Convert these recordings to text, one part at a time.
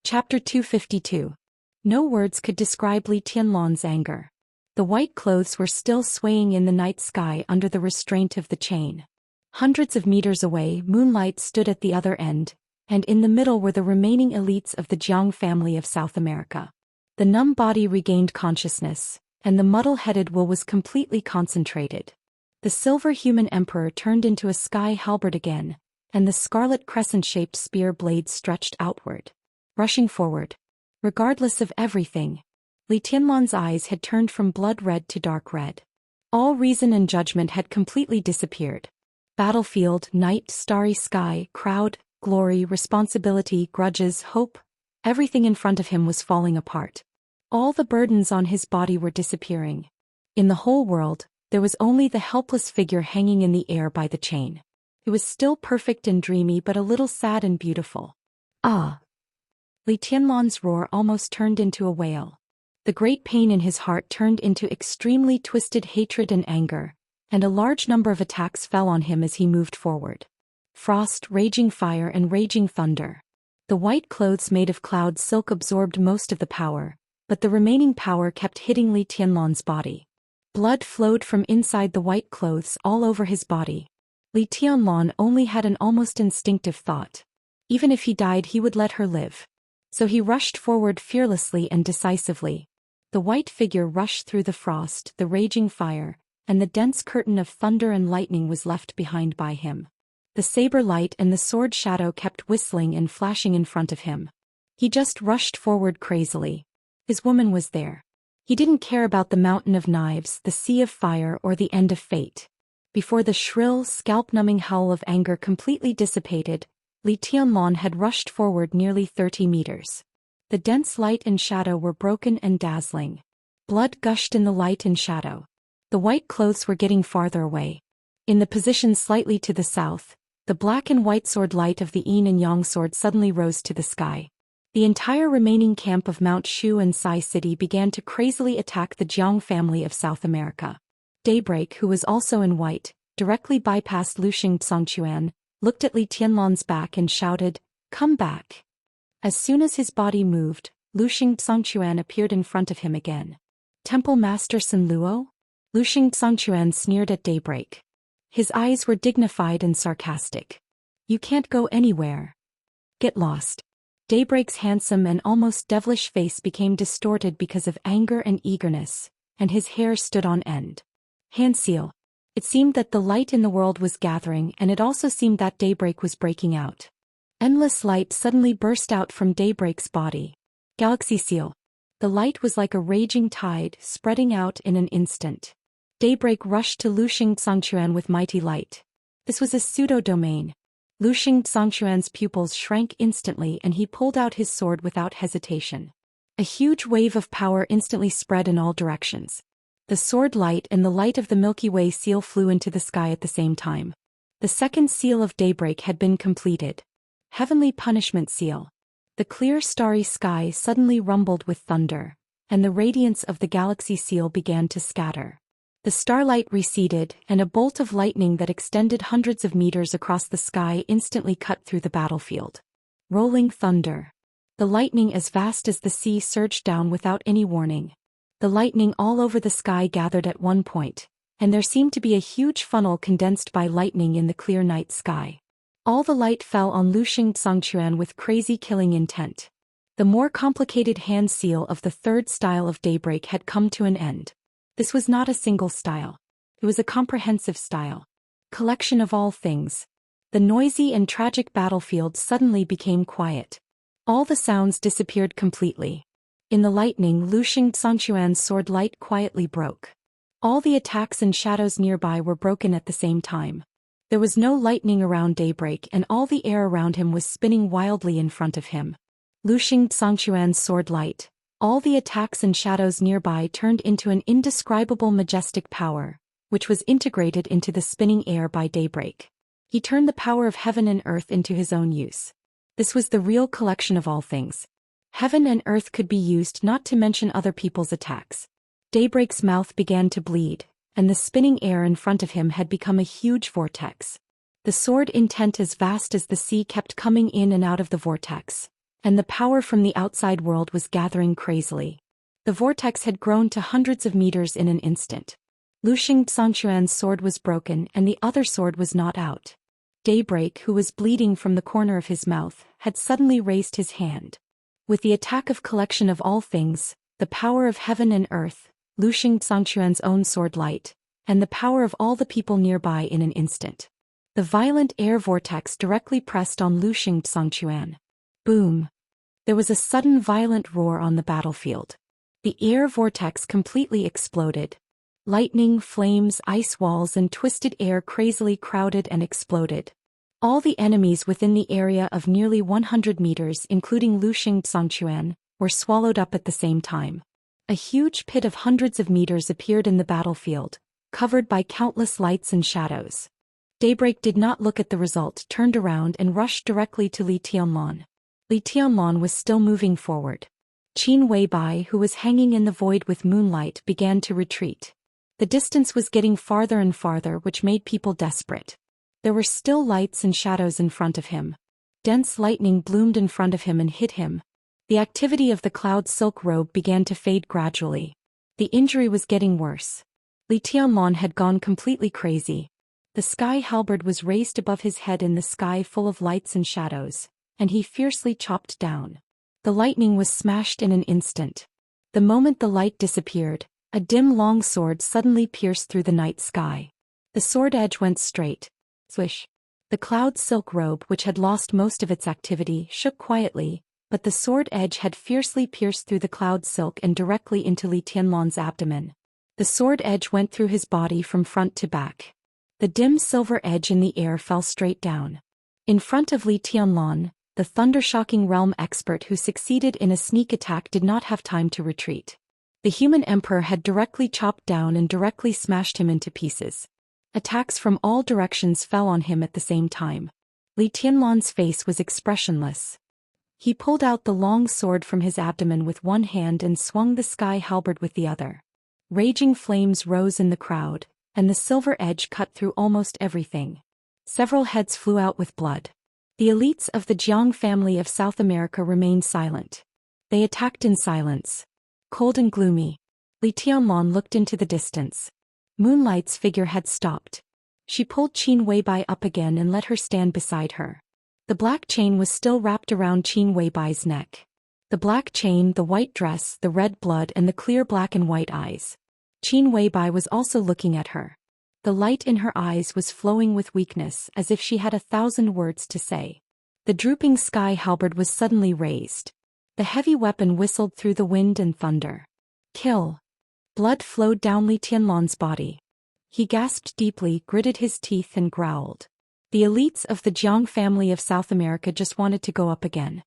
Chapter 252. No words could describe Li Tianlan's anger. The white clothes were still swaying in the night sky under the restraint of the chain. Hundreds of meters away, moonlight stood at the other end, and in the middle were the remaining elites of the Jiang family of South America. The numb body regained consciousness, and the muddle-headed will was completely concentrated. The silver human emperor turned into a sky halberd again, and the scarlet crescent-shaped spear blade stretched outward. Rushing forward. Regardless of everything, Li Tianlan's eyes had turned from blood red to dark red. All reason and judgment had completely disappeared. Battlefield, night, starry sky, crowd, glory, responsibility, grudges, hope, everything in front of him was falling apart. All the burdens on his body were disappearing. In the whole world, there was only the helpless figure hanging in the air by the chain. It was still perfect and dreamy but a little sad and beautiful. Ah! Li Tianlan's roar almost turned into a wail. The great pain in his heart turned into extremely twisted hatred and anger, and a large number of attacks fell on him as he moved forward. Frost, raging fire and raging thunder. The white clothes made of cloud silk absorbed most of the power, but the remaining power kept hitting Li Tianlan's body. Blood flowed from inside the white clothes all over his body. Li Tianlan only had an almost instinctive thought. Even if he died, he would let her live. So he rushed forward fearlessly and decisively. The white figure rushed through the frost, the raging fire, and the dense curtain of thunder and lightning was left behind by him. The saber light and the sword shadow kept whistling and flashing in front of him. He just rushed forward crazily. His woman was there. He didn't care about the mountain of knives, the sea of fire, or the end of fate. Before the shrill, scalp-numbing howl of anger completely dissipated, Li Tianlan had rushed forward nearly 30 meters. The dense light and shadow were broken and dazzling. Blood gushed in the light and shadow. The white clothes were getting farther away. In the position slightly to the south, the black and white sword light of the yin and yang sword suddenly rose to the sky. The entire remaining camp of Mount Shu and Sai City began to crazily attack the Jiang family of South America. Daybreak, who was also in white, directly bypassed Xianxia, looked at Li Tianlan's back and shouted, "Come back." As soon as his body moved, Xianxia appeared in front of him again. Temple Master Sun Luo? Xianxia sneered at Daybreak. His eyes were dignified and sarcastic. "You can't go anywhere. Get lost." Daybreak's handsome and almost devilish face became distorted because of anger and eagerness, and his hair stood on end. Xianxia. It seemed that the light in the world was gathering, and it also seemed that Daybreak was breaking out. Endless light suddenly burst out from Daybreak's body. Galaxy Seal. The light was like a raging tide, spreading out in an instant. Daybreak rushed to Xianxia with mighty light. This was a pseudo-domain. Xianxia's pupils shrank instantly and he pulled out his sword without hesitation. A huge wave of power instantly spread in all directions. The sword light and the light of the Milky Way seal flew into the sky at the same time. The second seal of Daybreak had been completed. Heavenly Punishment Seal. The clear starry sky suddenly rumbled with thunder, and the radiance of the Galaxy Seal began to scatter. The starlight receded, and a bolt of lightning that extended hundreds of meters across the sky instantly cut through the battlefield. Rolling thunder. The lightning as vast as the sea surged down without any warning. The lightning all over the sky gathered at one point, and there seemed to be a huge funnel condensed by lightning in the clear night sky. All the light fell on Xianxia with crazy killing intent. The more complicated hand seal of the third style of Daybreak had come to an end. This was not a single style. It was a comprehensive style. Collection of all things. The noisy and tragic battlefield suddenly became quiet. All the sounds disappeared completely. In the lightning, Xianxia's sword light quietly broke. All the attacks and shadows nearby were broken at the same time. There was no lightning around Daybreak and all the air around him was spinning wildly in front of him. Xianxia's sword light. All the attacks and shadows nearby turned into an indescribable majestic power, which was integrated into the spinning air by Daybreak. He turned the power of heaven and earth into his own use. This was the real collection of all things. Heaven and earth could be used, not to mention other people's attacks. Daybreak's mouth began to bleed, and the spinning air in front of him had become a huge vortex. The sword intent as vast as the sea kept coming in and out of the vortex, and the power from the outside world was gathering crazily. The vortex had grown to hundreds of meters in an instant. Xianxia's sword was broken and the other sword was not out. Daybreak, who was bleeding from the corner of his mouth, had suddenly raised his hand. With the attack of collection of all things, the power of heaven and earth, Xianxia's own sword light, and the power of all the people nearby in an instant. The violent air vortex directly pressed on Xianxia. Boom! There was a sudden violent roar on the battlefield. The air vortex completely exploded. Lightning, flames, ice walls and twisted air crazily crowded and exploded. All the enemies within the area of nearly 100 meters, including Xianxia, were swallowed up at the same time. A huge pit of hundreds of meters appeared in the battlefield, covered by countless lights and shadows. Daybreak did not look at the result, turned around and rushed directly to Li Tianlan. Li Tianlan was still moving forward. Qin Weibai, who was hanging in the void with moonlight, began to retreat. The distance was getting farther and farther, which made people desperate. There were still lights and shadows in front of him. Dense lightning bloomed in front of him and hit him. The activity of the cloud silk robe began to fade gradually. The injury was getting worse. Li Tianlan had gone completely crazy. The sky halberd was raised above his head in the sky full of lights and shadows, and he fiercely chopped down. The lightning was smashed in an instant. The moment the light disappeared, a dim long sword suddenly pierced through the night sky. The sword edge went straight. Swish. The cloud silk robe, which had lost most of its activity, shook quietly, but the sword edge had fiercely pierced through the cloud silk and directly into Li Tianlan's abdomen. The sword edge went through his body from front to back. The dim silver edge in the air fell straight down. In front of Li Tianlan, the thunder-shocking realm expert who succeeded in a sneak attack did not have time to retreat. The human emperor had directly chopped down and directly smashed him into pieces. Attacks from all directions fell on him at the same time. Li Tianlan's face was expressionless. He pulled out the long sword from his abdomen with one hand and swung the sky halberd with the other. Raging flames rose in the crowd, and the silver edge cut through almost everything. Several heads flew out with blood. The elites of the Jiang family of South America remained silent. They attacked in silence. Cold and gloomy, Li Tianlan looked into the distance. Moonlight's figure had stopped. She pulled Qin Weibai up again and let her stand beside her. The black chain was still wrapped around Qin Weibai's neck. The black chain, the white dress, the red blood and the clear black and white eyes. Qin Weibai was also looking at her. The light in her eyes was flowing with weakness, as if she had 1,000 words to say. The drooping sky halberd was suddenly raised. The heavy weapon whistled through the wind and thunder. Kill! Blood flowed down Li Tianlan's body. He gasped deeply, gritted his teeth and growled. The elites of the Jiang family of South America just wanted to go up again.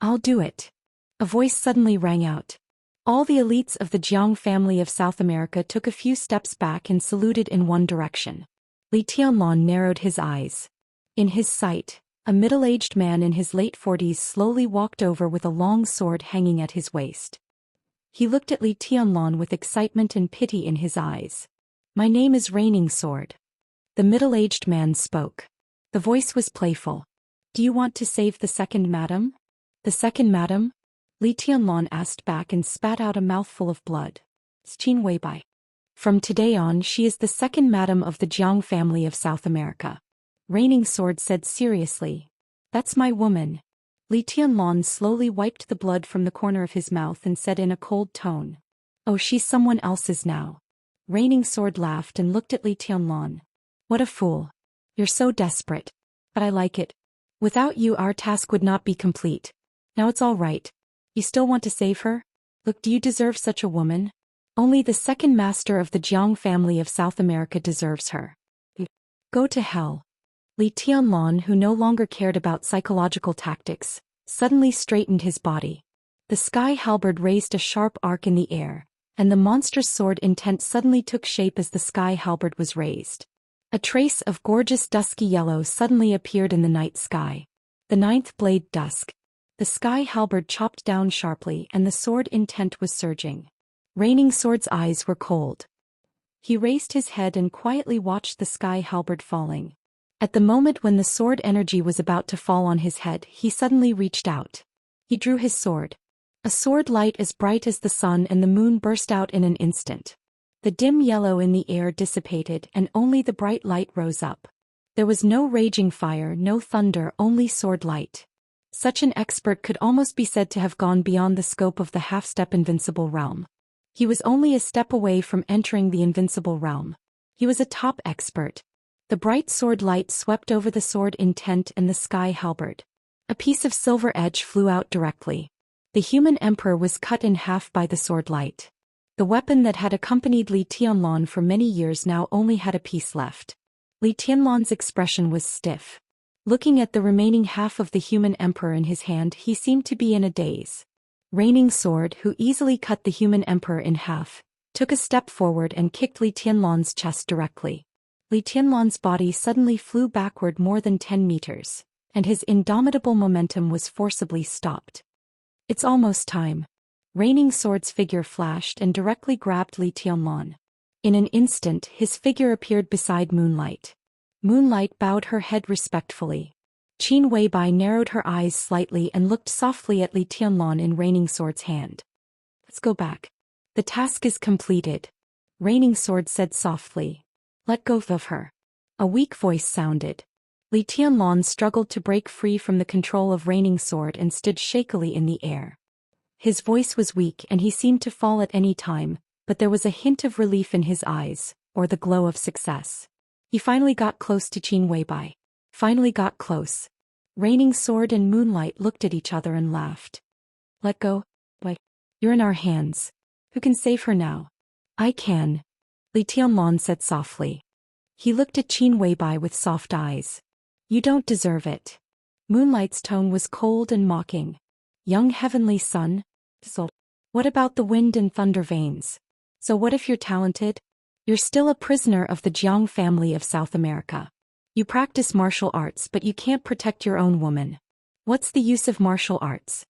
I'll do it. A voice suddenly rang out. All the elites of the Jiang family of South America took a few steps back and saluted in one direction. Li Tianlan narrowed his eyes. In his sight, a middle-aged man in his late 40s slowly walked over with a long sword hanging at his waist. He looked at Li Tianlan with excitement and pity in his eyes. My name is Raining Sword. The middle-aged man spoke. The voice was playful. Do you want to save the second madam? The second madam? Li Tianlan asked back and spat out a mouthful of blood. Qin Weibai. From today on she is the second madam of the Jiang family of South America. Raining Sword said seriously. That's my woman. Li Tianlan slowly wiped the blood from the corner of his mouth and said in a cold tone. Oh, she's someone else's now. Raining Sword laughed and looked at Li Tianlan. What a fool. You're so desperate. But I like it. Without you our task would not be complete. Now it's all right. You still want to save her? Look, do you deserve such a woman? Only the second master of the Jiang family of South America deserves her. Go to hell. Li Tianlan, who no longer cared about psychological tactics, suddenly straightened his body. The sky halberd raised a sharp arc in the air, and the monstrous sword intent suddenly took shape as the sky halberd was raised. A trace of gorgeous dusky yellow suddenly appeared in the night sky. The ninth blade dusk. The sky halberd chopped down sharply and the sword intent was surging. Raining Sword's eyes were cold. He raised his head and quietly watched the sky halberd falling. At the moment when the sword energy was about to fall on his head, he suddenly reached out. He drew his sword. A sword light as bright as the sun and the moon burst out in an instant. The dim yellow in the air dissipated and only the bright light rose up. There was no raging fire, no thunder, only sword light. Such an expert could almost be said to have gone beyond the scope of the half-step invincible realm. He was only a step away from entering the invincible realm. He was a top expert. The bright sword light swept over the sword intent and the sky halberd. A piece of silver edge flew out directly. The human emperor was cut in half by the sword light. The weapon that had accompanied Li Tianlan for many years now only had a piece left. Li Tianlan's expression was stiff. Looking at the remaining half of the human emperor in his hand, he seemed to be in a daze. Reigning Sword, who easily cut the human emperor in half, took a step forward and kicked Li Tianlan's chest directly. Li Tianlan's body suddenly flew backward more than 10 meters, and his indomitable momentum was forcibly stopped. It's almost time. Reigning Sword's figure flashed and directly grabbed Li Tianlan. In an instant, his figure appeared beside Moonlight. Moonlight bowed her head respectfully. Qin Weibai narrowed her eyes slightly and looked softly at Li Tianlan in Reigning Sword's hand. Let's go back. The task is completed. Reigning Sword said softly. Let go of her. A weak voice sounded. Li Tianlan struggled to break free from the control of Reigning Sword and stood shakily in the air. His voice was weak and he seemed to fall at any time, but there was a hint of relief in his eyes, or the glow of success. He finally got close to Qin Weibai. Finally got close. Reigning Sword and Moonlight looked at each other and laughed. Let go? Why? You're in our hands. Who can save her now? I can. Li Tianlan said softly. He looked at Qin Weibai with soft eyes. You don't deserve it. Moonlight's tone was cold and mocking. Young heavenly son? So, what about the wind and thunder veins? So what if you're talented? You're still a prisoner of the Jiang family of South America. You practice martial arts but you can't protect your own woman. What's the use of martial arts?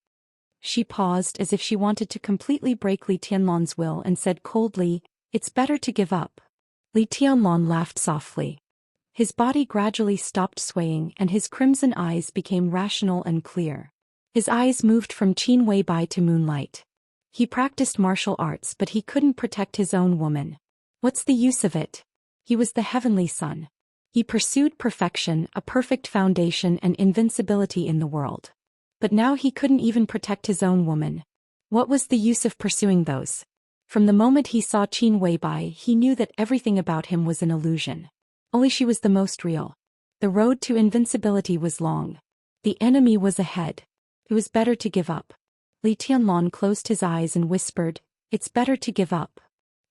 She paused as if she wanted to completely break Li Tianlan's will and said coldly, It's better to give up. Li Tianlan laughed softly. His body gradually stopped swaying and his crimson eyes became rational and clear. His eyes moved from Qin Weibai to Moonlight. He practiced martial arts but he couldn't protect his own woman. What's the use of it? He was the heavenly son. He pursued perfection, a perfect foundation and invincibility in the world. But now he couldn't even protect his own woman. What was the use of pursuing those? From the moment he saw Qin Weibai, he knew that everything about him was an illusion. Only she was the most real. The road to invincibility was long. The enemy was ahead. It was better to give up. Li Tianlan closed his eyes and whispered, It's better to give up.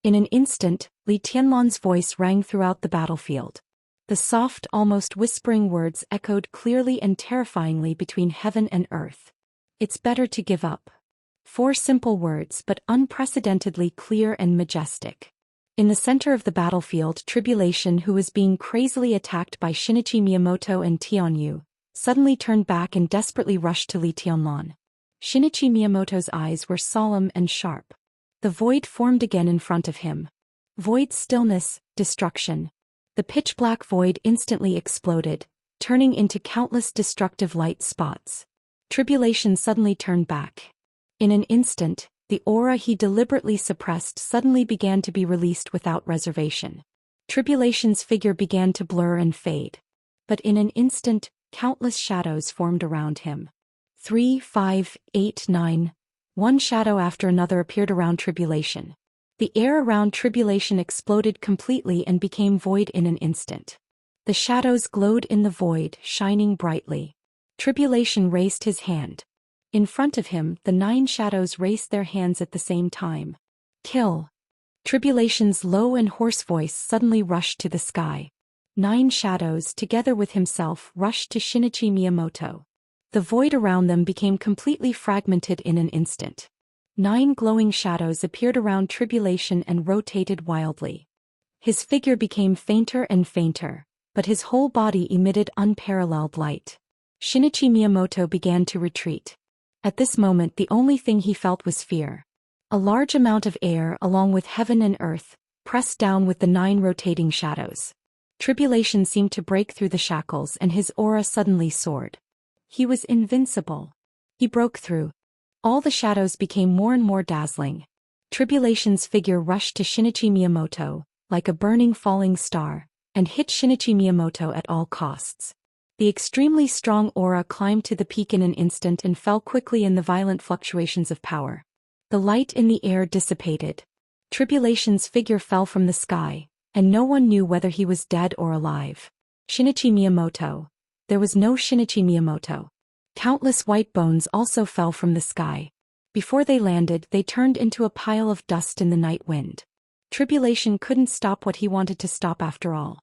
In an instant, Li Tianlan's voice rang throughout the battlefield. The soft, almost whispering words echoed clearly and terrifyingly between heaven and earth. It's better to give up. 4 simple words but unprecedentedly clear and majestic. In the center of the battlefield, Tribulation, who was being crazily attacked by Shinichi Miyamoto and Tianyu, suddenly turned back and desperately rushed to Li Tianlan. Shinichi Miyamoto's eyes were solemn and sharp. The void formed again in front of him. Void stillness, destruction. The pitch-black void instantly exploded, turning into countless destructive light spots. Tribulation suddenly turned back. In an instant, the aura he deliberately suppressed suddenly began to be released without reservation. Tribulation's figure began to blur and fade. But in an instant, countless shadows formed around him. 3, 5, 8, 9. One shadow after another appeared around Tribulation. The air around Tribulation exploded completely and became void in an instant. The shadows glowed in the void, shining brightly. Tribulation raised his hand. In front of him, the 9 shadows raised their hands at the same time. Kill. Tribulation's low and hoarse voice suddenly rushed to the sky. 9 shadows, together with himself, rushed to Shinichi Miyamoto. The void around them became completely fragmented in an instant. 9 glowing shadows appeared around Tribulation and rotated wildly. His figure became fainter and fainter, but his whole body emitted unparalleled light. Shinichi Miyamoto began to retreat. At this moment the only thing he felt was fear. A large amount of air, along with heaven and earth, pressed down with the 9 rotating shadows. Tribulation seemed to break through the shackles and his aura suddenly soared. He was invincible. He broke through. All the shadows became more and more dazzling. Tribulation's figure rushed to Shinichi Miyamoto, like a burning falling star, and hit Shinichi Miyamoto at all costs. The extremely strong aura climbed to the peak in an instant and fell quickly in the violent fluctuations of power. The light in the air dissipated. Tribulation's figure fell from the sky, and no one knew whether he was dead or alive. Shinichi Miyamoto. There was no Shinichi Miyamoto. Countless white bones also fell from the sky. Before they landed, they turned into a pile of dust in the night wind. Tribulation couldn't stop what he wanted to stop after all.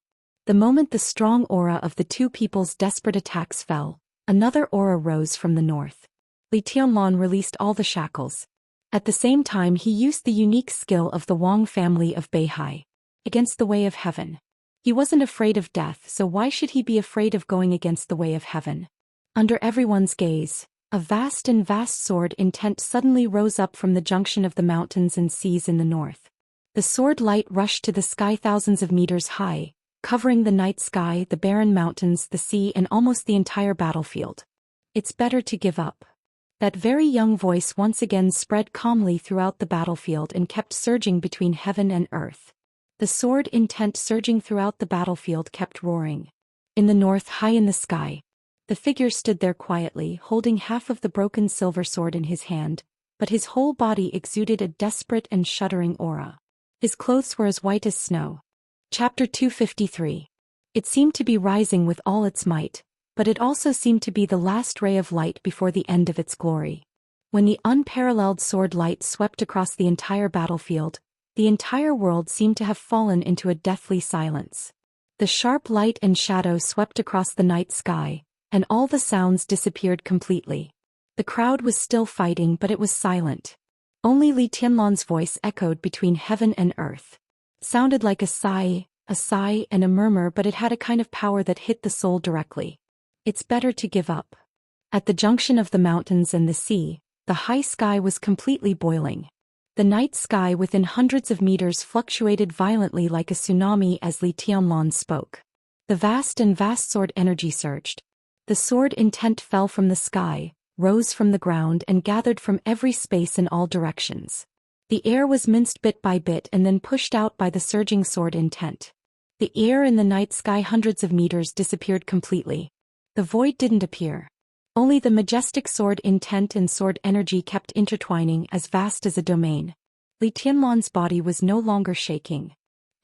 The moment the strong aura of the two people's desperate attacks fell, another aura rose from the north. Li Tianlan released all the shackles. At the same time, he used the unique skill of the Wang family of Beihai. Against the way of heaven. He wasn't afraid of death, so why should he be afraid of going against the way of heaven? Under everyone's gaze, a vast sword intent suddenly rose up from the junction of the mountains and seas in the north. The sword light rushed to the sky thousands of meters high, covering the night sky, the barren mountains, the sea, and almost the entire battlefield. It's better to give up. That very young voice once again spread calmly throughout the battlefield and kept surging between heaven and earth. The sword intent surging throughout the battlefield kept roaring. In the north, high in the sky, the figure stood there quietly, holding half of the broken silver sword in his hand, but his whole body exuded a desperate and shuddering aura. His clothes were as white as snow. Chapter 253. It seemed to be rising with all its might, but it also seemed to be the last ray of light before the end of its glory. When the unparalleled sword light swept across the entire battlefield, the entire world seemed to have fallen into a deathly silence. The sharp light and shadow swept across the night sky, and all the sounds disappeared completely. The crowd was still fighting, but it was silent. Only Li Tianlan's voice echoed between heaven and earth. Sounded like a sigh and a murmur, but it had a kind of power that hit the soul directly. It's better to give up. At the junction of the mountains and the sea, the high sky was completely boiling. The night sky within hundreds of meters fluctuated violently like a tsunami as Li Tianlan spoke. The vast sword energy surged. The sword intent fell from the sky, rose from the ground, and gathered from every space in all directions. The air was minced bit by bit and then pushed out by the surging sword intent. The air in the night sky hundreds of meters disappeared completely. The void didn't appear. Only the majestic sword intent and sword energy kept intertwining, as vast as a domain. Li Tianlan's body was no longer shaking.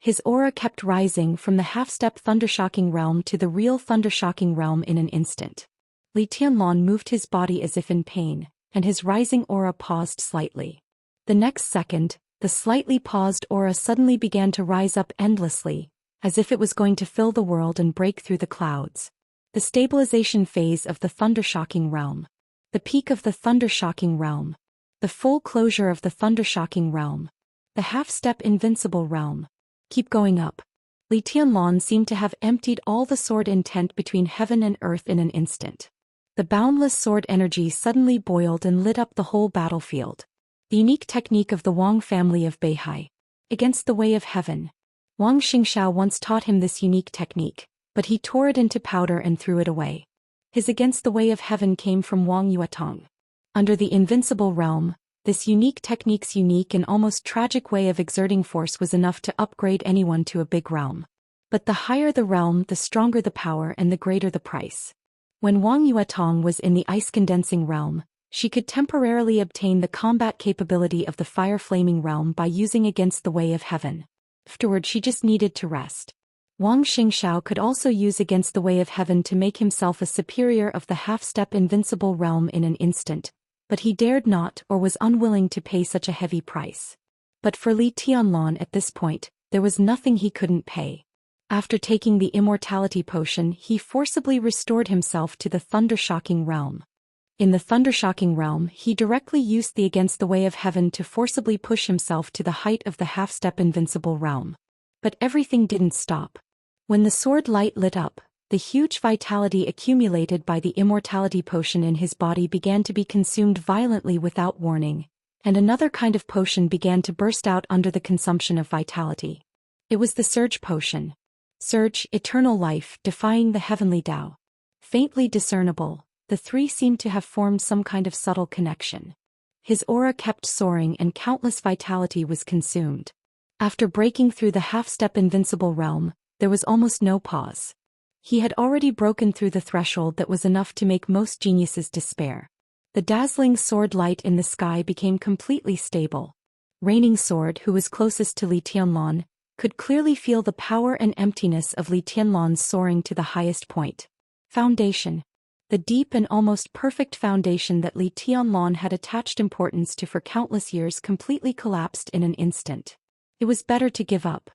His aura kept rising from the half-step thundershocking realm to the real thundershocking realm in an instant. Li Tianlan moved his body as if in pain, and his rising aura paused slightly. The next second, the slightly paused aura suddenly began to rise up endlessly, as if it was going to fill the world and break through the clouds. The stabilization phase of the thundershocking realm. The peak of the thundershocking realm. The full closure of the thundershocking realm. The half-step invincible realm. Keep going up. Li Tianlan seemed to have emptied all the sword intent between heaven and earth in an instant. The boundless sword energy suddenly boiled and lit up the whole battlefield. The unique technique of the Wang family of Beihai. Against the way of heaven. Wang Xingxiao once taught him this unique technique, but he tore it into powder and threw it away. His against the way of heaven came from Wang Yuetong. Under the invincible realm, this unique technique's unique and almost tragic way of exerting force was enough to upgrade anyone to a big realm. But the higher the realm, the stronger the power and the greater the price. When Wang Yuetong was in the ice-condensing realm, she could temporarily obtain the combat capability of the fire-flaming realm by using against the way of heaven. Afterward, she just needed to rest. Wang Xingxiao could also use against the way of heaven to make himself a superior of the half-step invincible realm in an instant, but he dared not or was unwilling to pay such a heavy price. But for Li Tianlan at this point, there was nothing he couldn't pay. After taking the immortality potion, he forcibly restored himself to the thundershocking realm. In the thundershocking realm, he directly used the against the way of heaven to forcibly push himself to the height of the half-step invincible realm. But everything didn't stop. When the sword light lit up, the huge vitality accumulated by the immortality potion in his body began to be consumed violently without warning, and another kind of potion began to burst out under the consumption of vitality. It was the Surge potion. Surge, eternal life, defying the heavenly Tao. Faintly discernible, The three seemed to have formed some kind of subtle connection. His aura kept soaring and countless vitality was consumed. After breaking through the half-step invincible realm, there was almost no pause. He had already broken through the threshold that was enough to make most geniuses despair. The dazzling sword light in the sky became completely stable. Reigning Sword, who was closest to Li Tianlan, could clearly feel the power and emptiness of Li Tianlan's soaring to the highest point. Foundation. The deep and almost perfect foundation that Li Tianlan had attached importance to for countless years completely collapsed in an instant. It was better to give up.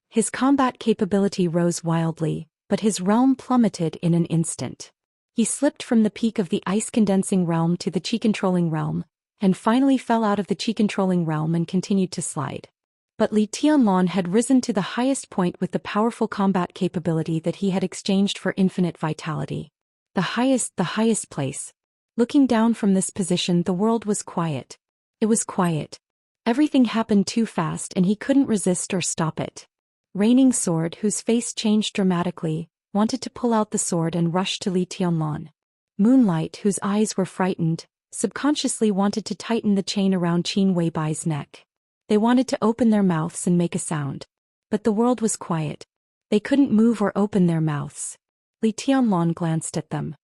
His combat capability rose wildly, but his realm plummeted in an instant. He slipped from the peak of the ice-condensing realm to the chi-controlling realm, and finally fell out of the chi-controlling realm and continued to slide. But Li Tianlan had risen to the highest point with the powerful combat capability that he had exchanged for infinite vitality. The highest place. Looking down from this position, the world was quiet. It was quiet. Everything happened too fast and he couldn't resist or stop it. Reigning Sword, whose face changed dramatically, wanted to pull out the sword and rush to Li Tianlan. Moonlight, whose eyes were frightened, subconsciously wanted to tighten the chain around Qin Weibai's neck. They wanted to open their mouths and make a sound. But the world was quiet. They couldn't move or open their mouths. Li Tianlan glanced at them.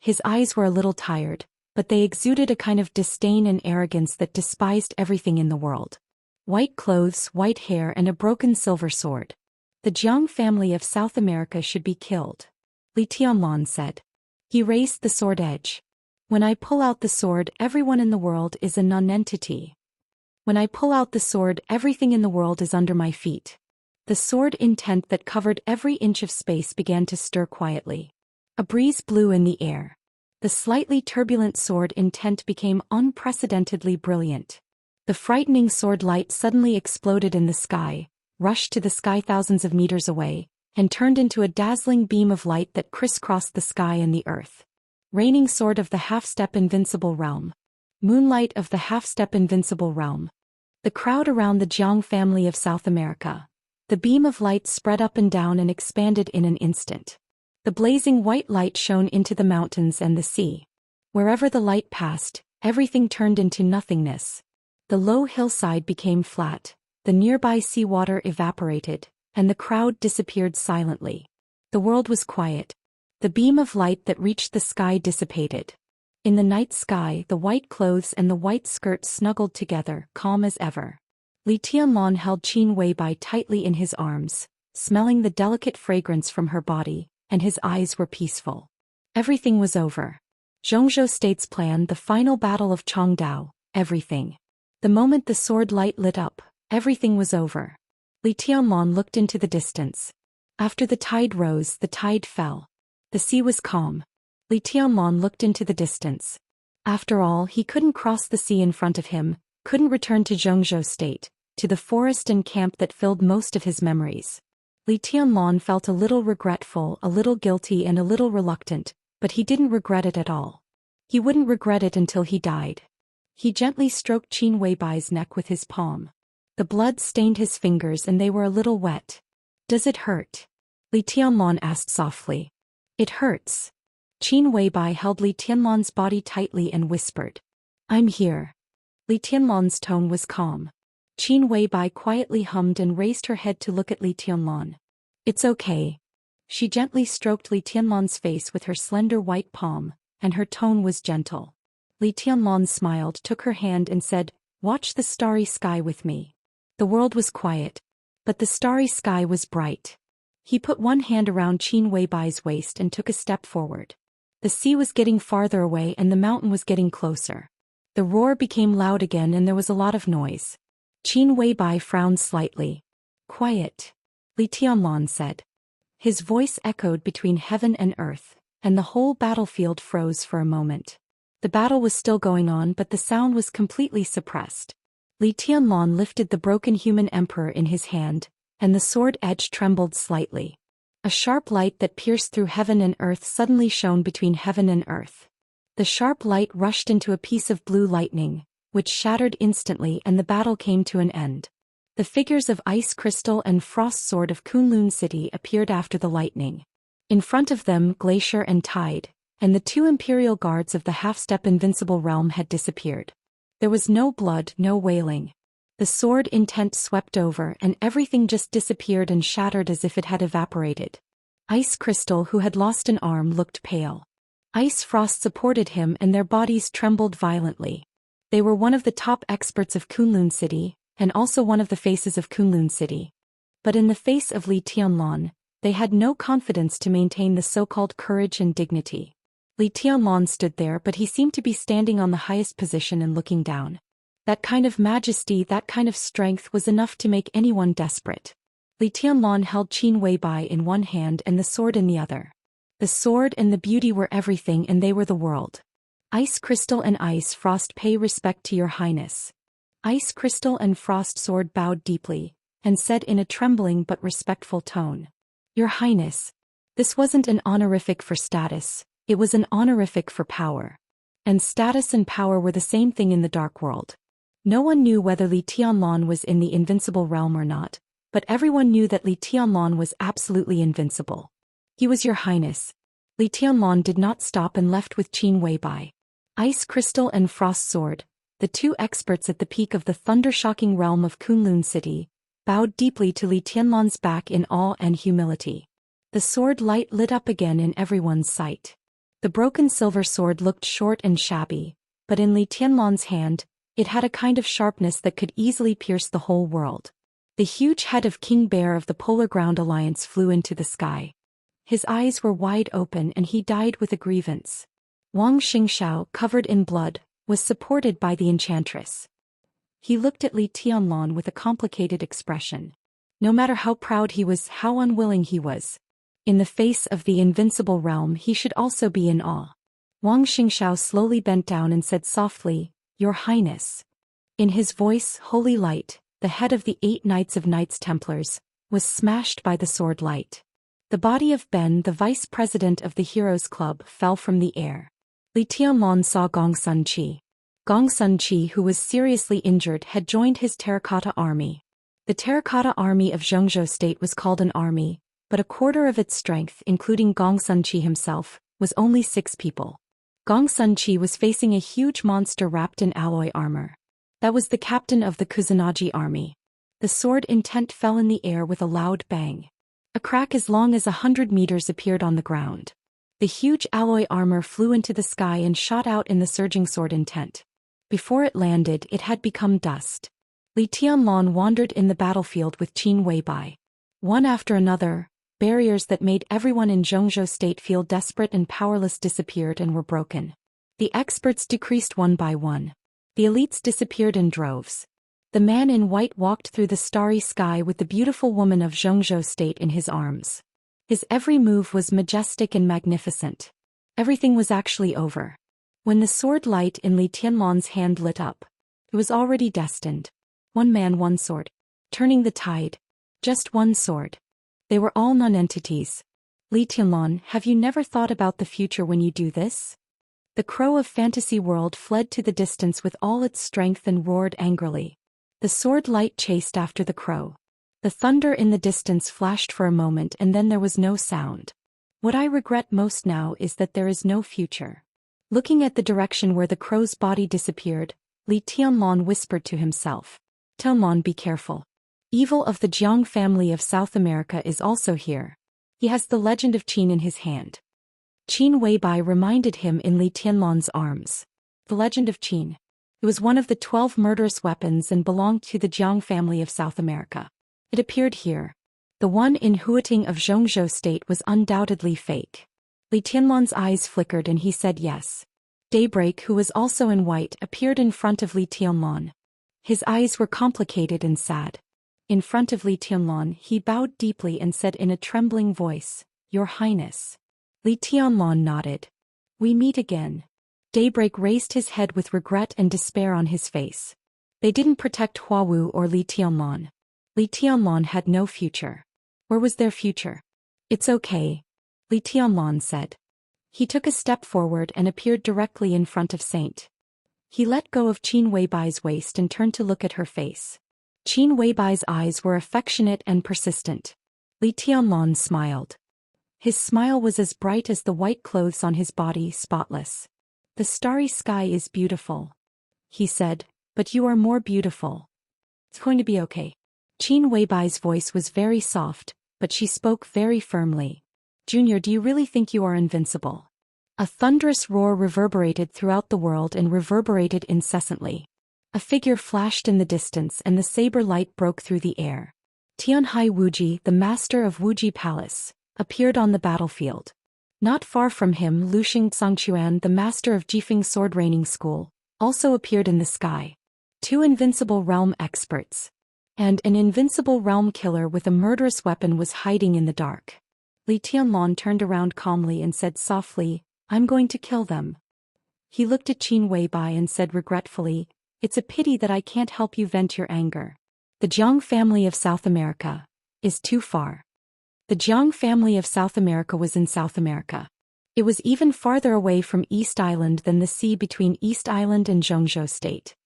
His eyes were a little tired, but they exuded a kind of disdain and arrogance that despised everything in the world. White clothes, white hair, and a broken silver sword. The Jiang family of South America should be killed, Li Tianlan said. He raised the sword edge. When I pull out the sword, everyone in the world is a non-entity. When I pull out the sword, everything in the world is under my feet. The sword intent that covered every inch of space began to stir quietly. A breeze blew in the air. The slightly turbulent sword intent became unprecedentedly brilliant. The frightening sword light suddenly exploded in the sky, rushed to the sky thousands of meters away, and turned into a dazzling beam of light that crisscrossed the sky and the earth. Reigning Sword of the half-step invincible realm. Moonlight of the half-step invincible realm. The crowd around the Jiang family of South America. The beam of light spread up and down and expanded in an instant. The blazing white light shone into the mountains and the sea. Wherever the light passed, everything turned into nothingness. The low hillside became flat, the nearby seawater evaporated, and the crowd disappeared silently. The world was quiet. The beam of light that reached the sky dissipated. In the night sky, the white clothes and the white skirt snuggled together, calm as ever. Li Tianlan held Qin Weibai tightly in his arms, smelling the delicate fragrance from her body, and his eyes were peaceful. Everything was over. Zhongzhou State's plan, the final battle of Chongdao, everything. The moment the sword light lit up, everything was over. Li Tianlan looked into the distance. After the tide rose, the tide fell. The sea was calm. Li Tianlan looked into the distance. After all, he couldn't cross the sea in front of him, couldn't return to Zhongzhou State, to the forest and camp that filled most of his memories. Li Tianlan felt a little regretful, a little guilty and a little reluctant, but he didn't regret it at all. He wouldn't regret it until he died. He gently stroked Qin Weibai's neck with his palm. The blood stained his fingers and they were a little wet. Does it hurt? Li Tianlan asked softly. It hurts. Qin Weibai held Li Tianlan's body tightly and whispered. I'm here. Li Tianlan's tone was calm. Qin Weibai quietly hummed and raised her head to look at Li Tianlan. It's okay. She gently stroked Li Tianlan's face with her slender white palm, and her tone was gentle. Li Tianlan smiled, took her hand and said, Watch the starry sky with me. The world was quiet, but the starry sky was bright. He put one hand around Qin Weibai's waist and took a step forward. The sea was getting farther away and the mountain was getting closer. The roar became loud again and there was a lot of noise. Qin Weibai frowned slightly. Quiet, Li Tianlan said. His voice echoed between heaven and earth, and the whole battlefield froze for a moment. The battle was still going on but the sound was completely suppressed. Li Tianlan lifted the broken human emperor in his hand, and the sword edge trembled slightly. A sharp light that pierced through heaven and earth suddenly shone between heaven and earth. The sharp light rushed into a piece of blue lightning, which shattered instantly and the battle came to an end. The figures of Ice Crystal and Frost Sword of Kunlun City appeared after the lightning. In front of them, Glacier and Tide, and the two imperial guards of the half-step invincible realm had disappeared. There was no blood, no wailing. The sword intent swept over and everything just disappeared and shattered as if it had evaporated. Ice Crystal, who had lost an arm, looked pale. Ice Frost supported him and their bodies trembled violently. They were one of the top experts of Kunlun City, and also one of the faces of Kunlun City. But in the face of Li Tianlan, they had no confidence to maintain the so-called courage and dignity. Li Tianlan stood there, but he seemed to be standing on the highest position and looking down. That kind of majesty, that kind of strength was enough to make anyone desperate. Li Tianlan held Qin Weibai in one hand and the sword in the other. The sword and the beauty were everything, and they were the world. Ice Crystal and Ice Frost, pay respect to your highness. Ice Crystal and Frost Sword bowed deeply, and said in a trembling but respectful tone, Your Highness. This wasn't an honorific for status, it was an honorific for power. And status and power were the same thing in the Dark World. No one knew whether Li Tianlan was in the invincible realm or not, but everyone knew that Li Tianlan was absolutely invincible. He was Your Highness. Li Tianlan did not stop and left with Qin Weibai. Ice Crystal and Frost Sword, the two experts at the peak of the thunder-shocking realm of Kunlun City, bowed deeply to Li Tianlan's back in awe and humility. The sword light lit up again in everyone's sight. The broken silver sword looked short and shabby, but in Li Tianlan's hand, it had a kind of sharpness that could easily pierce the whole world. The huge head of King Bear of the Polar Ground Alliance flew into the sky. His eyes were wide open and he died with a grievance. Wang Xingxiao, covered in blood, was supported by the enchantress. He looked at Li Tianlan with a complicated expression. No matter how proud he was, how unwilling he was, in the face of the invincible realm he should also be in awe. Wang Xingxiao slowly bent down and said softly, Your Highness. In his voice, holy light, the head of the 8 Knights of Knights Templars, was smashed by the sword light. The body of Ben, the vice president of the Heroes Club, fell from the air. Li Tianlan saw Gong Sun Qi. Gong Sun Qi, who was seriously injured, had joined his terracotta army. The terracotta army of Zhou State was called an army, but a quarter of its strength, including Gong Sun Qi himself, was only 6 people. Gong Sun Qi was facing a huge monster wrapped in alloy armor. That was the captain of the Kusanagi army. The sword intent fell in the air with a loud bang. A crack as long as 100 meters appeared on the ground. The huge alloy armor flew into the sky and shot out in the surging sword intent. Before it landed, it had become dust. Li Tianlan wandered in the battlefield with Qin Weibai. One after another, barriers that made everyone in Zhou State feel desperate and powerless disappeared and were broken. The experts decreased one by one. The elites disappeared in droves. The man in white walked through the starry sky with the beautiful woman of Zhou State in his arms. His every move was majestic and magnificent. Everything was actually over. When the sword light in Li Tianlan's hand lit up, it was already destined. One man, one sword. Turning the tide. Just one sword. They were all non-entities. Li Tianlan, have you never thought about the future when you do this? The crow of fantasy world fled to the distance with all its strength and roared angrily. The sword light chased after the crow. The thunder in the distance flashed for a moment and then there was no sound. What I regret most now is that there is no future. Looking at the direction where the crow's body disappeared, Li Tianlan whispered to himself. Tianlan, be careful. Evil of the Jiang family of South America is also here. He has the legend of Qin in his hand. Qin Weibai reminded him in Li Tianlan's arms. The legend of Qin. It was one of the 12 murderous weapons and belonged to the Jiang family of South America. It appeared here. The one in Huating of Zhou State was undoubtedly fake. Li Tianlan's eyes flickered and he said yes. Daybreak, who was also in white, appeared in front of Li Tianlan. His eyes were complicated and sad. In front of Li Tianlan, he bowed deeply and said in a trembling voice, Your Highness. Li Tianlan nodded. We meet again. Daybreak raised his head with regret and despair on his face. They didn't protect Huawu or Li Tianlan. Li Tianlan had no future. Where was their future? It's okay, Li Tianlan said. He took a step forward and appeared directly in front of Saint. He let go of Qin Weibai's waist and turned to look at her face. Qin Weibai's eyes were affectionate and persistent. Li Tianlan smiled. His smile was as bright as the white clothes on his body, spotless. "The starry sky is beautiful," he said, "but you are more beautiful. It's going to be okay." Qin Weibai's voice was very soft, but she spoke very firmly. "Junior, do you really think you are invincible?" A thunderous roar reverberated throughout the world and reverberated incessantly. A figure flashed in the distance and the saber light broke through the air. Tianhai Wuji, the master of Wuji Palace, appeared on the battlefield. Not far from him, Luxing Zhangquan, the master of Jifeng Sword Raining School, also appeared in the sky. Two invincible realm experts. And an invincible realm killer with a murderous weapon was hiding in the dark. Li Tianlan turned around calmly and said softly, "I'm going to kill them." He looked at Qin Weibai and said regretfully, "It's a pity that I can't help you vent your anger. The Jiang family of South America is too far." The Jiang family of South America was in South America. It was even farther away from East Island than the sea between East Island and Zhongzhou State.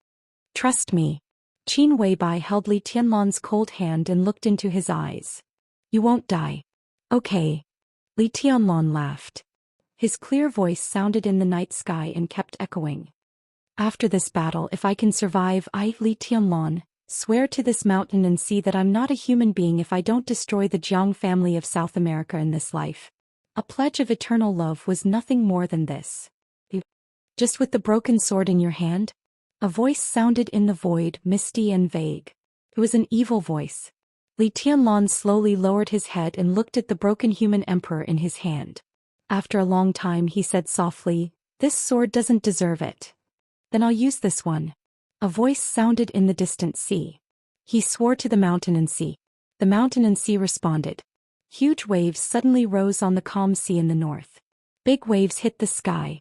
"Trust me." Qin Weibai held Li Tianlan's cold hand and looked into his eyes. "You won't die." "Okay." Li Tianlan laughed. His clear voice sounded in the night sky and kept echoing. "After this battle, if I can survive, I, Li Tianlan, swear to this mountain and sea that I'm not a human being if I don't destroy the Jiang family of South America in this life." A pledge of eternal love was nothing more than this. "Just with the broken sword in your hand?" A voice sounded in the void, misty and vague. It was an evil voice. Li Tianlan slowly lowered his head and looked at the broken human emperor in his hand. After a long time he said softly, "This sword doesn't deserve it." "Then I'll use this one." A voice sounded in the distant sea. He swore to the mountain and sea. The mountain and sea responded. Huge waves suddenly rose on the calm sea in the north. Big waves hit the sky.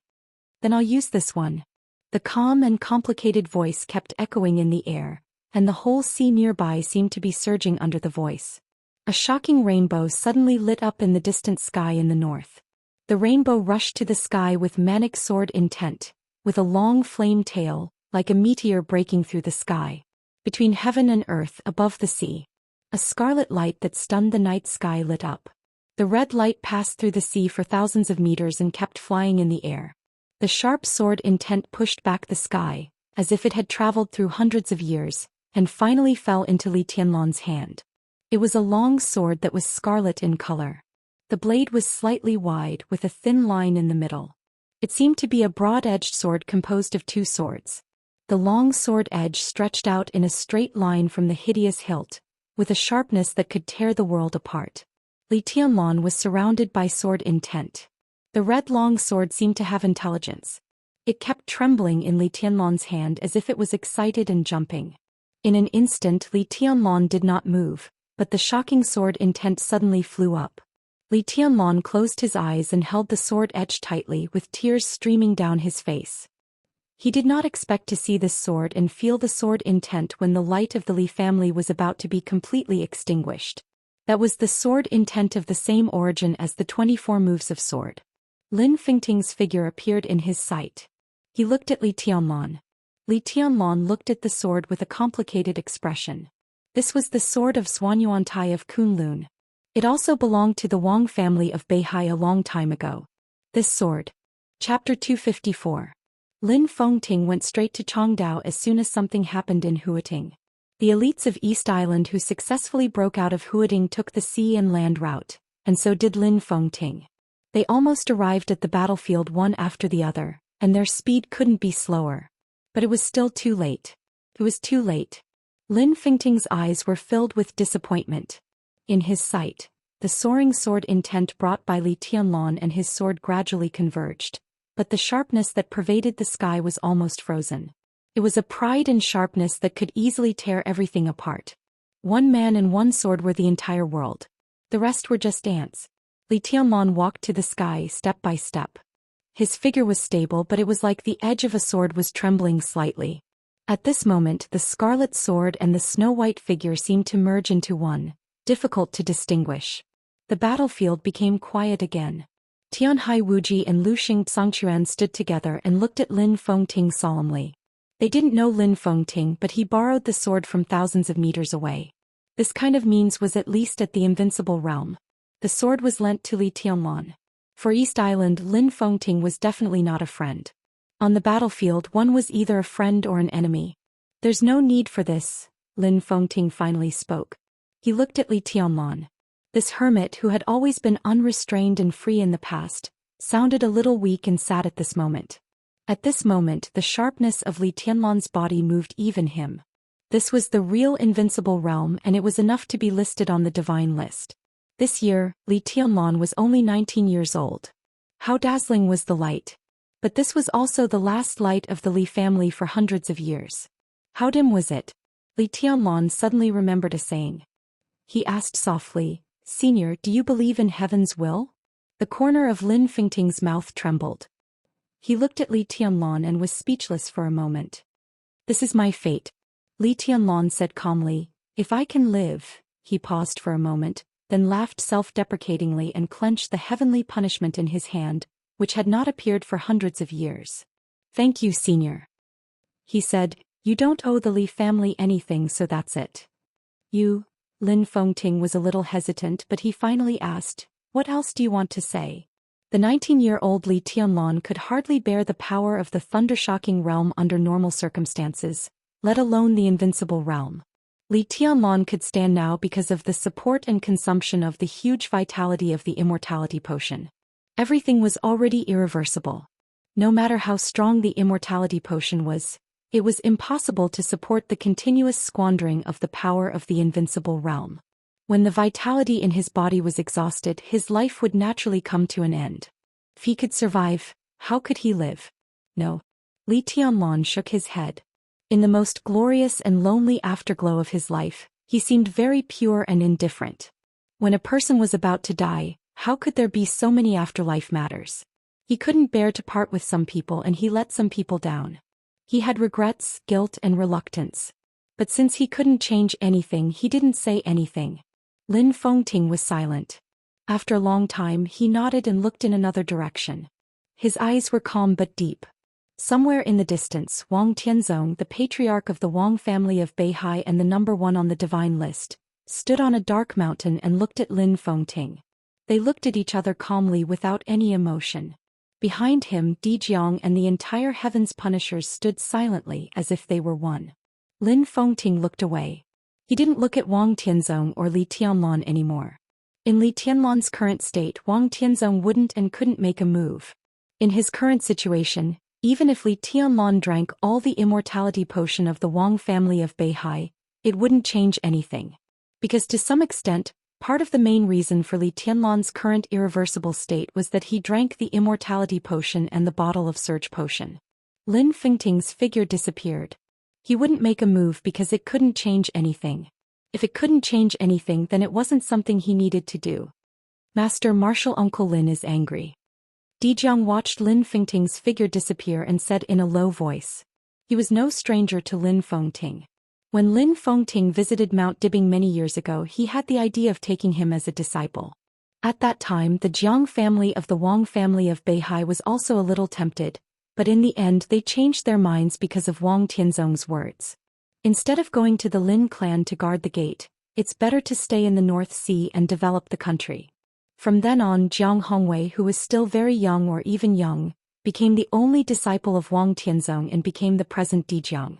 "Then I'll use this one." The calm and complicated voice kept echoing in the air, and the whole sea nearby seemed to be surging under the voice. A shocking rainbow suddenly lit up in the distant sky in the north. The rainbow rushed to the sky with manic sword intent, with a long flame tail, like a meteor breaking through the sky. Between heaven and earth, above the sea, a scarlet light that stunned the night sky lit up. The red light passed through the sea for thousands of meters and kept flying in the air. The sharp sword intent pushed back the sky, as if it had traveled through hundreds of years, and finally fell into Li Tianlan's hand. It was a long sword that was scarlet in color. The blade was slightly wide with a thin line in the middle. It seemed to be a broad-edged sword composed of two swords. The long sword edge stretched out in a straight line from the hideous hilt, with a sharpness that could tear the world apart. Li Tianlan was surrounded by sword intent. The red long sword seemed to have intelligence. It kept trembling in Li Tianlan's hand as if it was excited and jumping. In an instant Li Tianlan did not move, but the shocking sword intent suddenly flew up. Li Tianlan closed his eyes and held the sword edge tightly with tears streaming down his face. He did not expect to see this sword and feel the sword intent when the light of the Li family was about to be completely extinguished. That was the sword intent of the same origin as the 24 moves of sword. Lin Fengting's figure appeared in his sight. He looked at Li Tianlan. Li Tianlan looked at the sword with a complicated expression. This was the sword of Xuanyuantai of Kunlun. It also belonged to the Wang family of Beihai a long time ago. This sword. Chapter 254. Lin Fengting went straight to Chongdao as soon as something happened in Huating. The elites of East Island who successfully broke out of Huating took the sea and land route, and so did Lin Fengting. They almost arrived at the battlefield one after the other, and their speed couldn't be slower. But it was still too late. It was too late. Lin Fengting's eyes were filled with disappointment. In his sight, the soaring sword intent brought by Li Tianlan and his sword gradually converged, but the sharpness that pervaded the sky was almost frozen. It was a pride and sharpness that could easily tear everything apart. One man and one sword were the entire world. The rest were just ants. Li Tianlan walked to the sky step by step. His figure was stable, but it was like the edge of a sword was trembling slightly. At this moment the scarlet sword and the snow-white figure seemed to merge into one, difficult to distinguish. The battlefield became quiet again. Tianhai Wuji and Luxing Zhangquan stood together and looked at Lin Fengting solemnly. They didn't know Lin Fengting, but he borrowed the sword from thousands of meters away. This kind of means was at least at the invincible realm. The sword was lent to Li Tianlan. For East Island, Lin Fengting was definitely not a friend. On the battlefield, one was either a friend or an enemy. There's no need for this, Lin Fengting finally spoke. He looked at Li Tianlan. This hermit who had always been unrestrained and free in the past, sounded a little weak and sad at this moment. At this moment, the sharpness of Li Tianlan's body moved even him. This was the real invincible realm, and it was enough to be listed on the divine list. This year, Li Tianlan was only 19 years old. How dazzling was the light! But this was also the last light of the Li family for hundreds of years. How dim was it? Li Tianlan suddenly remembered a saying. He asked softly, "Senior, do you believe in heaven's will?" The corner of Lin Fengting's mouth trembled. He looked at Li Tianlan and was speechless for a moment. "This is my fate," Li Tianlan said calmly. "If I can live." He paused for a moment, then laughed self-deprecatingly and clenched the heavenly punishment in his hand, which had not appeared for hundreds of years. "Thank you, Senior," he said. "You don't owe the Li family anything, so that's it." Lin Fengting was a little hesitant, but he finally asked, "What else do you want to say?" The 19-year-old Li Tianlan could hardly bear the power of the thunder-shocking realm under normal circumstances, let alone the invincible realm. Li Tianlan could stand now because of the support and consumption of the huge vitality of the immortality potion. Everything was already irreversible. No matter how strong the immortality potion was, it was impossible to support the continuous squandering of the power of the invincible realm. When the vitality in his body was exhausted, his life would naturally come to an end. If he could survive, how could he live? No. Li Tianlan shook his head. In the most glorious and lonely afterglow of his life, he seemed very pure and indifferent. When a person was about to die, how could there be so many afterlife matters? He couldn't bear to part with some people, and he let some people down. He had regrets, guilt, and reluctance. But since he couldn't change anything, he didn't say anything. Lin Fengting was silent. After a long time, he nodded and looked in another direction. His eyes were calm but deep. Somewhere in the distance, Wang Tianzong, the patriarch of the Wang family of Beihai and the number one on the divine list, stood on a dark mountain and looked at Lin Fengting. They looked at each other calmly without any emotion. Behind him, Dijiang and the entire Heaven's Punishers stood silently as if they were one. Lin Fengting looked away. He didn't look at Wang Tianzong or Li Tianlan anymore. In Li Tianlan's current state, Wang Tianzong wouldn't and couldn't make a move. In his current situation, even if Li Tianlan drank all the immortality potion of the Wang family of Beihai, it wouldn't change anything. Because to some extent, part of the main reason for Li Tianlan's current irreversible state was that he drank the immortality potion and the bottle of surge potion. Lin Fengting's figure disappeared. He wouldn't make a move because it couldn't change anything. If it couldn't change anything, then it wasn't something he needed to do. Master Martial Uncle Lin is angry. Dijiang watched Lin Fengting's figure disappear and said in a low voice. He was no stranger to Lin Fengting. When Lin Fengting visited Mount Dibing many years ago, he had the idea of taking him as a disciple. At that time, the Jiang family of the Wang family of Beihai was also a little tempted, but in the end they changed their minds because of Wang Tianzong's words. Instead of going to the Lin clan to guard the gate, it's better to stay in the North Sea and develop the country. From then on, Jiang Hongwei, who was still very young or even young, became the only disciple of Wang Tianzong and became the present Dijiang.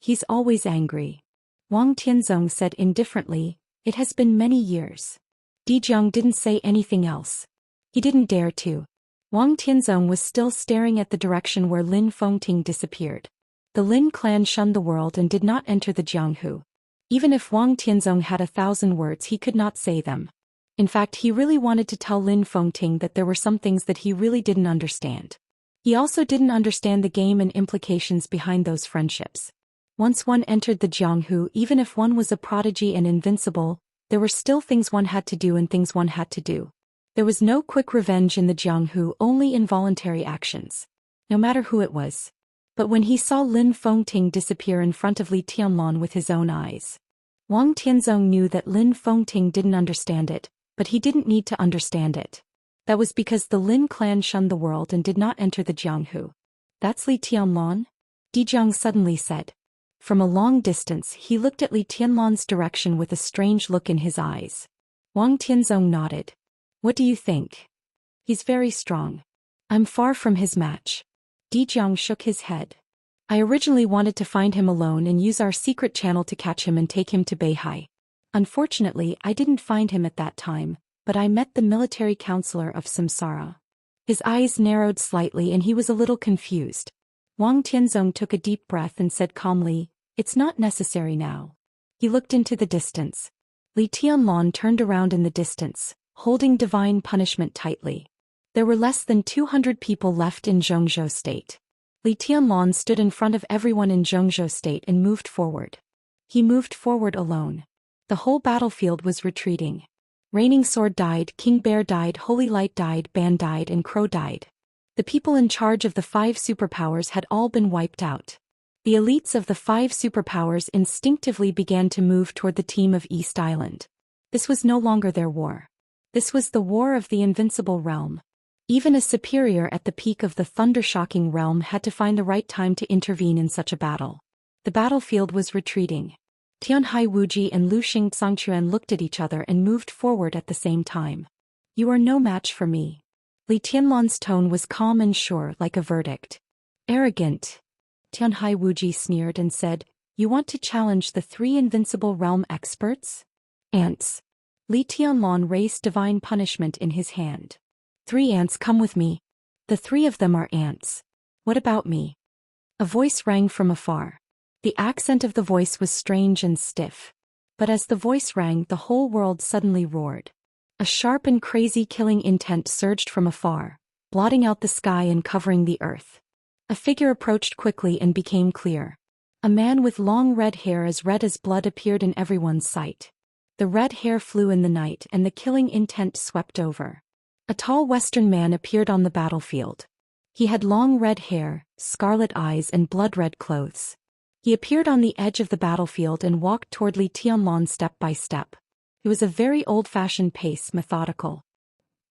He's always angry. Wang Tianzong said indifferently, "It has been many years." Dijiang didn't say anything else. He didn't dare to. Wang Tianzong was still staring at the direction where Lin Fengting disappeared. The Lin clan shunned the world and did not enter the Jianghu. Even if Wang Tianzong had 1,000 words, he could not say them. In fact, he really wanted to tell Lin Fengting that there were some things that he really didn't understand. He also didn't understand the game and implications behind those friendships. Once one entered the Jianghu, even if one was a prodigy and invincible, there were still things one had to do and things one had to do. There was no quick revenge in the Jianghu, only involuntary actions. No matter who it was. But when he saw Lin Fengting disappear in front of Li Tianlan with his own eyes, Wang Tianzong knew that Lin Fengting didn't understand it, but he didn't need to understand it. That was because the Lin clan shunned the world and did not enter the Jianghu. "That's Li Tianlan?" Dijiang suddenly said. From a long distance, he looked at Li Tianlan's direction with a strange look in his eyes. Wang Tianzong nodded. What do you think? He's very strong. I'm far from his match. Dijiang shook his head. I originally wanted to find him alone and use our secret channel to catch him and take him to Beihai. Unfortunately, I didn't find him at that time, but I met the military counselor of Samsara. His eyes narrowed slightly and he was a little confused. Wang Tianzong took a deep breath and said calmly, "It's not necessary now." He looked into the distance. Li Tianlong turned around in the distance, holding divine punishment tightly. There were less than 200 people left in Zhongzhou State. Li Tianlong stood in front of everyone in Zhongzhou State and moved forward. He moved forward alone. The whole battlefield was retreating. Raining Sword died, King Bear died, Holy Light died, Ban died and Crow died. The people in charge of the 5 superpowers had all been wiped out. The elites of the 5 superpowers instinctively began to move toward the team of East Island. This was no longer their war. This was the war of the invincible realm. Even a superior at the peak of the thunder-shocking realm had to find the right time to intervene in such a battle. The battlefield was retreating. Tianhai Wuji and Lu Xing Zhangquan looked at each other and moved forward at the same time. You are no match for me. Li Tianlong's tone was calm and sure, like a verdict. Arrogant. Tianhai Wuji sneered and said, "You want to challenge the 3 invincible realm experts?" Ants. Li Tianlong raised divine punishment in his hand. 3 ants come with me. The 3 of them are ants. What about me? A voice rang from afar. The accent of the voice was strange and stiff. But as the voice rang, the whole world suddenly roared. A sharp and crazy killing intent surged from afar, blotting out the sky and covering the earth. A figure approached quickly and became clear. A man with long red hair as red as blood appeared in everyone's sight. The red hair flew in the night and the killing intent swept over. A tall Western man appeared on the battlefield. He had long red hair, scarlet eyes and blood-red clothes. He appeared on the edge of the battlefield and walked toward Li Tianlong step by step. It was a very old-fashioned pace, methodical.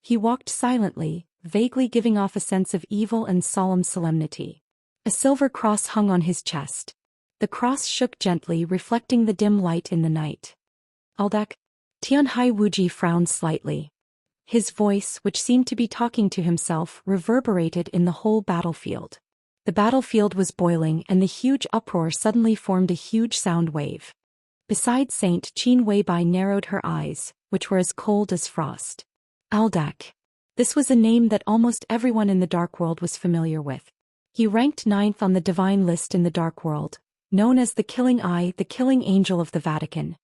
He walked silently, vaguely giving off a sense of evil and solemn solemnity. A silver cross hung on his chest. The cross shook gently, reflecting the dim light in the night. Aldak? Tianhai Wuji frowned slightly. His voice, which seemed to be talking to himself, reverberated in the whole battlefield. The battlefield was boiling and the huge uproar suddenly formed a huge sound wave. Beside Saint Qin Weibai narrowed her eyes, which were as cold as frost. Aldak. This was a name that almost everyone in the Dark World was familiar with. He ranked 9th on the divine list in the Dark World, known as the Killing Eye, the Killing Angel of the Vatican.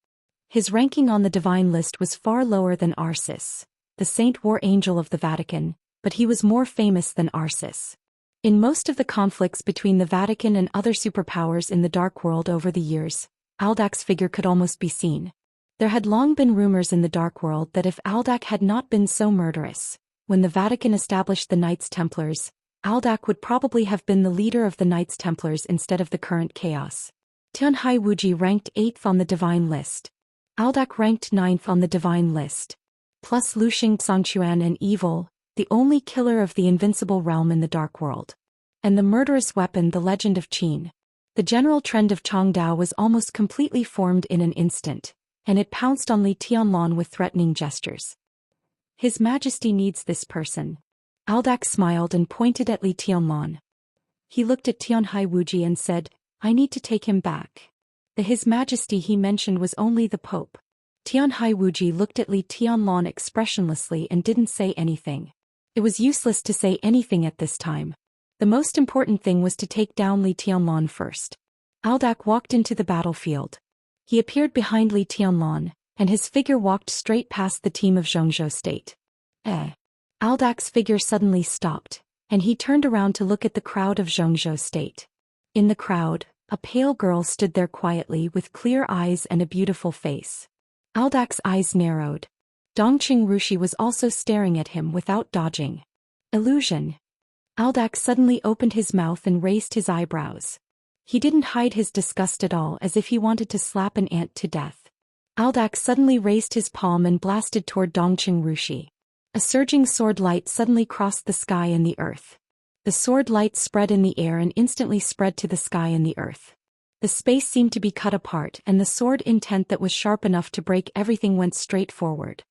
His ranking on the divine list was far lower than Arsis, the Saint War Angel of the Vatican, but he was more famous than Arsis. In most of the conflicts between the Vatican and other superpowers in the Dark World over the years, Aldak's figure could almost be seen. There had long been rumors in the Dark World that if Aldak had not been so murderous, when the Vatican established the Knights Templars, Aldak would probably have been the leader of the Knights Templars instead of the current chaos. Tianhai Wuji ranked 8th on the divine list. Aldak ranked 9th on the divine list. Plus Lu Xing Zhangquan and Evil, the only killer of the invincible realm in the Dark World. And the murderous weapon, the Legend of Qin. The general trend of Chongdao was almost completely formed in an instant, and it pounced on Li Tianlong with threatening gestures. His Majesty needs this person. Aldak smiled and pointed at Li Tianlong. He looked at Tianhai Wuji and said, "I need to take him back." The His Majesty he mentioned was only the Pope. Tianhai Wuji looked at Li Tianlong expressionlessly and didn't say anything. It was useless to say anything at this time. The most important thing was to take down Li Tianlong first. Aldak walked into the battlefield. He appeared behind Li Tianlong, and his figure walked straight past the team of Zhongzhou State. Aldak's figure suddenly stopped, and he turned around to look at the crowd of Zhongzhou State. In the crowd, a pale girl stood there quietly with clear eyes and a beautiful face. Aldak's eyes narrowed. Dongqing Rushi was also staring at him without dodging. Illusion. Aldak suddenly opened his mouth and raised his eyebrows. He didn't hide his disgust at all, as if he wanted to slap an ant to death. Aldak suddenly raised his palm and blasted toward Dongqing Rushi. A surging sword light suddenly crossed the sky and the earth. The sword light spread in the air and instantly spread to the sky and the earth. The space seemed to be cut apart, and the sword intent that was sharp enough to break everything went straight forward.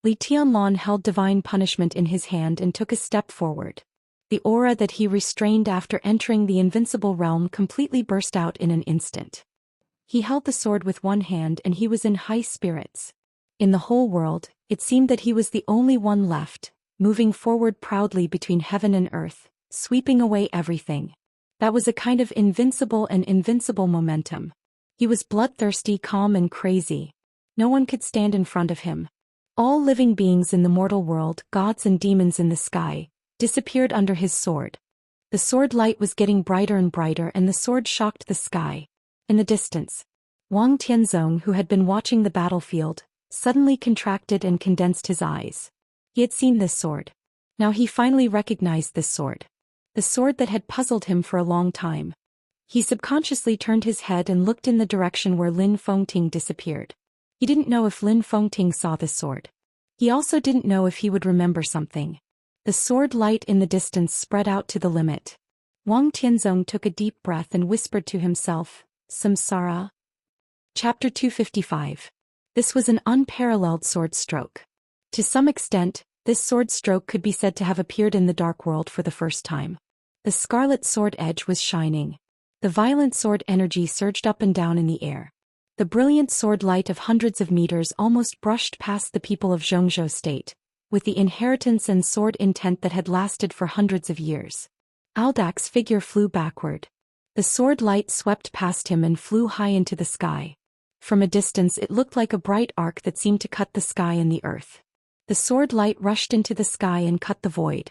Li Tianlan held divine punishment in his hand and took a step forward. The aura that he restrained after entering the invincible realm completely burst out in an instant. He held the sword with one hand and he was in high spirits. In the whole world, it seemed that he was the only one left, moving forward proudly between heaven and earth, sweeping away everything. That was a kind of invincible momentum. He was bloodthirsty, calm and crazy. No one could stand in front of him. All living beings in the mortal world, gods and demons in the sky, disappeared under his sword. The sword light was getting brighter and brighter and the sword shocked the sky. In the distance, Wang Tianzong, who had been watching the battlefield, suddenly contracted and condensed his eyes. He had seen this sword. Now he finally recognized this sword. The sword that had puzzled him for a long time. He subconsciously turned his head and looked in the direction where Lin Fengting disappeared. He didn't know if Lin Fengting saw the sword. He also didn't know if he would remember something. The sword light in the distance spread out to the limit. Wang Tianzong took a deep breath and whispered to himself, Samsara. Chapter 255. This was an unparalleled sword stroke. To some extent, this sword stroke could be said to have appeared in the dark world for the first time. The scarlet sword edge was shining. The violent sword energy surged up and down in the air. The brilliant sword light of hundreds of meters almost brushed past the people of Xianxia state, with the inheritance and sword intent that had lasted for hundreds of years. Aldak's figure flew backward. The sword light swept past him and flew high into the sky. From a distance it looked like a bright arc that seemed to cut the sky and the earth. The sword light rushed into the sky and cut the void.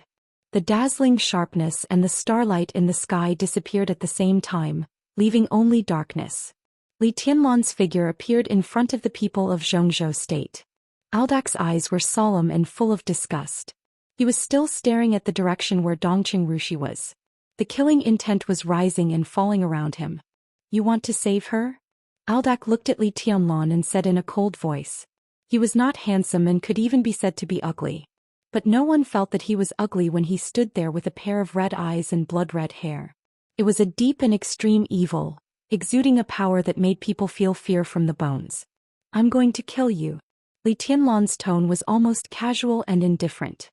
The dazzling sharpness and the starlight in the sky disappeared at the same time, leaving only darkness. Li Tianlan's figure appeared in front of the people of Xianxia state. Aldak's eyes were solemn and full of disgust. He was still staring at the direction where Dongqing Rushi was. The killing intent was rising and falling around him. You want to save her? Aldak looked at Li Tianlan and said in a cold voice. He was not handsome and could even be said to be ugly. But no one felt that he was ugly when he stood there with a pair of red eyes and blood-red hair. It was a deep and extreme evil, exuding a power that made people feel fear from the bones. I'm going to kill you. Li Tianlan's tone was almost casual and indifferent.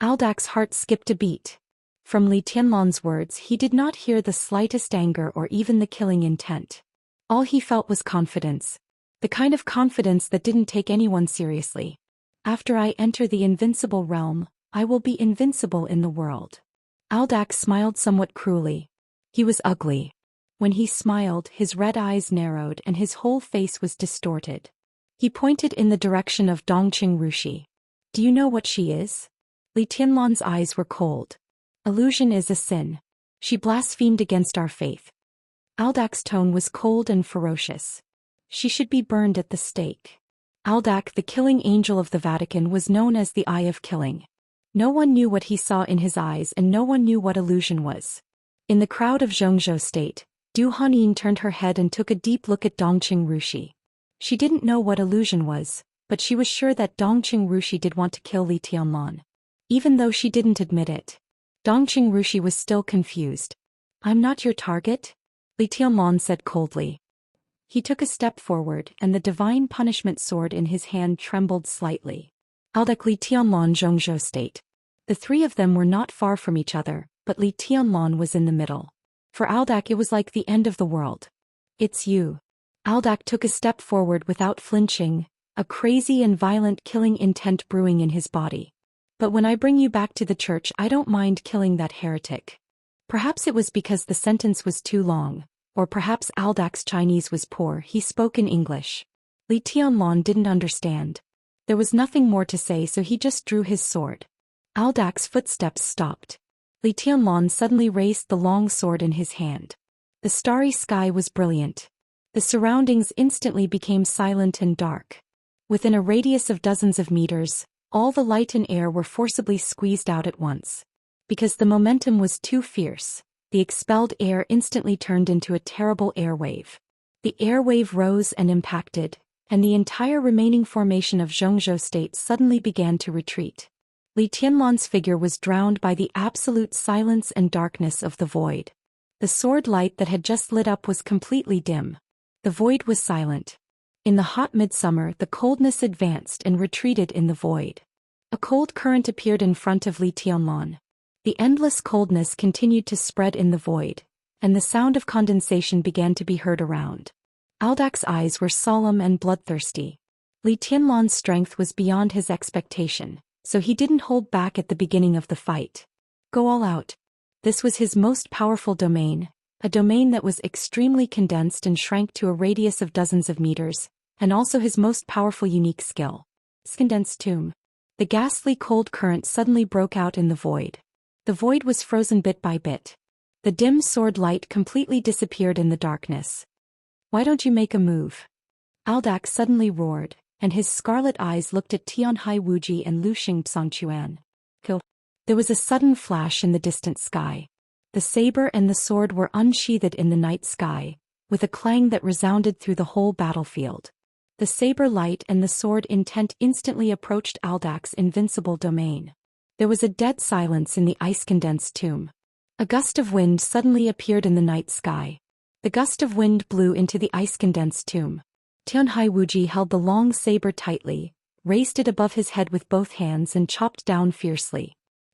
Aldak's heart skipped a beat. From Li Tianlan's words he did not hear the slightest anger or even the killing intent. All he felt was confidence. The kind of confidence that didn't take anyone seriously. After I enter the invincible realm, I will be invincible in the world. Aldak smiled somewhat cruelly. He was ugly. When he smiled, his red eyes narrowed and his whole face was distorted. He pointed in the direction of Dongqing Rushi. Do you know what she is? Li Tianlan's eyes were cold. Illusion is a sin. She blasphemed against our faith. Aldak's tone was cold and ferocious. She should be burned at the stake. Aldak, the killing angel of the Vatican, was known as the Eye of Killing. No one knew what he saw in his eyes and no one knew what illusion was. In the crowd of Xianxia state, Du Hanyin turned her head and took a deep look at Dongqing Rushi. She didn't know what illusion was, but she was sure that Dongqing Rushi did want to kill Li Tianlan. Even though she didn't admit it. Dongqing Rushi was still confused. I'm not your target? Li Tianlan said coldly. He took a step forward and the divine punishment sword in his hand trembled slightly. Aldak, Li Tianlan, Xianxia state. The three of them were not far from each other, but Li Tianlan was in the middle. For Aldak it was like the end of the world. It's you. Aldak took a step forward without flinching, a crazy and violent killing intent brewing in his body. But when I bring you back to the church I don't mind killing that heretic. Perhaps it was because the sentence was too long, or perhaps Aldak's Chinese was poor, he spoke in English. Li Tianlan didn't understand. There was nothing more to say so he just drew his sword. Aldak's footsteps stopped. Li Tianlan suddenly raised the long sword in his hand. The starry sky was brilliant. The surroundings instantly became silent and dark. Within a radius of dozens of meters, all the light and air were forcibly squeezed out at once. Because the momentum was too fierce, the expelled air instantly turned into a terrible air wave. The air wave rose and impacted, and the entire remaining formation of Xianxia state suddenly began to retreat. Li Tianlan's figure was drowned by the absolute silence and darkness of the void. The sword light that had just lit up was completely dim. The void was silent. In the hot midsummer the coldness advanced and retreated in the void. A cold current appeared in front of Li Tianlan. The endless coldness continued to spread in the void, and the sound of condensation began to be heard around. Aldak's eyes were solemn and bloodthirsty. Li Tianlan's strength was beyond his expectation, so he didn't hold back at the beginning of the fight. Go all out. This was his most powerful domain, a domain that was extremely condensed and shrank to a radius of dozens of meters, and also his most powerful unique skill. Condensed tomb. The ghastly cold current suddenly broke out in the void. The void was frozen bit by bit. The dim sword light completely disappeared in the darkness. Why don't you make a move? Aldak suddenly roared, and his scarlet eyes looked at Tianhai Wuji and Lu Xingchuan. Kill. There was a sudden flash in the distant sky. The saber and the sword were unsheathed in the night sky, with a clang that resounded through the whole battlefield. The saber light and the sword intent instantly approached Aldak's invincible domain. There was a dead silence in the ice-condensed tomb. A gust of wind suddenly appeared in the night sky. The gust of wind blew into the ice-condensed tomb. Tianhai Wuji held the long saber tightly, raised it above his head with both hands and chopped down fiercely.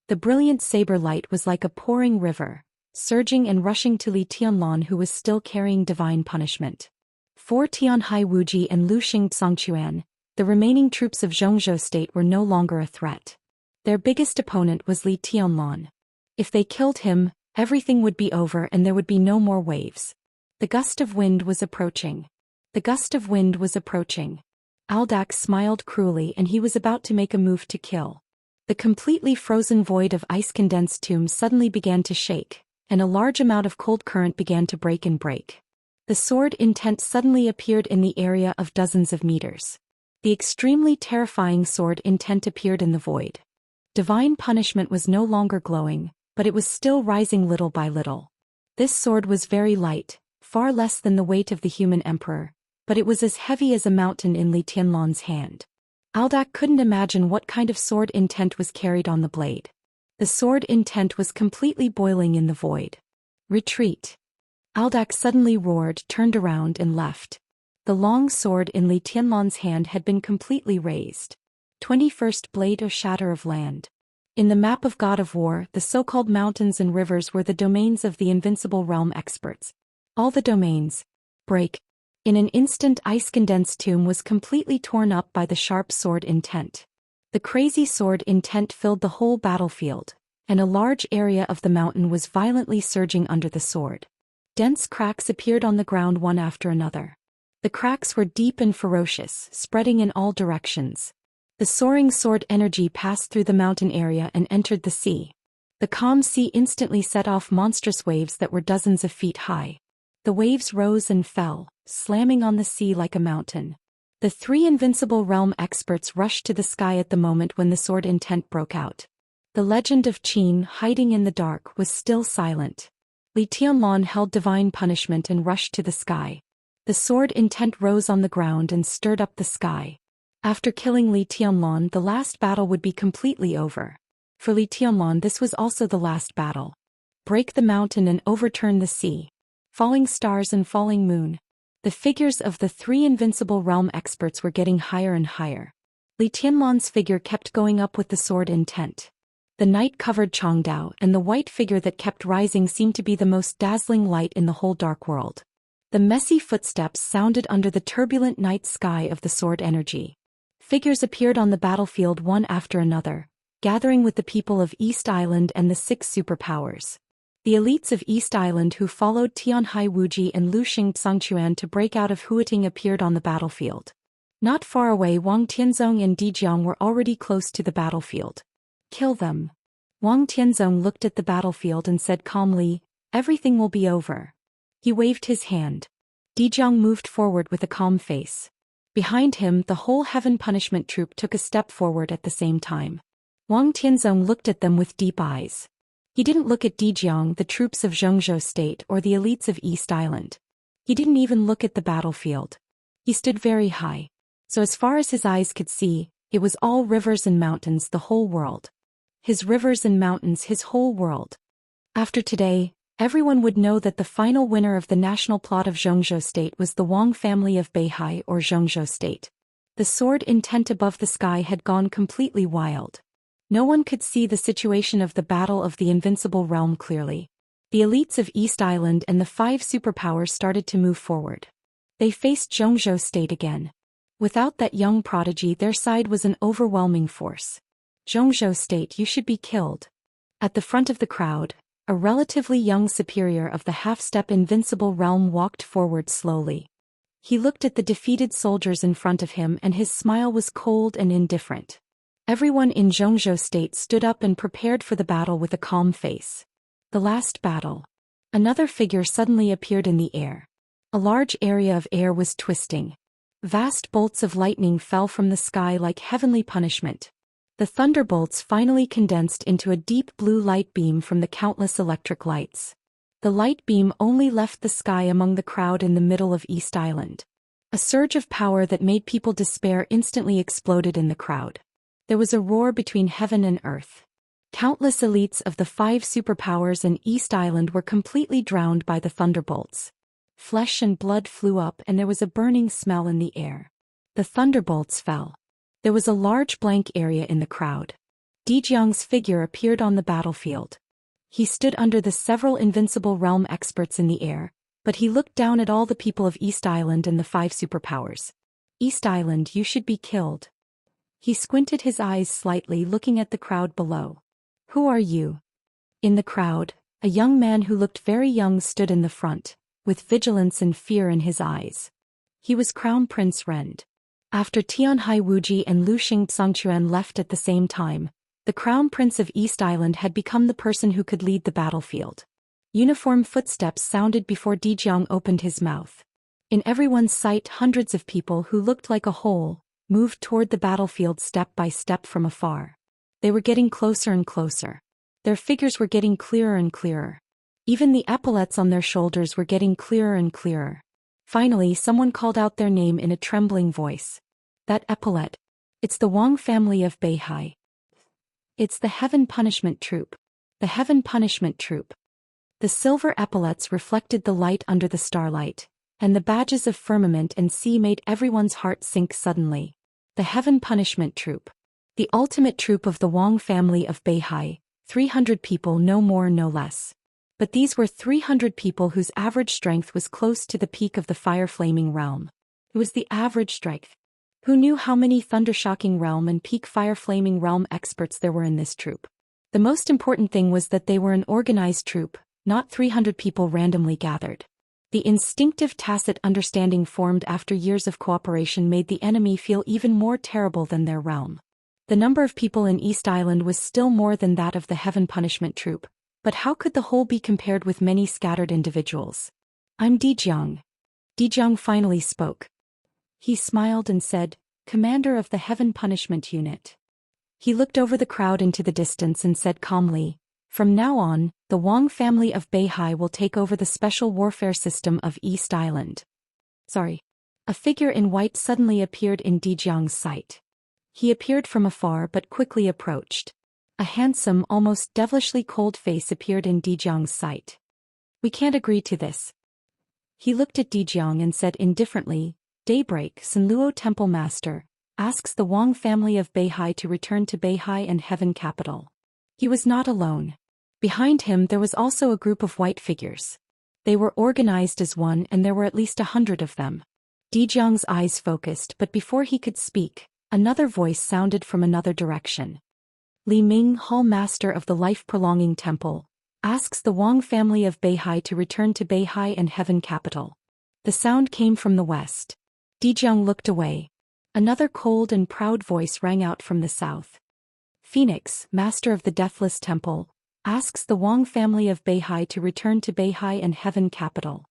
The brilliant saber light was like a pouring river, surging and rushing to Li Tianlan, who was still carrying divine punishment. For Tianhai Wuji and Lu Xingchuan, the remaining troops of Zhou state were no longer a threat. Their biggest opponent was Li Tianlan. If they killed him, everything would be over and there would be no more waves. The gust of wind was approaching. The gust of wind was approaching. Aldak smiled cruelly and he was about to make a move to kill. The completely frozen void of ice-condensed tomb suddenly began to shake, and a large amount of cold current began to break and break. The sword intent suddenly appeared in the area of dozens of meters. The extremely terrifying sword intent appeared in the void. Divine punishment was no longer glowing, but it was still rising little by little. This sword was very light, far less than the weight of the human emperor, but it was as heavy as a mountain in Li Tianlan's hand. Aldak couldn't imagine what kind of sword intent was carried on the blade. The sword intent was completely boiling in the void. Retreat. Aldak suddenly roared, turned around and left. The long sword in Li Tianlan's hand had been completely raised. 21st Blade of Shatter of Land. In the map of God of War, the so-called mountains and rivers were the domains of the invincible realm experts. All the domains. Break. In an instant, ice-condensed tomb was completely torn up by the sharp sword intent. The crazy sword intent filled the whole battlefield, and a large area of the mountain was violently surging under the sword. Dense cracks appeared on the ground one after another. The cracks were deep and ferocious, spreading in all directions. The soaring sword energy passed through the mountain area and entered the sea. The calm sea instantly set off monstrous waves that were dozens of feet high. The waves rose and fell, slamming on the sea like a mountain. The three invincible realm experts rushed to the sky at the moment when the sword intent broke out. The legend of Qin, hiding in the dark, was still silent. Li Tianlan held divine punishment and rushed to the sky. The sword intent rose on the ground and stirred up the sky. After killing Li Tianlan, the last battle would be completely over. For Li Tianlan, this was also the last battle. Break the mountain and overturn the sea. Falling stars and falling moon. The figures of the three invincible realm experts were getting higher and higher. Li Tianlan's figure kept going up with the sword intent. The night covered Changdao, and the white figure that kept rising seemed to be the most dazzling light in the whole dark world. The messy footsteps sounded under the turbulent night sky of the sword energy. Figures appeared on the battlefield one after another, gathering with the people of East Island and the 6 superpowers. The elites of East Island who followed Tianhai Wuji and Lu Xingchuan to break out of Huiting appeared on the battlefield. Not far away, Wang Tianzong and Dijiang were already close to the battlefield. Kill them. Wang Tianzong looked at the battlefield and said calmly, "Everything will be over." He waved his hand. Dijiang moved forward with a calm face. Behind him, the whole Heaven Punishment Troop took a step forward at the same time. Wang Tianzong looked at them with deep eyes. He didn't look at Dijiang, the troops of Zhou state, or the elites of East Island. He didn't even look at the battlefield. He stood very high. So as far as his eyes could see, it was all rivers and mountains, the whole world. His rivers and mountains, his whole world. After today, everyone would know that the final winner of the national plot of Zhou state was the Wang family of Beihai or Zhou state. The sword intent above the sky had gone completely wild. No one could see the situation of the Battle of the Invincible Realm clearly. The elites of East Island and the 5 superpowers started to move forward. They faced Zhou State again. Without that young prodigy, their side was an overwhelming force. Zhou State, you should be killed. At the front of the crowd, a relatively young superior of the half-step Invincible Realm walked forward slowly. He looked at the defeated soldiers in front of him and his smile was cold and indifferent. Everyone in Zhou State stood up and prepared for the battle with a calm face. The last battle. Another figure suddenly appeared in the air. A large area of air was twisting. Vast bolts of lightning fell from the sky like heavenly punishment. The thunderbolts finally condensed into a deep blue light beam from the countless electric lights. The light beam only left the sky among the crowd in the middle of East Island. A surge of power that made people despair instantly exploded in the crowd. There was a roar between heaven and earth. Countless elites of the 5 superpowers in East Island were completely drowned by the thunderbolts. Flesh and blood flew up and there was a burning smell in the air. The thunderbolts fell. There was a large blank area in the crowd. Dijiang's figure appeared on the battlefield. He stood under the several Invincible Realm experts in the air, but he looked down at all the people of East Island and the 5 superpowers. East Island, you should be killed. He squinted his eyes slightly, looking at the crowd below. Who are you? In the crowd, a young man who looked very young stood in the front, with vigilance and fear in his eyes. He was Crown Prince Rend. After Tianhai Wuji and Luxing Zhangquan left at the same time, the Crown Prince of East Island had become the person who could lead the battlefield. Uniform footsteps sounded before Dijiang opened his mouth. In everyone's sight, hundreds of people who looked like a whole moved toward the battlefield step by step from afar. They were getting closer and closer. Their figures were getting clearer and clearer. Even the epaulets on their shoulders were getting clearer and clearer. Finally, someone called out their name in a trembling voice. That epaulette. It's the Wang family of Beihai. It's the Heaven Punishment Troop. The Heaven Punishment Troop. The silver epaulets reflected the light under the starlight, and the badges of firmament and sea made everyone's heart sink suddenly. The Heaven Punishment Troop. The ultimate troop of the Wang family of Beihai, 300 people, no more no less. But these were 300 people whose average strength was close to the peak of the fire-flaming realm. It was the average strength. Who knew how many Thundershocking Realm and Peak Fire-Flaming Realm experts there were in this troop? The most important thing was that they were an organized troop, not 300 people randomly gathered. The instinctive tacit understanding formed after years of cooperation made the enemy feel even more terrible than their realm. The number of people in East Island was still more than that of the Heaven Punishment Troop, but how could the whole be compared with many scattered individuals? I'm Dijiang. Dijiang finally spoke. He smiled and said, Commander of the Heaven Punishment Unit. He looked over the crowd into the distance and said calmly, From now on, the Wang family of Beihai will take over the special warfare system of East Island. A figure in white suddenly appeared in Dijiang's sight. He appeared from afar but quickly approached. A handsome, almost devilishly cold face appeared in Dijiang's sight. We can't agree to this. He looked at Dijiang and said indifferently, Daybreak, Sanluo Temple Master, asks the Wang family of Beihai to return to Beihai and Heaven Capital. He was not alone. Behind him there was also a group of white figures. They were organized as one and there were at least 100 of them. Dijiang's eyes focused, but before he could speak, another voice sounded from another direction. Li Ming, Hall Master of the Life-Prolonging Temple, asks the Wang family of Beihai to return to Beihai and Heaven Capital. The sound came from the west. Dijiang looked away. Another cold and proud voice rang out from the south. Phoenix, Master of the Deathless Temple, asks the Wang family of Beihai to return to Beihai and Heaven Capital.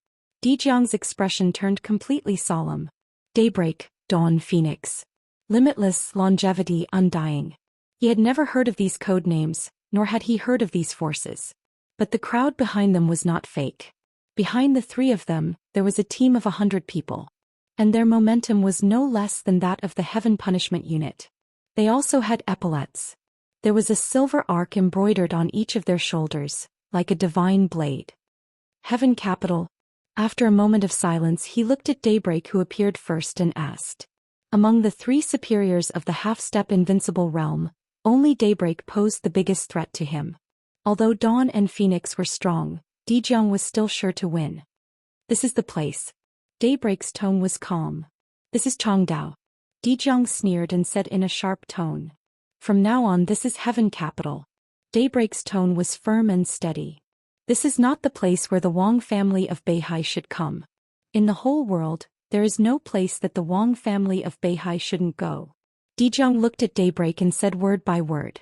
Dijiang's expression turned completely solemn. Daybreak, Dawn, Phoenix. Limitless, Longevity, Undying. He had never heard of these code names, nor had he heard of these forces. But the crowd behind them was not fake. Behind the 3 of them, there was a team of 100 people. And their momentum was no less than that of the Heaven Punishment Unit. They also had epaulets. There was a silver arc embroidered on each of their shoulders, like a divine blade. Heaven Capital. After a moment of silence he looked at Daybreak, who appeared first, and asked. Among the three superiors of the half-step invincible realm, only Daybreak posed the biggest threat to him. Although Dawn and Phoenix were strong, Dijiang was still sure to win. This is the place. Daybreak's tone was calm. This is Changdao. Dijiang sneered and said in a sharp tone. From now on, this is Heaven Capital. Daybreak's tone was firm and steady. This is not the place where the Wang family of Beihai should come. In the whole world, there is no place that the Wang family of Beihai shouldn't go. Dijiang looked at Daybreak and said word by word.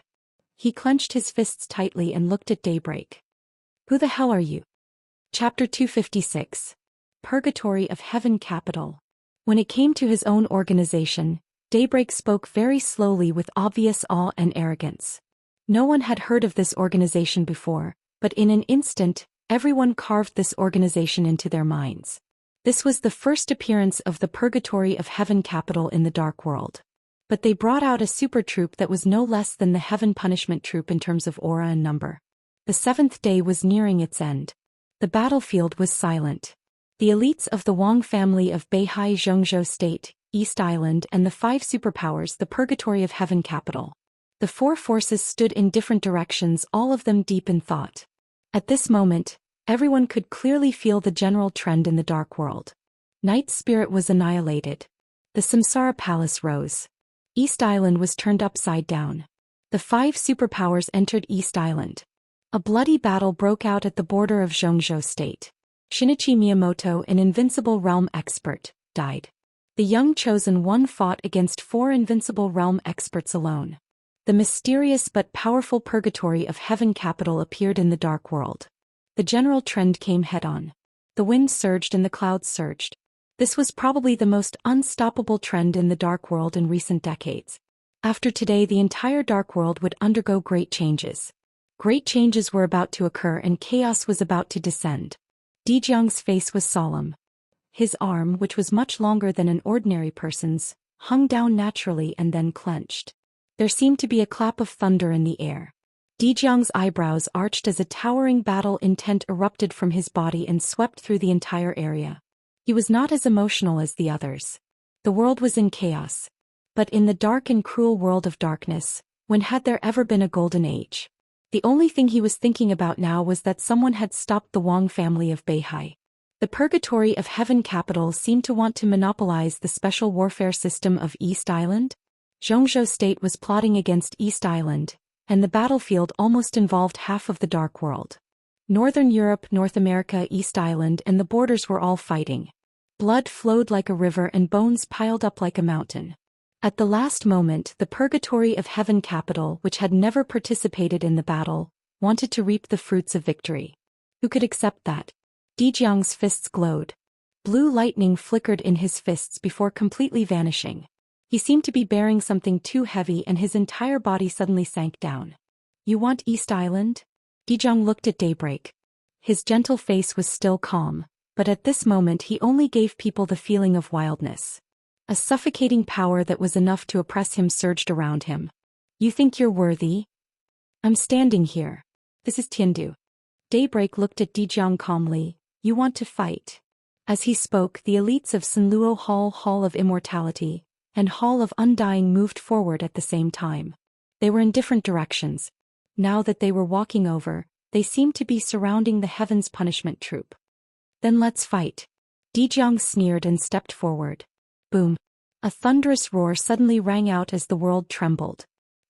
He clenched his fists tightly and looked at Daybreak. Who the hell are you? Chapter 256. Purgatory of Heaven Capital. When it came to his own organization, Daybreak spoke very slowly with obvious awe and arrogance. No one had heard of this organization before, but in an instant, everyone carved this organization into their minds. This was the first appearance of the Purgatory of Heaven Capital in the Dark World. But they brought out a super troop that was no less than the Heaven Punishment Troop in terms of aura and number. The seventh day was nearing its end. The battlefield was silent. The elites of the Wang family of Beihai Zhongzhou State, East Island and the five superpowers, the Purgatory of Heaven Capital. The four forces stood in different directions, all of them deep in thought. At this moment, everyone could clearly feel the general trend in the Dark World. Night's spirit was annihilated. The Samsara Palace rose. East Island was turned upside down. The five superpowers entered East Island. A bloody battle broke out at the border of Zhongzhou State. Shinichi Miyamoto, an invincible realm expert, died. The young chosen one fought against four invincible realm experts alone. The mysterious but powerful Purgatory of Heaven Capital appeared in the Dark World. The general trend came head-on. The wind surged and the clouds surged. This was probably the most unstoppable trend in the Dark World in recent decades. After today, the entire Dark World would undergo great changes. Great changes were about to occur and chaos was about to descend. Dijiang's face was solemn. His arm, which was much longer than an ordinary person's, hung down naturally and then clenched. There seemed to be a clap of thunder in the air. Dijiang's eyebrows arched as a towering battle intent erupted from his body and swept through the entire area. He was not as emotional as the others. The world was in chaos. But in the dark and cruel world of darkness, when had there ever been a golden age? The only thing he was thinking about now was that someone had stopped the Wang family of Beihai. The Purgatory of Heaven Capital seemed to want to monopolize the special warfare system of East Island. Zhongzhou State was plotting against East Island, and the battlefield almost involved half of the Dark World. Northern Europe, North America, East Island and the borders were all fighting. Blood flowed like a river and bones piled up like a mountain. At the last moment, the Purgatory of Heaven Capital, which had never participated in the battle, wanted to reap the fruits of victory. Who could accept that? Dijiang's fists glowed. Blue lightning flickered in his fists before completely vanishing. He seemed to be bearing something too heavy and his entire body suddenly sank down. You want East Island? Dijiang looked at Daybreak. His gentle face was still calm, but at this moment he only gave people the feeling of wildness. A suffocating power that was enough to oppress him surged around him. You think you're worthy? I'm standing here. This is Tiandu. Daybreak looked at Dijiang calmly. You want to fight? As he spoke, the elites of Sanluo Hall of Immortality, and Hall of Undying moved forward at the same time. They were in different directions. Now that they were walking over, they seemed to be surrounding the Heaven's Punishment Troop. Then let's fight. Dijiang sneered and stepped forward. Boom. A thunderous roar suddenly rang out as the world trembled.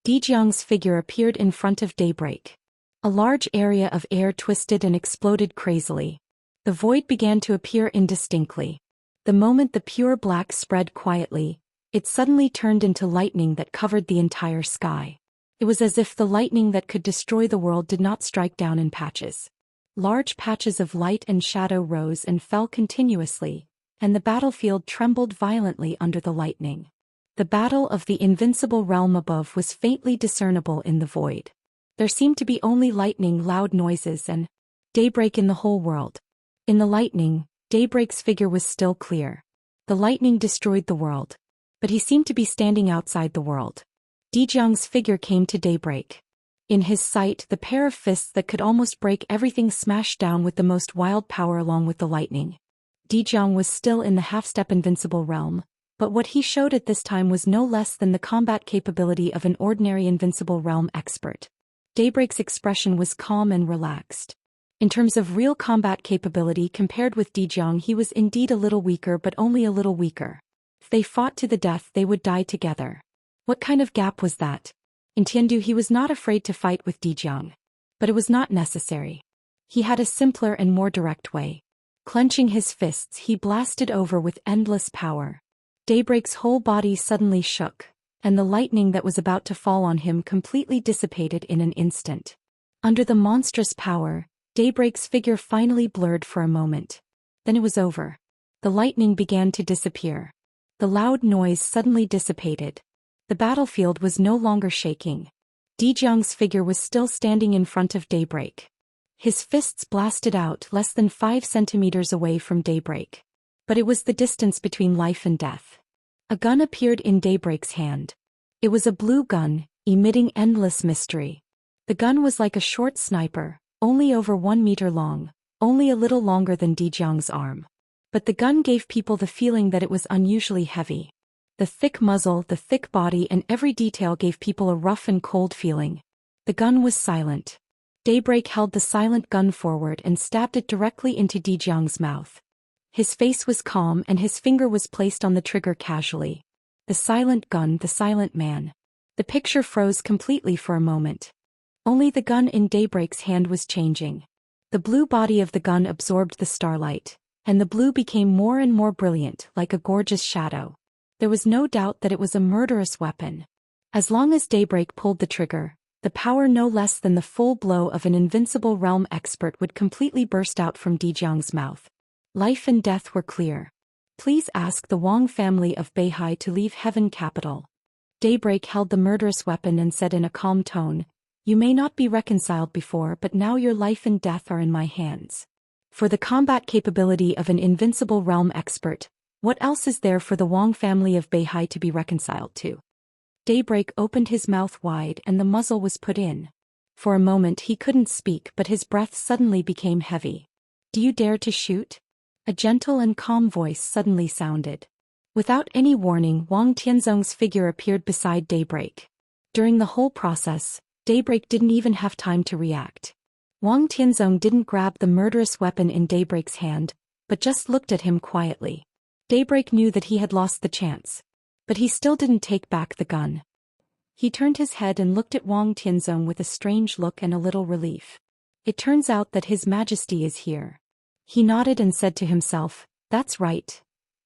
Dijiang's figure appeared in front of Daybreak. A large area of air twisted and exploded crazily. The void began to appear indistinctly. The moment the pure black spread quietly, it suddenly turned into lightning that covered the entire sky. It was as if the lightning that could destroy the world did not strike down in patches. Large patches of light and shadow rose and fell continuously, and the battlefield trembled violently under the lightning. The battle of the invincible realm above was faintly discernible in the void. There seemed to be only lightning, loud noises, and daybreak in the whole world. In the lightning, Daybreak's figure was still clear. The lightning destroyed the world. But he seemed to be standing outside the world. Dijiang's figure came to Daybreak. In his sight, the pair of fists that could almost break everything smashed down with the most wild power along with the lightning. Dijiang was still in the half-step invincible realm, But what he showed at this time was no less than the combat capability of an ordinary invincible realm expert. Daybreak's expression was calm and relaxed. In terms of real combat capability compared with Dijiang, he was indeed a little weaker, but only a little weaker. If they fought to the death, they would die together. What kind of gap was that? In Tiandu, he was not afraid to fight with Dijiang. But it was not necessary. He had a simpler and more direct way. Clenching his fists, he blasted over with endless power. Daybreak's whole body suddenly shook, and the lightning that was about to fall on him completely dissipated in an instant. Under the monstrous power, Daybreak's figure finally blurred for a moment. Then it was over. The lightning began to disappear. The loud noise suddenly dissipated. The battlefield was no longer shaking. Dijiang's figure was still standing in front of Daybreak. His fists blasted out less than 5 centimeters away from Daybreak. But it was the distance between life and death. A gun appeared in Daybreak's hand. It was a blue gun, emitting endless mystery. The gun was like a short sniper, only over 1 meter long, only a little longer than Dijiang's arm. But the gun gave people the feeling that it was unusually heavy. The thick muzzle, the thick body, and every detail gave people a rough and cold feeling. The gun was silent. Daybreak held the silent gun forward and stabbed it directly into Dijiang's mouth. His face was calm and his finger was placed on the trigger casually. The silent gun, the silent man. The picture froze completely for a moment. Only the gun in Daybreak's hand was changing. The blue body of the gun absorbed the starlight, and the blue became more and more brilliant, like a gorgeous shadow. There was no doubt that it was a murderous weapon. As long as Daybreak pulled the trigger, the power no less than the full blow of an invincible realm expert would completely burst out from Dijiang's mouth. Life and death were clear. Please ask the Wang family of Beihai to leave Heaven Capital. Daybreak held the murderous weapon and said in a calm tone, "You may not be reconciled before, but now your life and death are in my hands. For the combat capability of an invincible realm expert, what else is there for the Wang family of Beihai to be reconciled to?" Daybreak opened his mouth wide and the muzzle was put in. For a moment he couldn't speak, but his breath suddenly became heavy. "Do you dare to shoot?" A gentle and calm voice suddenly sounded. Without any warning, Wang Tianzong's figure appeared beside Daybreak. During the whole process, Daybreak didn't even have time to react. Wang Tianzong didn't grab the murderous weapon in Daybreak's hand, but just looked at him quietly. Daybreak knew that he had lost the chance. But he still didn't take back the gun. He turned his head and looked at Wang Tianzong with a strange look and a little relief. "It turns out that His Majesty is here." He nodded and said to himself, "That's right.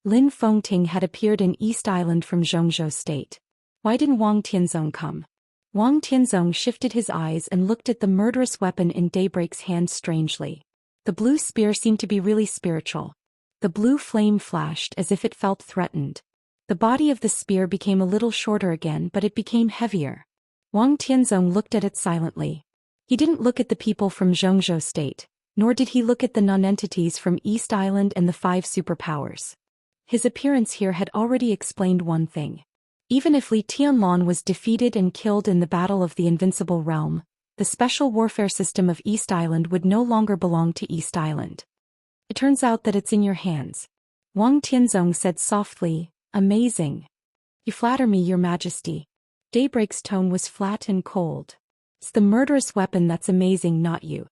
Lin Fengting had appeared in East Island from Zhongzhou State. Why didn't Wang Tianzong come?" Wang Tianzong shifted his eyes and looked at the murderous weapon in Daybreak's hand strangely. The blue spear seemed to be really spiritual. The blue flame flashed as if it felt threatened. The body of the spear became a little shorter again, but it became heavier. Wang Tianzong looked at it silently. He didn't look at the people from Zhongzhou State, nor did he look at the non-entities from East Island and the 5 superpowers. His appearance here had already explained one thing. Even if Li Tianlan was defeated and killed in the Battle of the Invincible Realm, the special warfare system of East Island would no longer belong to East Island. "It turns out that it's in your hands," Wang Tianzong said softly. "Amazing. You flatter me, Your Majesty." Daybreak's tone was flat and cold. "It's the murderous weapon that's amazing, not you."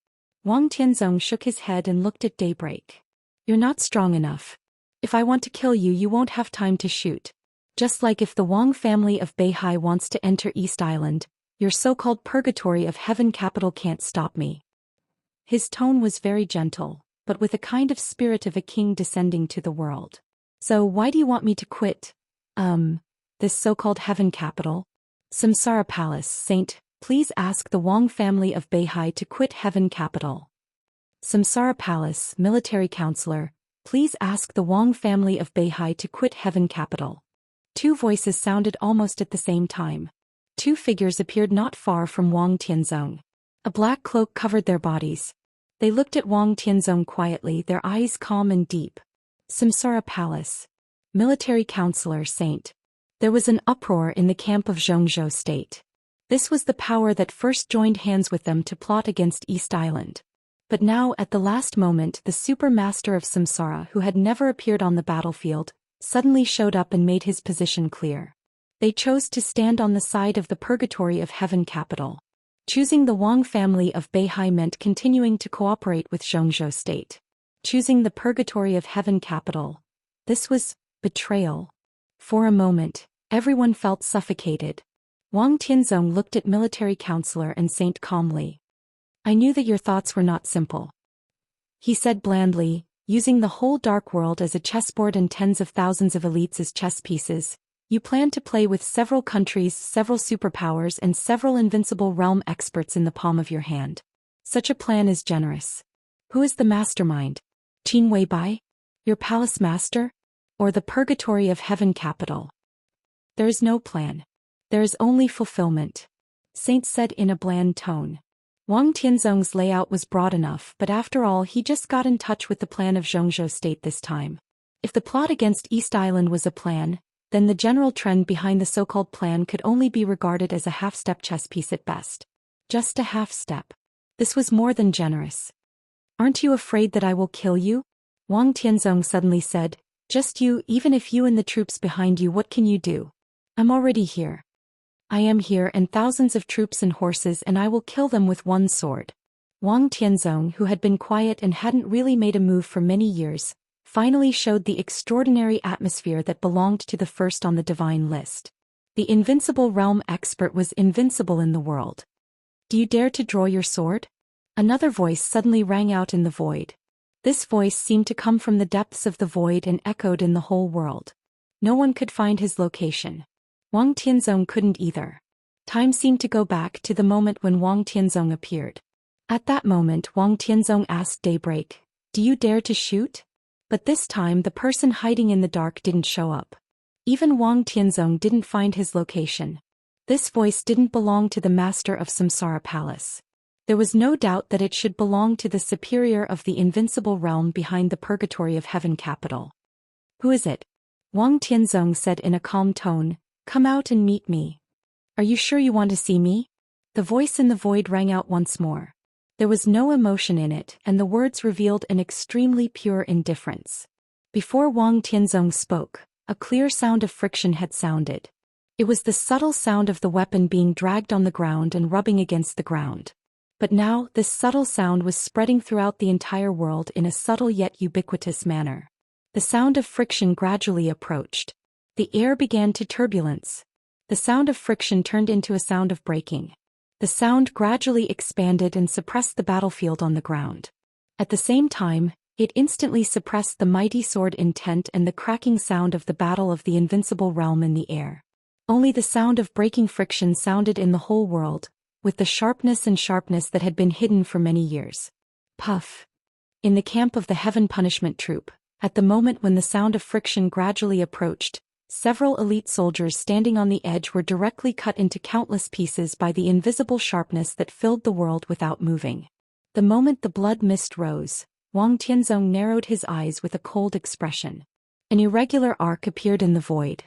Wang Tianzong shook his head and looked at Daybreak. "You're not strong enough. If I want to kill you, you won't have time to shoot. Just like if the Wang family of Beihai wants to enter East Island, your so-called purgatory of Heaven Capital can't stop me." His tone was very gentle, but with a kind of spirit of a king descending to the world. "So why do you want me to quit, this so-called Heaven Capital?" "Samsara Palace, Saint, please ask the Wang family of Beihai to quit Heaven Capital." "Samsara Palace, Military Counselor, please ask the Wang family of Beihai to quit Heaven Capital." 2 voices sounded almost at the same time. 2 figures appeared not far from Wang Tianzong. A black cloak covered their bodies. They looked at Wang Tianzong quietly, their eyes calm and deep. "Samsara Palace. Military Counselor, Saint." There was an uproar in the camp of Zhongzhou State. This was the power that first joined hands with them to plot against East Island. But now, at the last moment, the super master of Samsara, who had never appeared on the battlefield, suddenly showed up and made his position clear. They chose to stand on the side of the purgatory of heaven capital. Choosing the Wang family of Beihai meant continuing to cooperate with Zhongzhou state. Choosing the purgatory of heaven capital. This was betrayal. For a moment, everyone felt suffocated. Wang Tianzong looked at military counselor and saint calmly. I knew that your thoughts were not simple. He said blandly, using the whole dark world as a chessboard and tens of thousands of elites as chess pieces. You plan to play with several countries, several superpowers and several invincible realm experts in the palm of your hand. Such a plan is generous. Who is the mastermind? Qin Weibai? Your palace master? Or the purgatory of heaven capital? There is no plan. There is only fulfillment. Saint said in a bland tone. Wang Tianzong's layout was broad enough, but after all he just got in touch with the plan of Zhongzhou state this time. If the plot against East Island was a plan, then the general trend behind the so-called plan could only be regarded as a half-step chess piece at best. Just a half-step. This was more than generous. Aren't you afraid that I will kill you? Wang Tianzong suddenly said, just you, even if you and the troops behind you, what can you do? I'm already here. I am here and thousands of troops and horses and I will kill them with one sword. Wang Tianzong, who had been quiet and hadn't really made a move for many years, finally showed the extraordinary atmosphere that belonged to the first on the divine list. The invincible realm expert was invincible in the world. Do you dare to draw your sword? Another voice suddenly rang out in the void. This voice seemed to come from the depths of the void and echoed in the whole world. No one could find his location. Wang Tianzong couldn't either. Time seemed to go back to the moment when Wang Tianzong appeared. At that moment Wang Tianzong asked Daybreak, do you dare to shoot? But this time the person hiding in the dark didn't show up. Even Wang Tianzong didn't find his location. This voice didn't belong to the master of Samsara Palace. There was no doubt that it should belong to the superior of the invincible realm behind the purgatory of heaven capital. Who is it? Wang Tianzong said in a calm tone, come out and meet me. Are you sure you want to see me? The voice in the void rang out once more. There was no emotion in it, and the words revealed an extremely pure indifference. Before Wang Tianzong spoke, a clear sound of friction had sounded. It was the subtle sound of the weapon being dragged on the ground and rubbing against the ground. But now, this subtle sound was spreading throughout the entire world in a subtle yet ubiquitous manner. The sound of friction gradually approached. The air began to turbulence. The sound of friction turned into a sound of breaking. The sound gradually expanded and suppressed the battlefield on the ground. At the same time, it instantly suppressed the mighty sword intent and the cracking sound of the battle of the invincible realm in the air. Only the sound of breaking friction sounded in the whole world, with the sharpness that had been hidden for many years. Puff. In the camp of the Heaven Punishment Troop, at the moment when the sound of friction gradually approached, several elite soldiers standing on the edge were directly cut into countless pieces by the invisible sharpness that filled the world without moving. The moment the blood mist rose, Wang Tianzong narrowed his eyes with a cold expression. An irregular arc appeared in the void.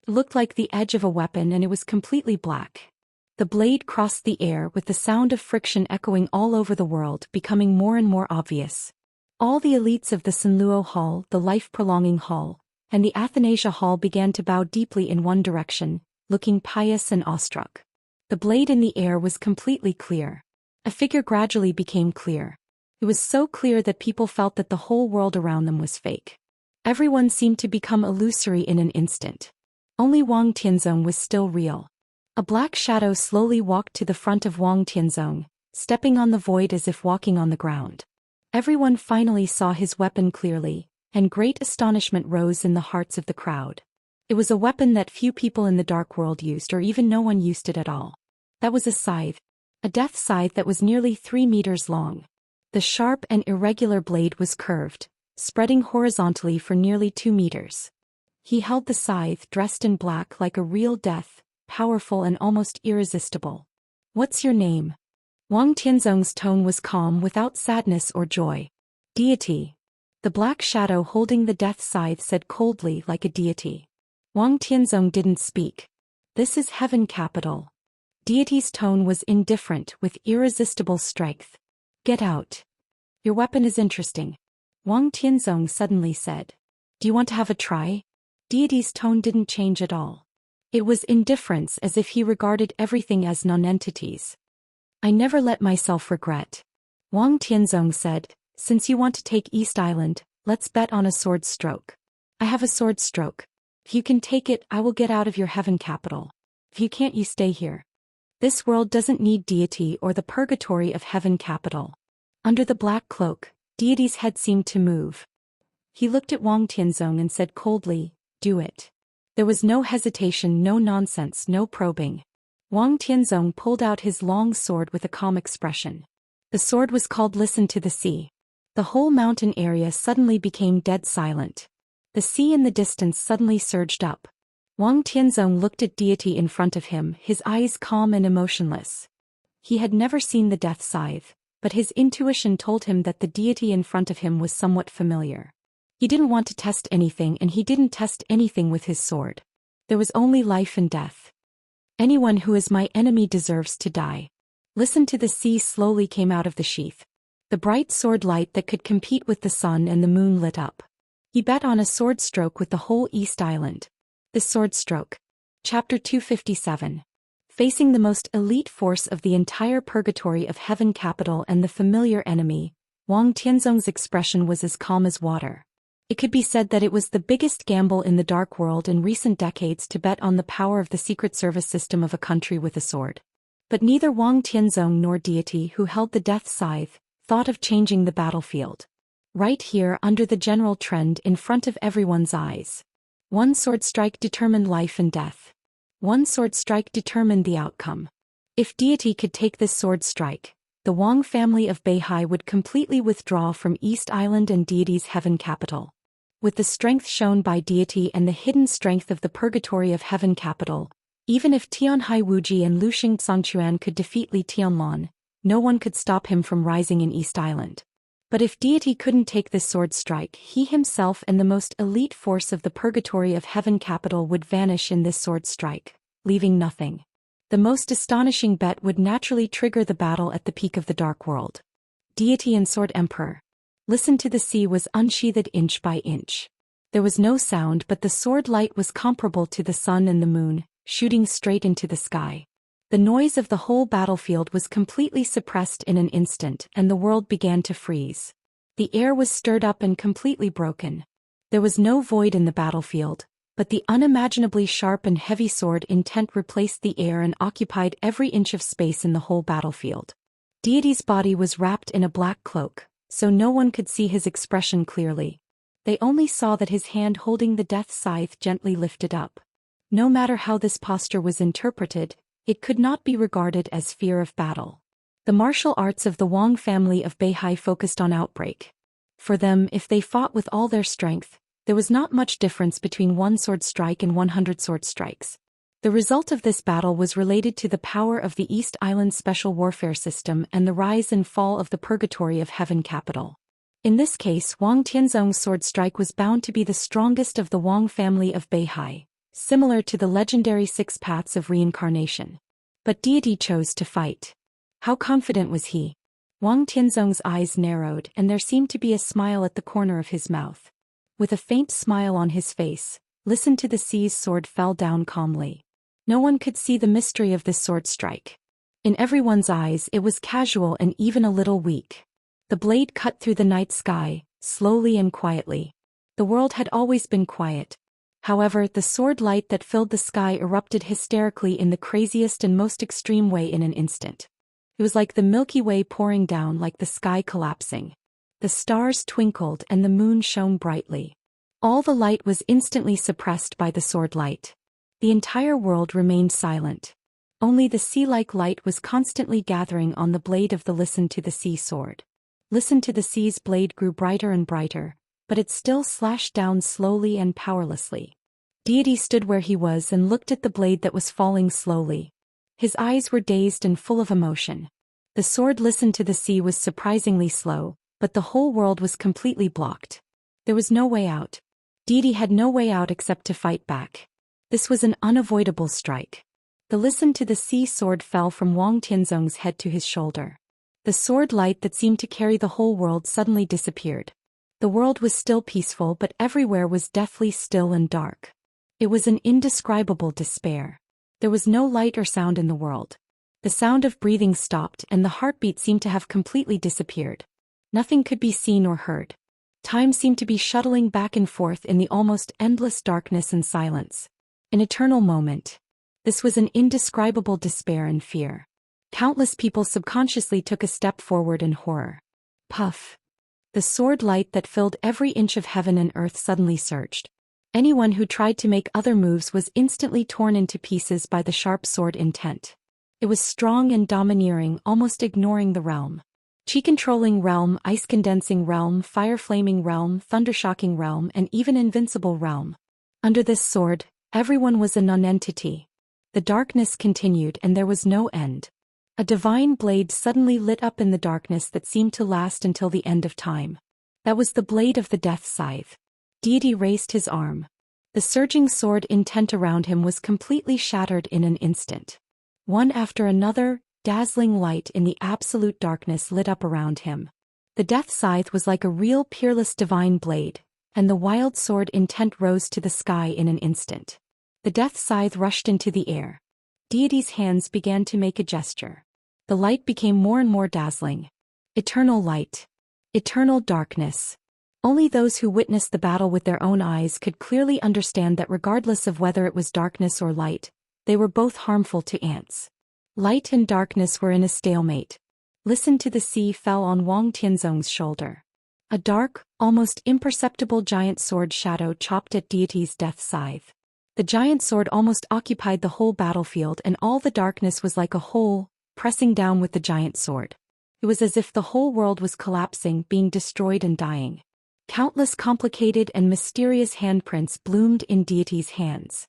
It looked like the edge of a weapon and it was completely black. The blade crossed the air with the sound of friction echoing all over the world, becoming more and more obvious. All the elites of the Sanluo Hall, the life-prolonging hall, and the Athanasia Hall began to bow deeply in one direction, looking pious and awestruck. The blade in the air was completely clear. A figure gradually became clear. It was so clear that people felt that the whole world around them was fake. Everyone seemed to become illusory in an instant. Only Wang Tianzong was still real. A black shadow slowly walked to the front of Wang Tianzong, stepping on the void as if walking on the ground. Everyone finally saw his weapon clearly, and great astonishment rose in the hearts of the crowd. It was a weapon that few people in the dark world used, or even no one used it at all. That was a scythe. A death scythe that was nearly 3 meters long. The sharp and irregular blade was curved, spreading horizontally for nearly 2 meters. He held the scythe dressed in black like a real death, powerful and almost irresistible. What's your name? Wang Tianzong's tone was calm without sadness or joy. Deity. The black shadow holding the death scythe said coldly like a deity. Wang Tianzong didn't speak. This is heaven capital. Deity's tone was indifferent with irresistible strength. Get out. Your weapon is interesting. Wang Tianzong suddenly said. Do you want to have a try? Deity's tone didn't change at all. It was indifference, as if he regarded everything as non-entities. I never let myself regret. Wang Tianzong said, since you want to take East Island, let's bet on a sword stroke. I have a sword stroke. If you can take it, I will get out of your heaven capital. If you can't, you stay here. This world doesn't need deity or the purgatory of heaven capital. Under the black cloak, deity's head seemed to move. He looked at Wang Tianzong and said coldly, do it. There was no hesitation, no nonsense, no probing. Wang Tianzong pulled out his long sword with a calm expression. The sword was called Listen to the Sea. The whole mountain area suddenly became dead silent. The sea in the distance suddenly surged up. Wang Tianzong looked at deity in front of him, his eyes calm and emotionless. He had never seen the death scythe, but his intuition told him that the deity in front of him was somewhat familiar. He didn't want to test anything, and he didn't test anything with his sword. There was only life and death. Anyone who is my enemy deserves to die. Listen to the Sea slowly came out of the sheath. The bright sword light that could compete with the sun and the moon lit up. He bet on a sword stroke with the whole East Island. The sword stroke. Chapter 257. Facing the most elite force of the entire purgatory of heaven capital and the familiar enemy, Wang Tianzong's expression was as calm as water. It could be said that it was the biggest gamble in the dark world in recent decades to bet on the power of the secret service system of a country with a sword. But neither Wang Tianzong nor deity who held the death scythe thought of changing the battlefield. Right here, under the general trend in front of everyone's eyes. One sword strike determined life and death. One sword strike determined the outcome. If deity could take this sword strike, the Wang family of Beihai would completely withdraw from East Island and deity's heaven capital. With the strength shown by deity and the hidden strength of the purgatory of heaven capital, even if Tianhai Wuji and Luxing Zongquan could defeat Li Tianlan, no one could stop him from rising in East Island. But if deity couldn't take this sword strike, he himself and the most elite force of the purgatory of heaven capital would vanish in this sword strike, leaving nothing. The most astonishing bet would naturally trigger the battle at the peak of the dark world. Deity and Sword Emperor. Listen to the Sea was unsheathed inch by inch. There was no sound, but the sword light was comparable to the sun and the moon, shooting straight into the sky. The noise of the whole battlefield was completely suppressed in an instant, and the world began to freeze. The air was stirred up and completely broken. There was no void in the battlefield, but the unimaginably sharp and heavy sword intent replaced the air and occupied every inch of space in the whole battlefield. Deity's body was wrapped in a black cloak, so no one could see his expression clearly. They only saw that his hand holding the death scythe gently lifted up. No matter how this posture was interpreted, it could not be regarded as fear of battle. The martial arts of the Wang family of Beihai focused on outbreak. For them, if they fought with all their strength, there was not much difference between one sword strike and 100 sword strikes. The result of this battle was related to the power of the East Island special warfare system and the rise and fall of the purgatory of heaven capital. In this case, Wang Tianzong's sword strike was bound to be the strongest of the Wang family of Beihai, similar to the legendary 6 paths of reincarnation. But deity chose to fight. How confident was he? Wang Tianzong's eyes narrowed, and there seemed to be a smile at the corner of his mouth. With a faint smile on his face, Listen to the Sea's sword fell down calmly. No one could see the mystery of this sword strike. In everyone's eyes it was casual and even a little weak. The blade cut through the night sky, slowly and quietly. The world had always been quiet. However, the sword light that filled the sky erupted hysterically in the craziest and most extreme way in an instant. It was like the Milky Way pouring down, like the sky collapsing. The stars twinkled and the moon shone brightly. All the light was instantly suppressed by the sword light. The entire world remained silent. Only the sea-like light was constantly gathering on the blade of the Listen to the Sea sword. Listen to the Sea's blade grew brighter and brighter, but it still slashed down slowly and powerlessly. Deity stood where he was and looked at the blade that was falling slowly. His eyes were dazed and full of emotion. The sword Listen to the Sea was surprisingly slow, but the whole world was completely blocked. There was no way out. Deity had no way out except to fight back. This was an unavoidable strike. The Listen to the Sea sword fell from Wang Tianzong's head to his shoulder. The sword light that seemed to carry the whole world suddenly disappeared. The world was still peaceful, but everywhere was deathly still and dark. It was an indescribable despair. There was no light or sound in the world. The sound of breathing stopped and the heartbeat seemed to have completely disappeared. Nothing could be seen or heard. Time seemed to be shuttling back and forth in the almost endless darkness and silence. An eternal moment. This was an indescribable despair and fear. Countless people subconsciously took a step forward in horror. Puff. The sword light that filled every inch of heaven and earth suddenly surged. Anyone who tried to make other moves was instantly torn into pieces by the sharp sword intent. It was strong and domineering, almost ignoring the realm. Chi-controlling realm, ice-condensing realm, fire-flaming realm, thunder-shocking realm, and even invincible realm. Under this sword, everyone was a nonentity. The darkness continued and there was no end. A divine blade suddenly lit up in the darkness that seemed to last until the end of time. That was the blade of the death scythe. Deity raised his arm. The surging sword intent around him was completely shattered in an instant. One after another, dazzling light in the absolute darkness lit up around him. The death scythe was like a real peerless divine blade, and the wild sword intent rose to the sky in an instant. The death scythe rushed into the air. Deity's hands began to make a gesture. The light became more and more dazzling. Eternal light. Eternal darkness. Only those who witnessed the battle with their own eyes could clearly understand that regardless of whether it was darkness or light, they were both harmful to ants. Light and darkness were in a stalemate. Listen to the sea fell on Wang Tianzong's shoulder. A dark, almost imperceptible giant sword shadow chopped at Deity's death scythe. The giant sword almost occupied the whole battlefield and all the darkness was like a hole, pressing down with the giant sword. It was as if the whole world was collapsing, being destroyed and dying. Countless complicated and mysterious handprints bloomed in Deity's hands.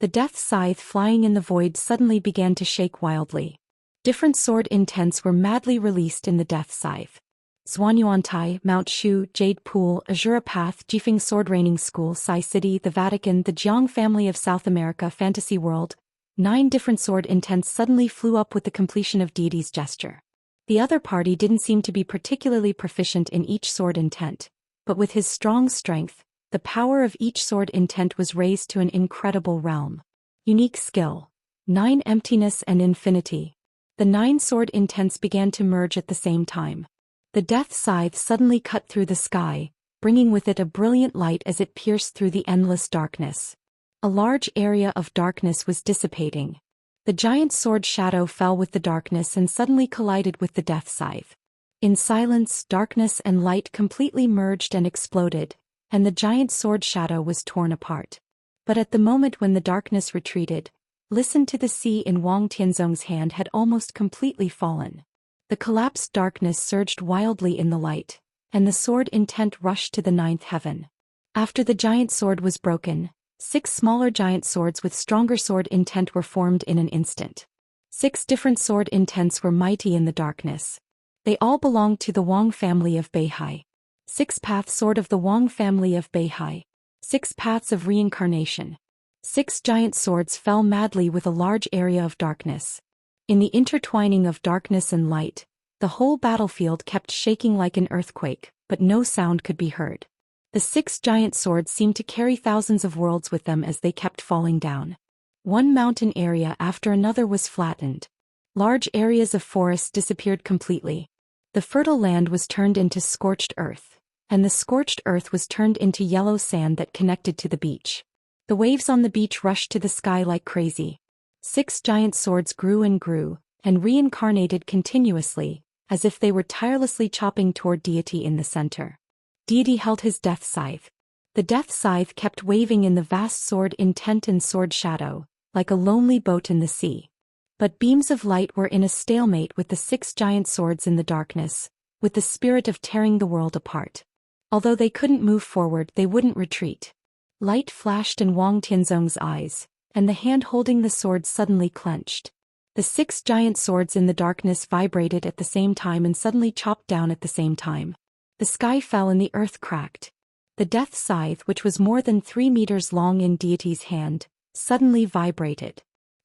The death scythe flying in the void suddenly began to shake wildly. Different sword intents were madly released in the death scythe. Zhuanyuantai, Mount Shu, Jade Pool, Azura Path, Jifeng Sword Raining School, Sai City, the Vatican, the Jiang family of South America, Fantasy World. 9 different sword intents suddenly flew up with the completion of Deity's gesture. The other party didn't seem to be particularly proficient in each sword intent, but with his strong strength, the power of each sword intent was raised to an incredible realm. Unique skill. 9 emptiness and infinity. The 9 sword intents began to merge at the same time. The death scythe suddenly cut through the sky, bringing with it a brilliant light as it pierced through the endless darkness. A large area of darkness was dissipating. The giant sword shadow fell with the darkness and suddenly collided with the death scythe. In silence, darkness and light completely merged and exploded, and the giant sword shadow was torn apart. But at the moment when the darkness retreated, listen to the sea in Wang Tianzong's hand had almost completely fallen. The collapsed darkness surged wildly in the light, and the sword intent rushed to the 9th heaven. After the giant sword was broken, 6 smaller giant swords with stronger sword intent were formed in an instant. 6 different sword intents were mighty in the darkness. They all belonged to the Wang family of Beihai. 6-path sword of the Wang family of Beihai. 6 paths of reincarnation. 6 giant swords fell madly with a large area of darkness. In the intertwining of darkness and light, the whole battlefield kept shaking like an earthquake, but no sound could be heard. The 6 giant swords seemed to carry thousands of worlds with them as they kept falling down. One mountain area after another was flattened. Large areas of forest disappeared completely. The fertile land was turned into scorched earth, and the scorched earth was turned into yellow sand that connected to the beach. The waves on the beach rushed to the sky like crazy. 6 giant swords grew and reincarnated continuously, as if they were tirelessly chopping toward Deity in the center. Deity held his death scythe. The death scythe kept waving in the vast sword intent and sword shadow, like a lonely boat in the sea. But beams of light were in a stalemate with the 6 giant swords in the darkness, with the spirit of tearing the world apart. Although they couldn't move forward, they wouldn't retreat. Light flashed in Wang Tianzong's eyes, and the hand holding the sword suddenly clenched. The 6 giant swords in the darkness vibrated at the same time and suddenly chopped down at the same time. The sky fell and the earth cracked. The death scythe, which was more than 3 meters long in Deity's hand, suddenly vibrated.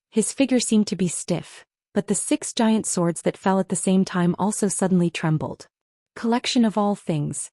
His figure seemed to be stiff, but the 6 giant swords that fell at the same time also suddenly trembled. Collection of all things.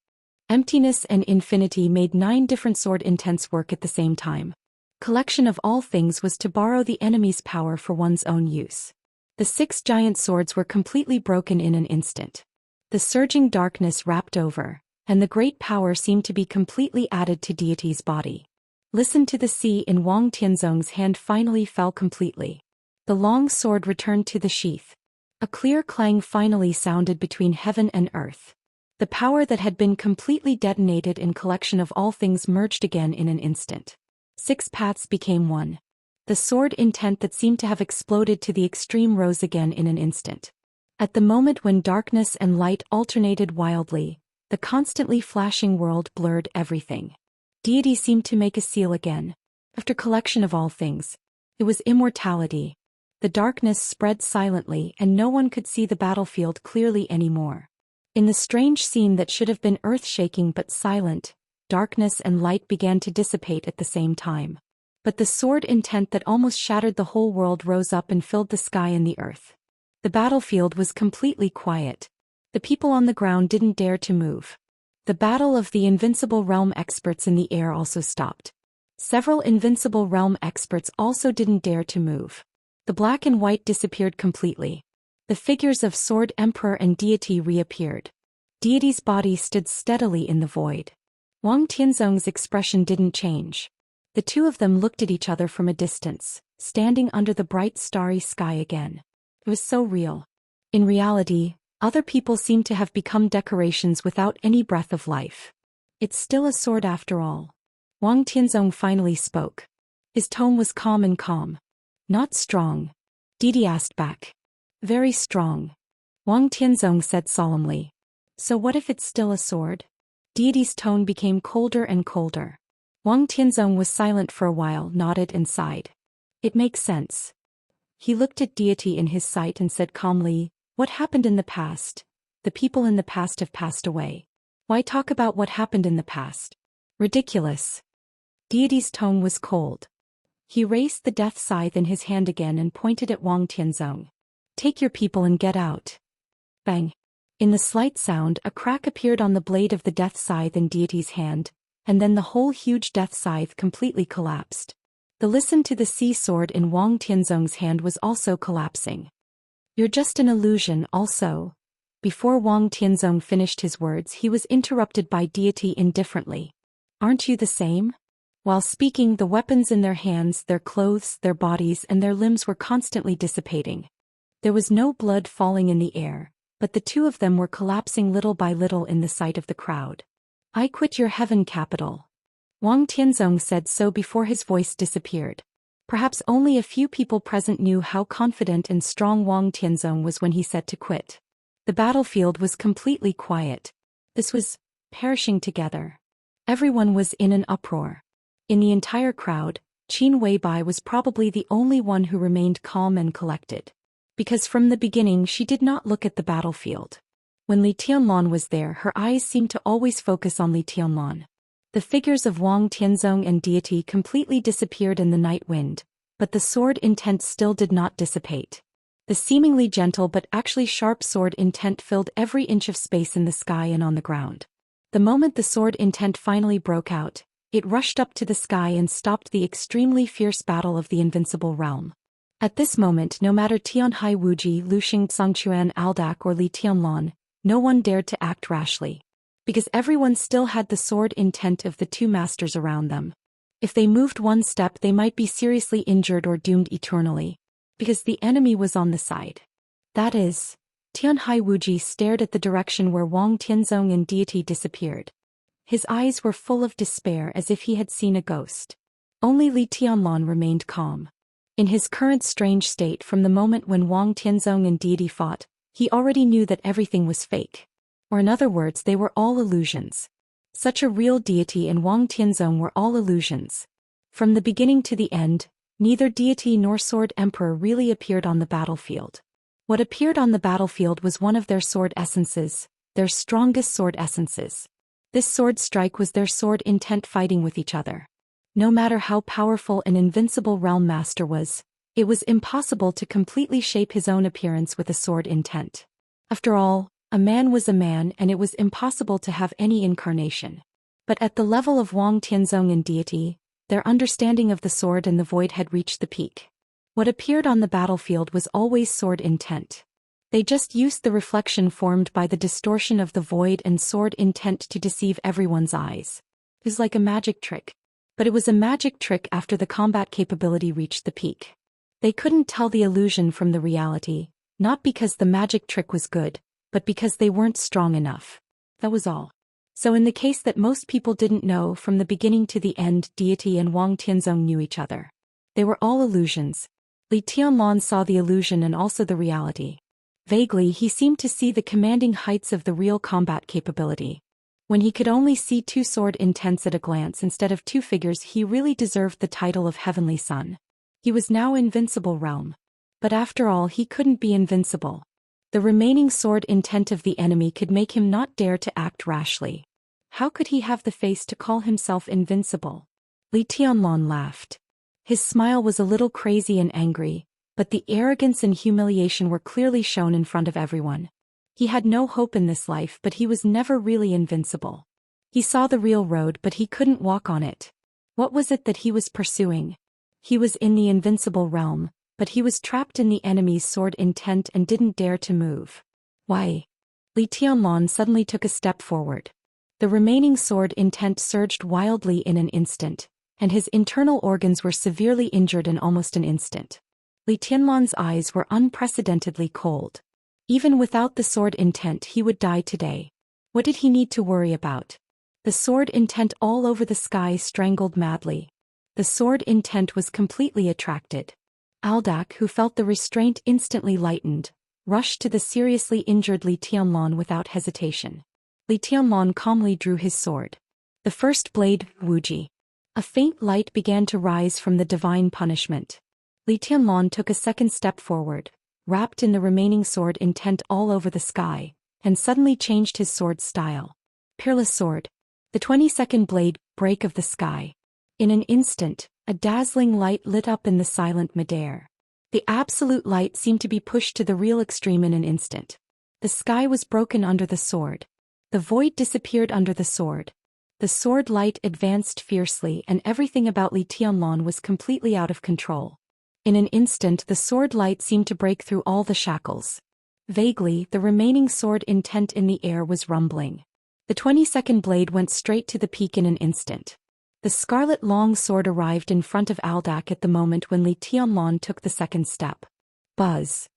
Emptiness and infinity made 9 different sword intents work at the same time. Collection of all things was to borrow the enemy's power for one's own use. The 6 giant swords were completely broken in an instant. The surging darkness wrapped over, and the great power seemed to be completely added to deity's body. Listen to the sea in Wang Tianzong's hand finally fell completely. The long sword returned to the sheath. A clear clang finally sounded between heaven and earth. The power that had been completely detonated in collection of all things merged again in an instant. 6 paths became one. The sword intent that seemed to have exploded to the extreme rose again in an instant. At the moment when darkness and light alternated wildly, the constantly flashing world blurred everything. Deity seemed to make a seal again. After collection of all things, it was immortality. The darkness spread silently and no one could see the battlefield clearly anymore. In the strange scene that should have been earth-shaking but silent, darkness and light began to dissipate at the same time. But the sword intent that almost shattered the whole world rose up and filled the sky and the earth. The battlefield was completely quiet. The people on the ground didn't dare to move. The battle of the Invincible Realm experts in the air also stopped. Several Invincible Realm experts also didn't dare to move. The black and white disappeared completely. The figures of Sword Emperor and Deity reappeared. Deity's body stood steadily in the void. Wang Tianzong's expression didn't change. The two of them looked at each other from a distance, standing under the bright starry sky again. It was so real. In reality, other people seemed to have become decorations without any breath of life. It's still a sword after all. Wang Tianzong finally spoke. His tone was calm and calm. Not strong. Deity asked back. Very strong. Wang Tianzong said solemnly. So what if it's still a sword? Deity's tone became colder and colder. Wang Tianzong was silent for a while, nodded and sighed. It makes sense. He looked at Deity in his sight and said calmly, what happened in the past? The people in the past have passed away. Why talk about what happened in the past? Ridiculous. Deity's tone was cold. He raised the death scythe in his hand again and pointed at Wang Tianzong. Take your people and get out. Bang. In the slight sound, a crack appeared on the blade of the death scythe in Deity's hand, and then the whole huge death scythe completely collapsed. The listen to the sea sword in Wang Tianzong's hand was also collapsing. You're just an illusion also. Before Wang Tianzong finished his words, he was interrupted by Deity indifferently. Aren't you the same? While speaking, the weapons in their hands, their clothes, their bodies and their limbs were constantly dissipating. There was no blood falling in the air, but the two of them were collapsing little by little in the sight of the crowd. I quit your heaven capital. Wang Tianzong said so before his voice disappeared. Perhaps only a few people present knew how confident and strong Wang Tianzong was when he said to quit. The battlefield was completely quiet. This was perishing together. Everyone was in an uproar. In the entire crowd, Qin Weibai was probably the only one who remained calm and collected. Because from the beginning she did not look at the battlefield. When Li Tianlan was there, her eyes seemed to always focus on Li Tianlan. The figures of Wang Tianzong and Deity completely disappeared in the night wind, but the sword intent still did not dissipate. The seemingly gentle but actually sharp sword intent filled every inch of space in the sky and on the ground. The moment the sword intent finally broke out, it rushed up to the sky and stopped the extremely fierce battle of the Invincible Realm. At this moment, no matter Tianhai Wuji, Luxing Zhangquan Aldak or Li Tianlan, no one dared to act rashly. Because everyone still had the sword intent of the two masters around them. If they moved one step, they might be seriously injured or doomed eternally. Because the enemy was on the side. That is, Tianhai Wuji stared at the direction where Wang Tianzong and Deity disappeared. His eyes were full of despair as if he had seen a ghost. Only Li Tianlan remained calm. In his current strange state, from the moment when Wang Tianzong and Deity fought, he already knew that everything was fake. Or in other words, they were all illusions. Such a real Deity and Wang Tianzong were all illusions. From the beginning to the end, neither Deity nor Sword Emperor really appeared on the battlefield. What appeared on the battlefield was one of their sword essences, their strongest sword essences. This sword strike was their sword intent fighting with each other. No matter how powerful an invincible realm master was, it was impossible to completely shape his own appearance with a sword intent. After all, a man was a man and it was impossible to have any incarnation. But at the level of Wang Tianzong and Deity, Their understanding of the sword and the void had reached the peak. What appeared on the battlefield was always sword intent. They just used the reflection formed by the distortion of the void and sword intent to deceive everyone's eyes. It was like a magic trick. But it was a magic trick after the combat capability reached the peak. They couldn't tell the illusion from the reality, not because the magic trick was good, but because they weren't strong enough. That was all. So in the case that most people didn't know from the beginning to the end, Deity and Wang Tianzong knew each other. They were all illusions. Li Tianlan saw the illusion and also the reality. Vaguely he seemed to see the commanding heights of the real combat capability. When he could only see two sword intents at a glance instead of two figures, he really deserved the title of Heavenly Son. He was now invincible realm. But after all, he couldn't be invincible. The remaining sword intent of the enemy could make him not dare to act rashly. How could he have the face to call himself invincible? Li Tianlan laughed. His smile was a little crazy and angry, but the arrogance and humiliation were clearly shown in front of everyone. He had no hope in this life, but he was never really invincible. He saw the real road, but he couldn't walk on it. What was it that he was pursuing? He was in the invincible realm, but he was trapped in the enemy's sword intent and didn't dare to move. Why? Li Tianlan suddenly took a step forward. The remaining sword intent surged wildly in an instant, and his internal organs were severely injured in almost an instant. Li Tianlan's eyes were unprecedentedly cold. Even without the sword intent he would die today. What did he need to worry about? The sword intent all over the sky strangled madly. The sword intent was completely attracted. Aldak, who felt the restraint instantly lightened, rushed to the seriously injured Li Tianlan without hesitation. Li Tianlan calmly drew his sword. The first blade, Wuji. A faint light began to rise from the divine punishment. Li Tianlan took a second step forward, wrapped in the remaining sword intent all over the sky, and suddenly changed his sword style. Peerless sword. The 22nd blade, break of the sky. In an instant, a dazzling light lit up in the silent midair. The absolute light seemed to be pushed to the real extreme in an instant. The sky was broken under the sword. The void disappeared under the sword. The sword light advanced fiercely, and everything about Li Tianlan was completely out of control. In an instant the sword light seemed to break through all the shackles. Vaguely, the remaining sword intent in the air was rumbling. The 22nd blade went straight to the peak in an instant. The scarlet long sword arrived in front of Aldak at the moment when Li Tianlan took the second step. Buzz.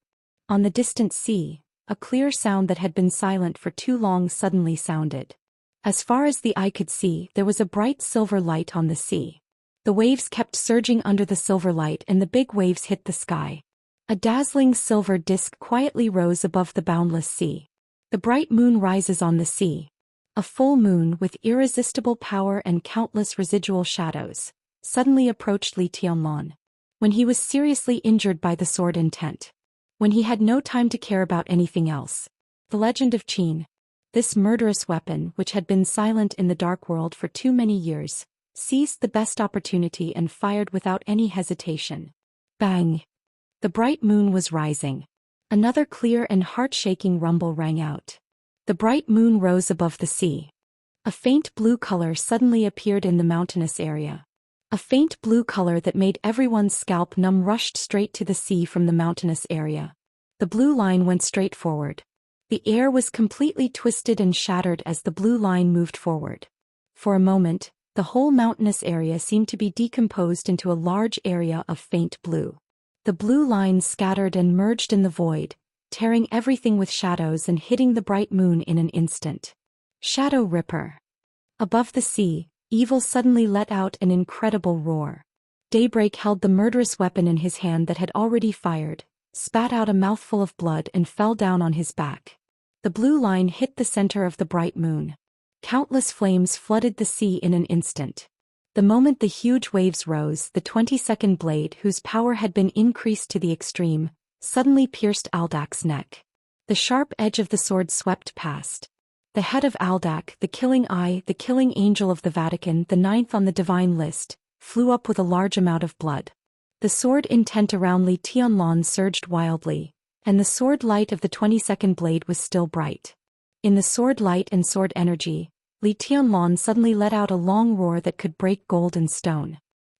On the distant sea, a clear sound that had been silent for too long suddenly sounded. As far as the eye could see, there was a bright silver light on the sea. The waves kept surging under the silver light and the big waves hit the sky. A dazzling silver disk quietly rose above the boundless sea. The bright moon rises on the sea. A full moon with irresistible power and countless residual shadows suddenly approached Li Tianlan. When he was seriously injured by the sword intent. When he had no time to care about anything else. The legend of Qin. This murderous weapon, which had been silent in the dark world for too many years, seized the best opportunity and fired without any hesitation. Bang! The bright moon was rising. Another clear and heart-shaking rumble rang out. The bright moon rose above the sea. A faint blue color suddenly appeared in the mountainous area. A faint blue color that made everyone's scalp numb rushed straight to the sea from the mountainous area. The blue line went straight forward. The air was completely twisted and shattered as the blue line moved forward. For a moment, the whole mountainous area seemed to be decomposed into a large area of faint blue. The blue line scattered and merged in the void, tearing everything with shadows and hitting the bright moon in an instant. Shadow Ripper. Above the sea, Evil suddenly let out an incredible roar. Daybreak held the murderous weapon in his hand that had already fired, spat out a mouthful of blood and fell down on his back. The blue line hit the center of the bright moon. Countless flames flooded the sea in an instant. The moment the huge waves rose, the 22nd blade, whose power had been increased to the extreme, suddenly pierced Aldak's neck. The sharp edge of the sword swept past. The head of Aldak, the killing eye, the killing angel of the Vatican, the ninth on the divine list, flew up with a large amount of blood. The sword intent around Li Tianlan surged wildly, and the sword light of the 22nd blade was still bright. In the sword light and sword energy, Li Tianlan suddenly let out a long roar that could break gold and stone.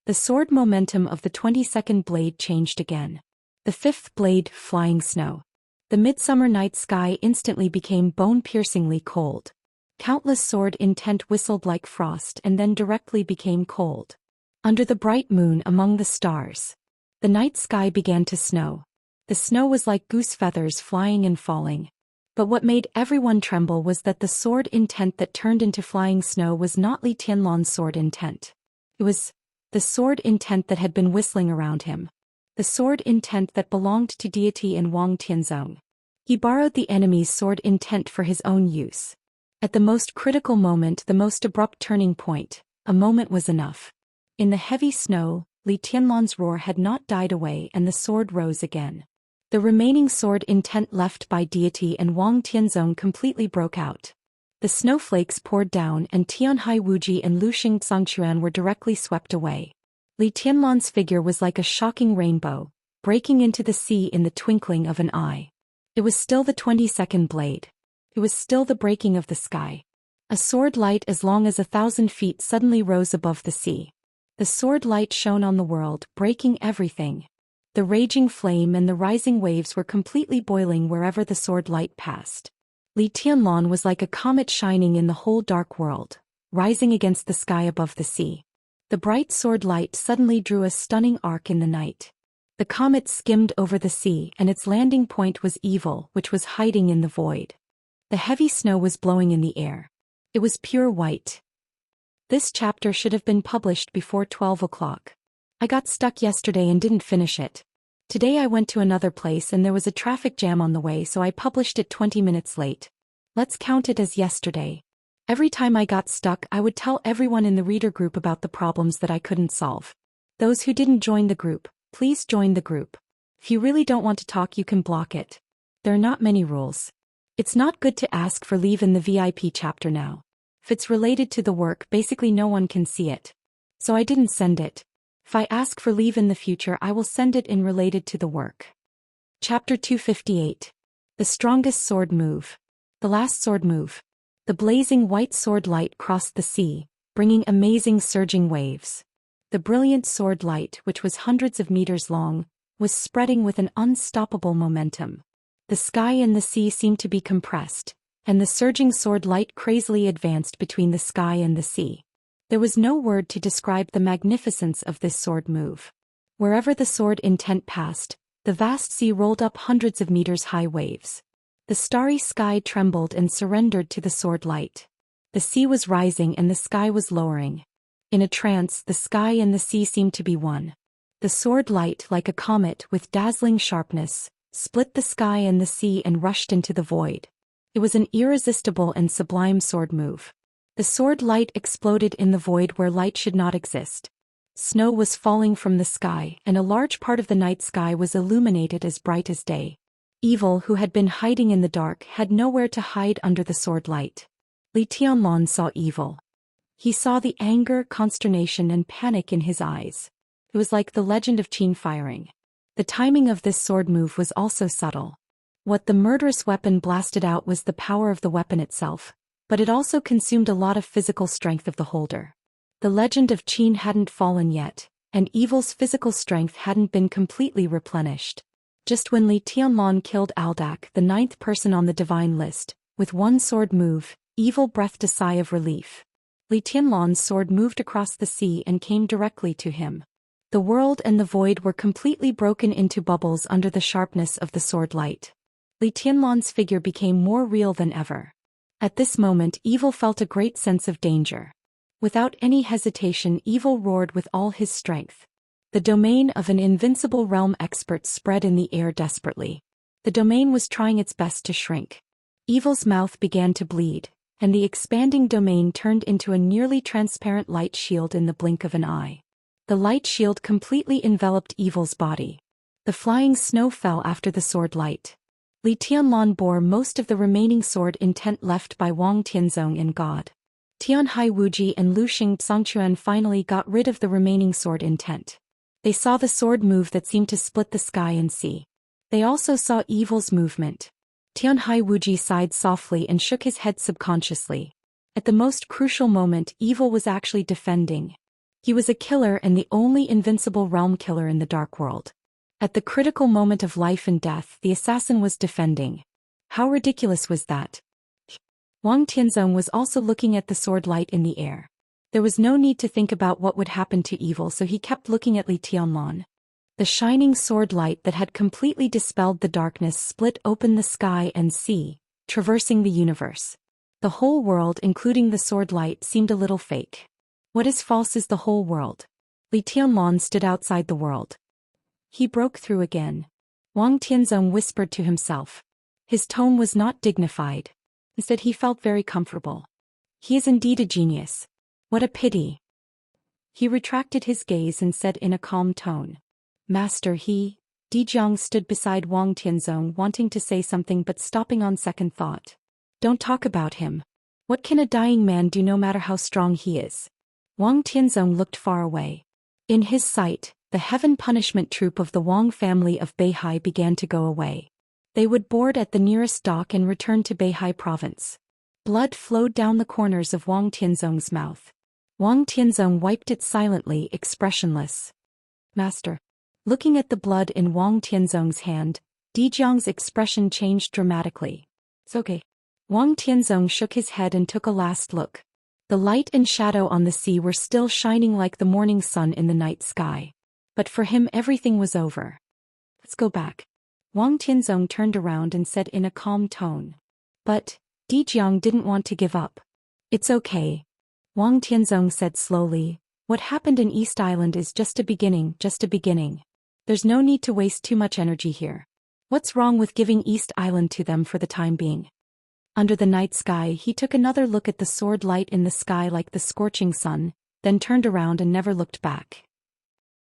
The sword momentum of the 22nd blade changed again. The 5th blade, flying snow. The midsummer night sky instantly became bone-piercingly cold. Countless sword intent whistled like frost and then directly became cold. Under the bright moon among the stars, the night sky began to snow. The snow was like goose feathers flying and falling. But what made everyone tremble was that the sword intent that turned into flying snow was not Li Tianlan's sword intent. It was the sword intent that had been whistling around him. The sword intent that belonged to deity in Wang Tianzong. He borrowed the enemy's sword intent for his own use. At the most critical moment, the most abrupt turning point, a moment was enough. In the heavy snow, Li Tianlan's roar had not died away and the sword rose again. The remaining sword intent left by deity and Wang Tianzong completely broke out. The snowflakes poured down and Tianhai Wuji and Luxing Xianxia were directly swept away. Li Tianlan's figure was like a shocking rainbow, breaking into the sea in the twinkling of an eye. It was still the 22nd blade. It was still the breaking of the sky. A sword light as long as 1,000 feet suddenly rose above the sea. The sword light shone on the world, breaking everything. The raging flame and the rising waves were completely boiling wherever the sword light passed. Li Tianlan was like a comet shining in the whole dark world, rising against the sky above the sea. The bright sword light suddenly drew a stunning arc in the night. The comet skimmed over the sea and its landing point was evil, which was hiding in the void. The heavy snow was blowing in the air. It was pure white. This chapter should have been published before 12 o'clock. I got stuck yesterday and didn't finish it. Today I went to another place and there was a traffic jam on the way, so I published it 20 minutes late. Let's count it as yesterday. Every time I got stuck, I would tell everyone in the reader group about the problems that I couldn't solve. Those who didn't join the group, please join the group. If you really don't want to talk, you can block it. There are not many rules. It's not good to ask for leave in the VIP chapter now. If it's related to the work, basically no one can see it. So I didn't send it. If I ask for leave in the future, I will send it in related to the work. Chapter 258. The strongest sword move. The last sword move. The blazing white sword light crossed the sea, bringing amazing surging waves. The brilliant sword light, which was hundreds of meters long, was spreading with an unstoppable momentum. The sky and the sea seemed to be compressed, and the surging sword light crazily advanced between the sky and the sea. There was no word to describe the magnificence of this sword move. Wherever the sword intent passed, the vast sea rolled up hundreds of meters high waves. The starry sky trembled and surrendered to the sword light. The sea was rising and the sky was lowering. In a trance, the sky and the sea seemed to be one. The sword light, like a comet with dazzling sharpness, split the sky and the sea and rushed into the void. It was an irresistible and sublime sword move. The sword light exploded in the void where light should not exist. Snow was falling from the sky and a large part of the night sky was illuminated as bright as day. Evil, who had been hiding in the dark, had nowhere to hide under the sword light. Li Tianlan saw evil. He saw the anger, consternation and panic in his eyes. It was like the legend of Qin firing. The timing of this sword move was also subtle. What the murderous weapon blasted out was the power of the weapon itself, but it also consumed a lot of physical strength of the holder. The legend of Qin hadn't fallen yet, and evil's physical strength hadn't been completely replenished. Just when Li Tianlan killed Aldak, the 9th person on the divine list, with one sword move, evil breathed a sigh of relief. Li Tianlan's sword moved across the sea and came directly to him. The world and the void were completely broken into bubbles under the sharpness of the sword light. Li Tianlan's figure became more real than ever. At this moment, evil felt a great sense of danger. Without any hesitation, evil roared with all his strength. The domain of an invincible realm expert spread in the air desperately. The domain was trying its best to shrink. Evil's mouth began to bleed, and the expanding domain turned into a nearly transparent light shield in the blink of an eye. The light shield completely enveloped evil's body. The flying snow fell after the sword light. Li Tianlan bore most of the remaining sword intent left by Wang Tianzong and God. Tianhai Wuji and Luxing Xianxia finally got rid of the remaining sword intent. They saw the sword move that seemed to split the sky and sea. They also saw evil's movement. Tianhai Wuji sighed softly and shook his head subconsciously. At the most crucial moment, evil was actually defending. He was a killer and the only invincible realm killer in the dark world. At the critical moment of life and death, the assassin was defending. How ridiculous was that? Wang Tianzong was also looking at the sword light in the air. There was no need to think about what would happen to evil, so he kept looking at Li Tianlan. The shining sword light that had completely dispelled the darkness split open the sky and sea, traversing the universe. The whole world, including the sword light, seemed a little fake. What is false is the whole world. Li Tianlan stood outside the world. He broke through again. Wang Tianzong whispered to himself. His tone was not dignified. Instead, he felt very comfortable. He is indeed a genius. What a pity. He retracted his gaze and said in a calm tone. Master, Di Jiang stood beside Wang Tianzong, wanting to say something but stopping on second thought. Don't talk about him. What can a dying man do no matter how strong he is? Wang Tianzong looked far away. In his sight, the heaven punishment troop of the Wang family of Beihai began to go away. They would board at the nearest dock and return to Beihai province. Blood flowed down the corners of Wang Tianzong's mouth. Wang Tianzong wiped it silently, expressionless. Master. Looking at the blood in Wang Tianzong's hand, Di Jiang's expression changed dramatically. It's okay. Wang Tianzong shook his head and took a last look. The light and shadow on the sea were still shining like the morning sun in the night sky. But for him everything was over. Let's go back. Wang Tianzong turned around and said in a calm tone. But Di Jiang didn't want to give up. It's okay. Wang Tianzong said slowly. What happened in East Island is just a beginning, just a beginning. There's no need to waste too much energy here. What's wrong with giving East Island to them for the time being? Under the night sky, he took another look at the sword light in the sky like the scorching sun, then turned around and never looked back.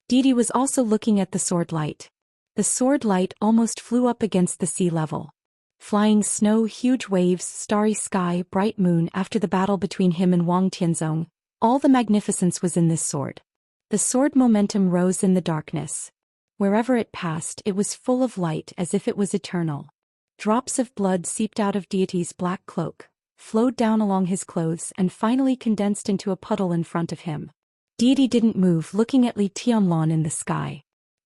Didi was also looking at the sword light. The sword light almost flew up against the sea level. Flying snow, huge waves, starry sky, bright moon. After the battle between him and Wang Tianzong, all the magnificence was in this sword. The sword momentum rose in the darkness. Wherever it passed, it was full of light as if it was eternal. Drops of blood seeped out of Deity's black cloak, flowed down along his clothes and finally condensed into a puddle in front of him. Deity didn't move, looking at Li Tianlan in the sky.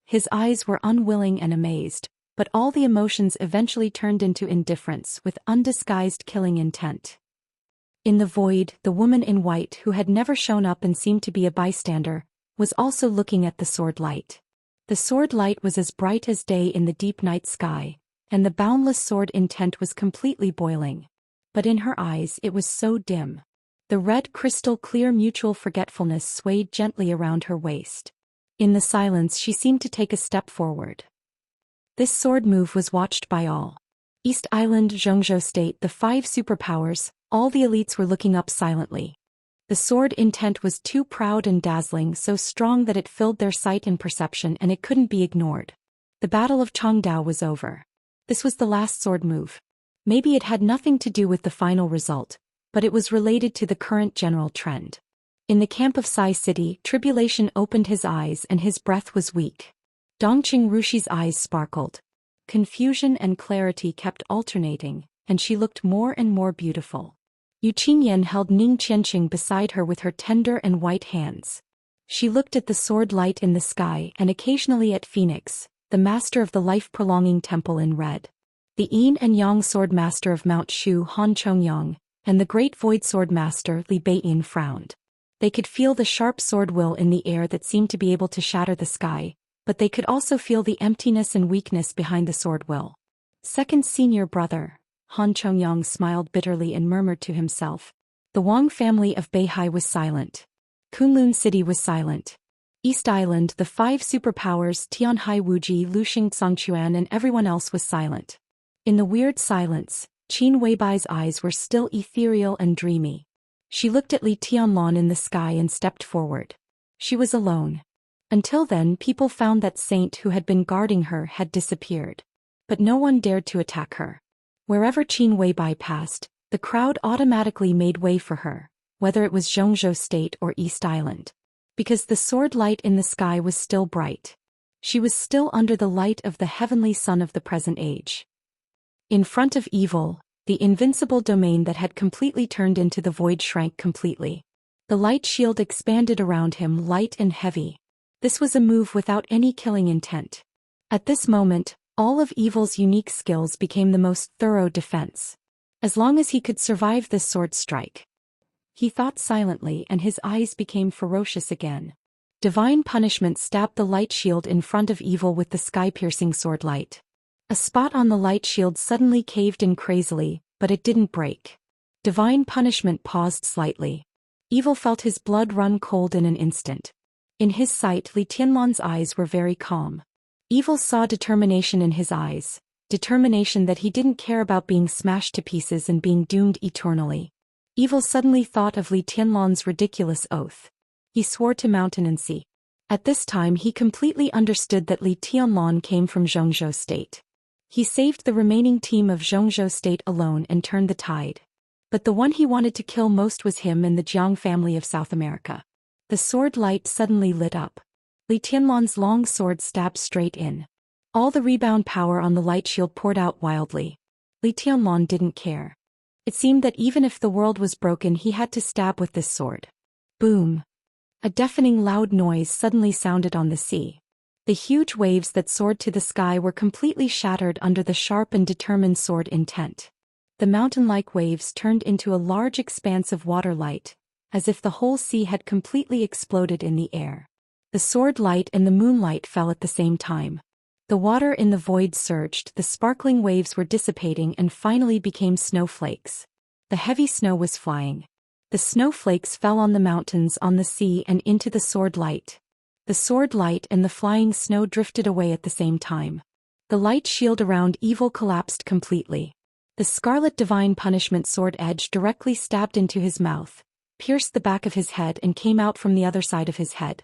His eyes were unwilling and amazed, but all the emotions eventually turned into indifference with undisguised killing intent. In the void, the woman in white, who had never shown up and seemed to be a bystander, was also looking at the sword light. The sword light was as bright as day in the deep night sky, and the boundless sword intent was completely boiling. But in her eyes it was so dim. The red crystal clear mutual forgetfulness swayed gently around her waist. In the silence she seemed to take a step forward. This sword move was watched by all. East Island, Zhongzhou State, the 5 superpowers, all the elites were looking up silently. The sword intent was too proud and dazzling, so strong that it filled their sight and perception, and it couldn't be ignored. The Battle of Changdao was over. This was the last sword move. Maybe it had nothing to do with the final result, but it was related to the current general trend. In the camp of Sai City, Tribulation opened his eyes and his breath was weak. Dongqing Rushi's eyes sparkled. Confusion and clarity kept alternating, and she looked more and more beautiful. Yu Qingyan held Ning Qianqing beside her with her tender and white hands. She looked at the sword light in the sky and occasionally at Phoenix, the master of the life-prolonging temple in red. The Yin and Yang sword master of Mount Shu, Han Chongyang, and the great void sword master, Li Beiyin, frowned. They could feel the sharp sword will in the air that seemed to be able to shatter the sky, but they could also feel the emptiness and weakness behind the sword will. Second senior brother, Han Chongyang smiled bitterly and murmured to himself. The Wang family of Beihai was silent. Kunlun City was silent. East Island, the 5 superpowers, Tianhai Wuji, Luxing Songchuan, and everyone else was silent. In the weird silence, Qin Weibai's eyes were still ethereal and dreamy. She looked at Li Tianlan in the sky and stepped forward. She was alone. Until then, people found that saint who had been guarding her had disappeared. But no one dared to attack her. Wherever Qin Weibai passed, the crowd automatically made way for her, whether it was Zhongzhou State or East Island. Because the sword light in the sky was still bright. She was still under the light of the heavenly sun of the present age. In front of evil, the invincible domain that had completely turned into the void shrank completely. The light shield expanded around him, light and heavy. This was a move without any killing intent. At this moment, all of Evil's unique skills became the most thorough defense. As long as he could survive this sword strike. He thought silently and his eyes became ferocious again. Divine punishment stabbed the light shield in front of Evil with the sky-piercing sword light. A spot on the light shield suddenly caved in crazily, but it didn't break. Divine punishment paused slightly. Evil felt his blood run cold in an instant. In his sight, Li Tianlan's eyes were very calm. Evil saw determination in his eyes, determination that he didn't care about being smashed to pieces and being doomed eternally. Evil suddenly thought of Li Tianlan's ridiculous oath. He swore to mountain and sea. At this time he completely understood that Li Tianlan came from Zhongzhou State. He saved the remaining team of Zhongzhou State alone and turned the tide. But the one he wanted to kill most was him and the Jiang family of South America. The sword light suddenly lit up. Li Tianlan's long sword stabbed straight in. All the rebound power on the light shield poured out wildly. Li Tianlan didn't care. It seemed that even if the world was broken he had to stab with this sword. Boom! A deafening loud noise suddenly sounded on the sea. The huge waves that soared to the sky were completely shattered under the sharp and determined sword intent. The mountain-like waves turned into a large expanse of water light, as if the whole sea had completely exploded in the air. The sword light and the moonlight fell at the same time. The water in the void surged, the sparkling waves were dissipating and finally became snowflakes. The heavy snow was flying. The snowflakes fell on the mountains, on the sea and into the sword light. The sword light and the flying snow drifted away at the same time. The light shield around Evil collapsed completely. The scarlet divine punishment sword edge directly stabbed into his mouth, pierced the back of his head and came out from the other side of his head.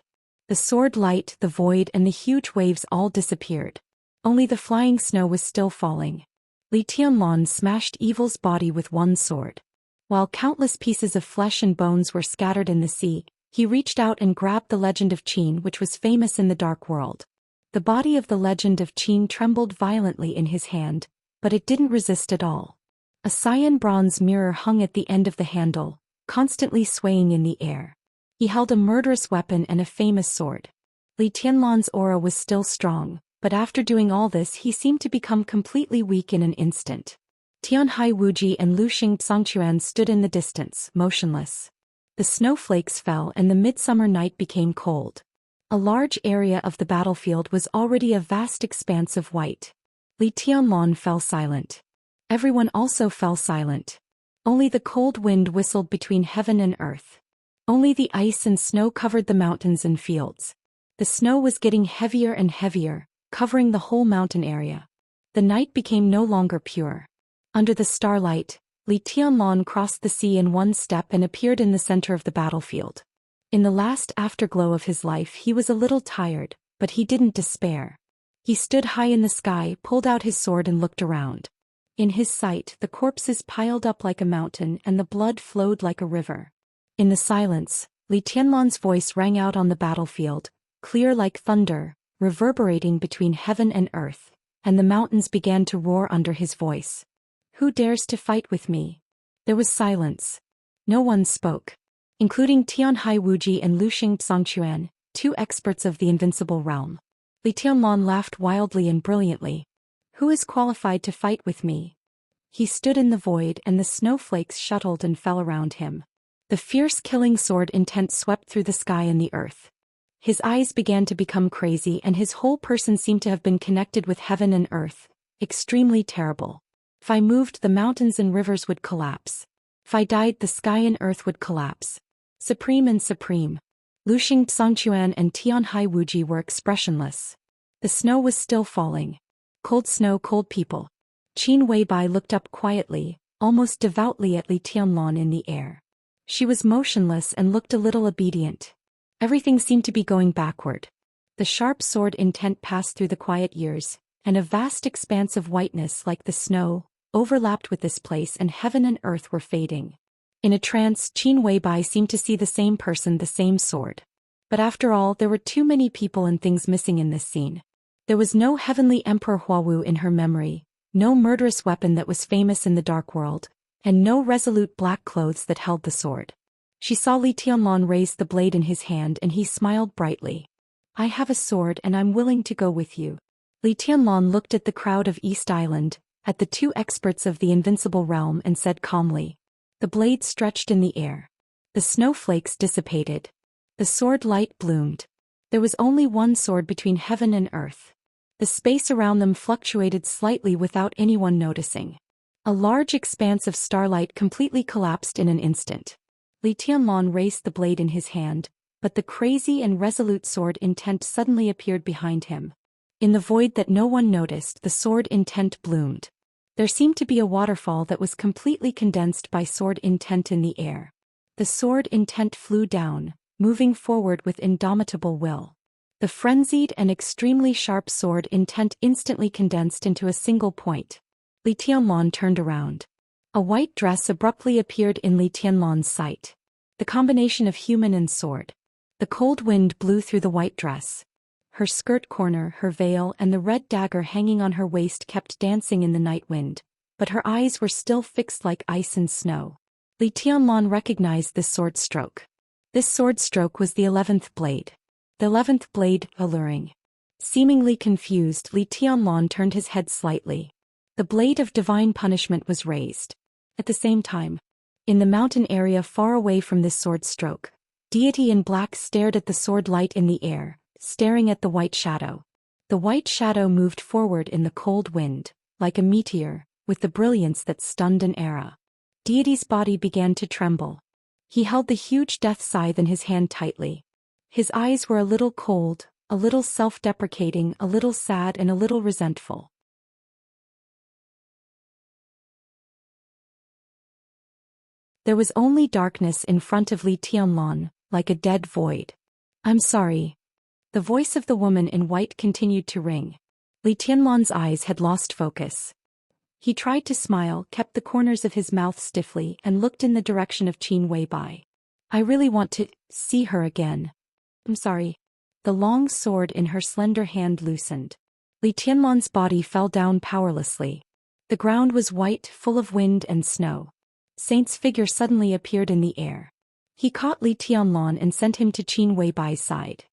The sword light, the void and the huge waves all disappeared. Only the flying snow was still falling. Li Tianlan smashed Evil's body with one sword. While countless pieces of flesh and bones were scattered in the sea, he reached out and grabbed the legend of Qin, which was famous in the dark world. The body of the legend of Qin trembled violently in his hand, but it didn't resist at all. A cyan bronze mirror hung at the end of the handle, constantly swaying in the air. He held a murderous weapon and a famous sword. Li Tianlan's aura was still strong, but after doing all this he seemed to become completely weak in an instant. Tianhai Wuji and Luxing Zhangquan stood in the distance, motionless. The snowflakes fell and the midsummer night became cold. A large area of the battlefield was already a vast expanse of white. Li Tianlan fell silent. Everyone also fell silent. Only the cold wind whistled between heaven and earth. Only the ice and snow covered the mountains and fields. The snow was getting heavier and heavier, covering the whole mountain area. The night became no longer pure. Under the starlight, Li Tianlan crossed the sea in one step and appeared in the center of the battlefield. In the last afterglow of his life he was a little tired, but he didn't despair. He stood high in the sky, pulled out his sword and looked around. In his sight the corpses piled up like a mountain and the blood flowed like a river. In the silence, Li Tianlan's voice rang out on the battlefield, clear like thunder, reverberating between heaven and earth, and the mountains began to roar under his voice. Who dares to fight with me? There was silence. No one spoke. Including Tianhai Wuji and Luxing Zhangquan, two experts of the invincible realm. Li Tianlan laughed wildly and brilliantly. Who is qualified to fight with me? He stood in the void and the snowflakes shuttled and fell around him. The fierce killing sword intent swept through the sky and the earth. His eyes began to become crazy and his whole person seemed to have been connected with heaven and earth. Extremely terrible. If I moved, the mountains and rivers would collapse. If I died, the sky and earth would collapse. Supreme and supreme. Luxing Zhangquan and Tianhai Wuji were expressionless. The snow was still falling. Cold snow, cold people. Qin Weibai looked up quietly, almost devoutly at Li Tianlan in the air. She was motionless and looked a little obedient. Everything seemed to be going backward. The sharp sword intent passed through the quiet years, and a vast expanse of whiteness like the snow overlapped with this place, and heaven and earth were fading. In a trance, Qin Weibai seemed to see the same person, the same sword. But after all, there were too many people and things missing in this scene. There was no heavenly Emperor Huawu in her memory, no murderous weapon that was famous in the dark world, and no resolute black clothes that held the sword. She saw Li Tianlan raise the blade in his hand and he smiled brightly. I have a sword and I'm willing to go with you. Li Tianlan looked at the crowd of East Island, at the two experts of the invincible realm and said calmly. The blade stretched in the air. The snowflakes dissipated. The sword light bloomed. There was only one sword between heaven and earth. The space around them fluctuated slightly without anyone noticing. A large expanse of starlight completely collapsed in an instant. Li Tianlan raised the blade in his hand, but the crazy and resolute sword intent suddenly appeared behind him. In the void that no one noticed, the sword intent bloomed. There seemed to be a waterfall that was completely condensed by sword intent in the air. The sword intent flew down, moving forward with indomitable will. The frenzied and extremely sharp sword intent instantly condensed into a single point. Li Tianlan turned around. A white dress abruptly appeared in Li Tianlan's sight. The combination of human and sword. The cold wind blew through the white dress. Her skirt corner, her veil and the red dagger hanging on her waist kept dancing in the night wind, but her eyes were still fixed like ice and snow. Li Tianlan recognized this sword stroke. This sword stroke was the 11th blade. The 11th blade, alluring. Seemingly confused, Li Tianlan turned his head slightly. The blade of divine punishment was raised. At the same time, in the mountain area far away from this sword stroke, deity in black stared at the sword light in the air, staring at the white shadow. The white shadow moved forward in the cold wind, like a meteor, with the brilliance that stunned an era. Deity's body began to tremble. He held the huge death scythe in his hand tightly. His eyes were a little cold, a little self-deprecating, a little sad and a little resentful. There was only darkness in front of Li Tianlan, like a dead void. I'm sorry. The voice of the woman in white continued to ring. Li Tianlan's eyes had lost focus. He tried to smile, kept the corners of his mouth stiffly and looked in the direction of Qin Weibai. I really want to see her again. I'm sorry. The long sword in her slender hand loosened. Li Tianlan's body fell down powerlessly. The ground was white, full of wind and snow. Saint's figure suddenly appeared in the air. He caught Li Tianlan and sent him to Qin Weibai's side.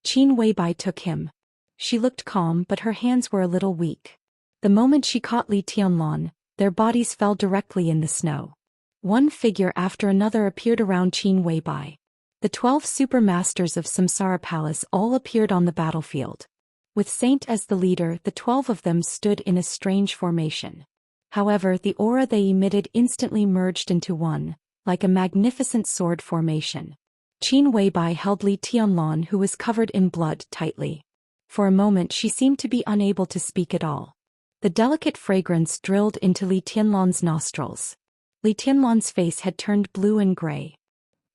Qin Weibai took him. She looked calm but her hands were a little weak. The moment she caught Li Tianlan, their bodies fell directly in the snow. One figure after another appeared around Qin Weibai. The 12 super masters of Samsara Palace all appeared on the battlefield. With Saint as the leader, the 12 of them stood in a strange formation. However, the aura they emitted instantly merged into one, like a magnificent sword formation. Qin Weibai held Li Tianlan, who was covered in blood, tightly. For a moment she seemed to be unable to speak at all. The delicate fragrance drilled into Li Tianlan's nostrils. Li Tianlan's face had turned blue and gray.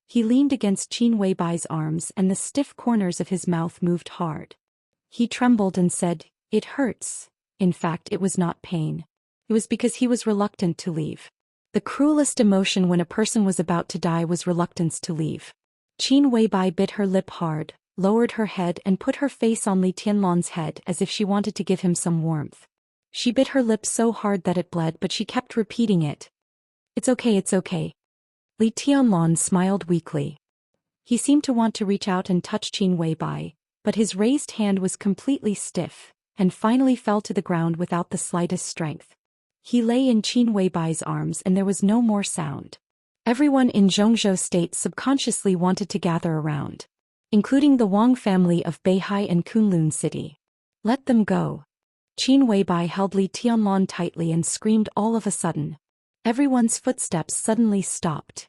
He leaned against Qin Weibai's arms and the stiff corners of his mouth moved hard. He trembled and said, "It hurts." In fact, it was not pain. It was because he was reluctant to leave. The cruelest emotion when a person was about to die was reluctance to leave. Qin Weibai bit her lip hard, lowered her head and put her face on Li Tianlan's head as if she wanted to give him some warmth. She bit her lip so hard that it bled but she kept repeating it. It's okay, it's okay. Li Tianlan smiled weakly. He seemed to want to reach out and touch Qin Weibai, but his raised hand was completely stiff, and finally fell to the ground without the slightest strength. He lay in Qin Weibai's arms and there was no more sound. Everyone in Zhou State subconsciously wanted to gather around, including the Wang family of Beihai and Kunlun City. Let them go. Qin Weibai held Li Tianlan tightly and screamed all of a sudden. Everyone's footsteps suddenly stopped.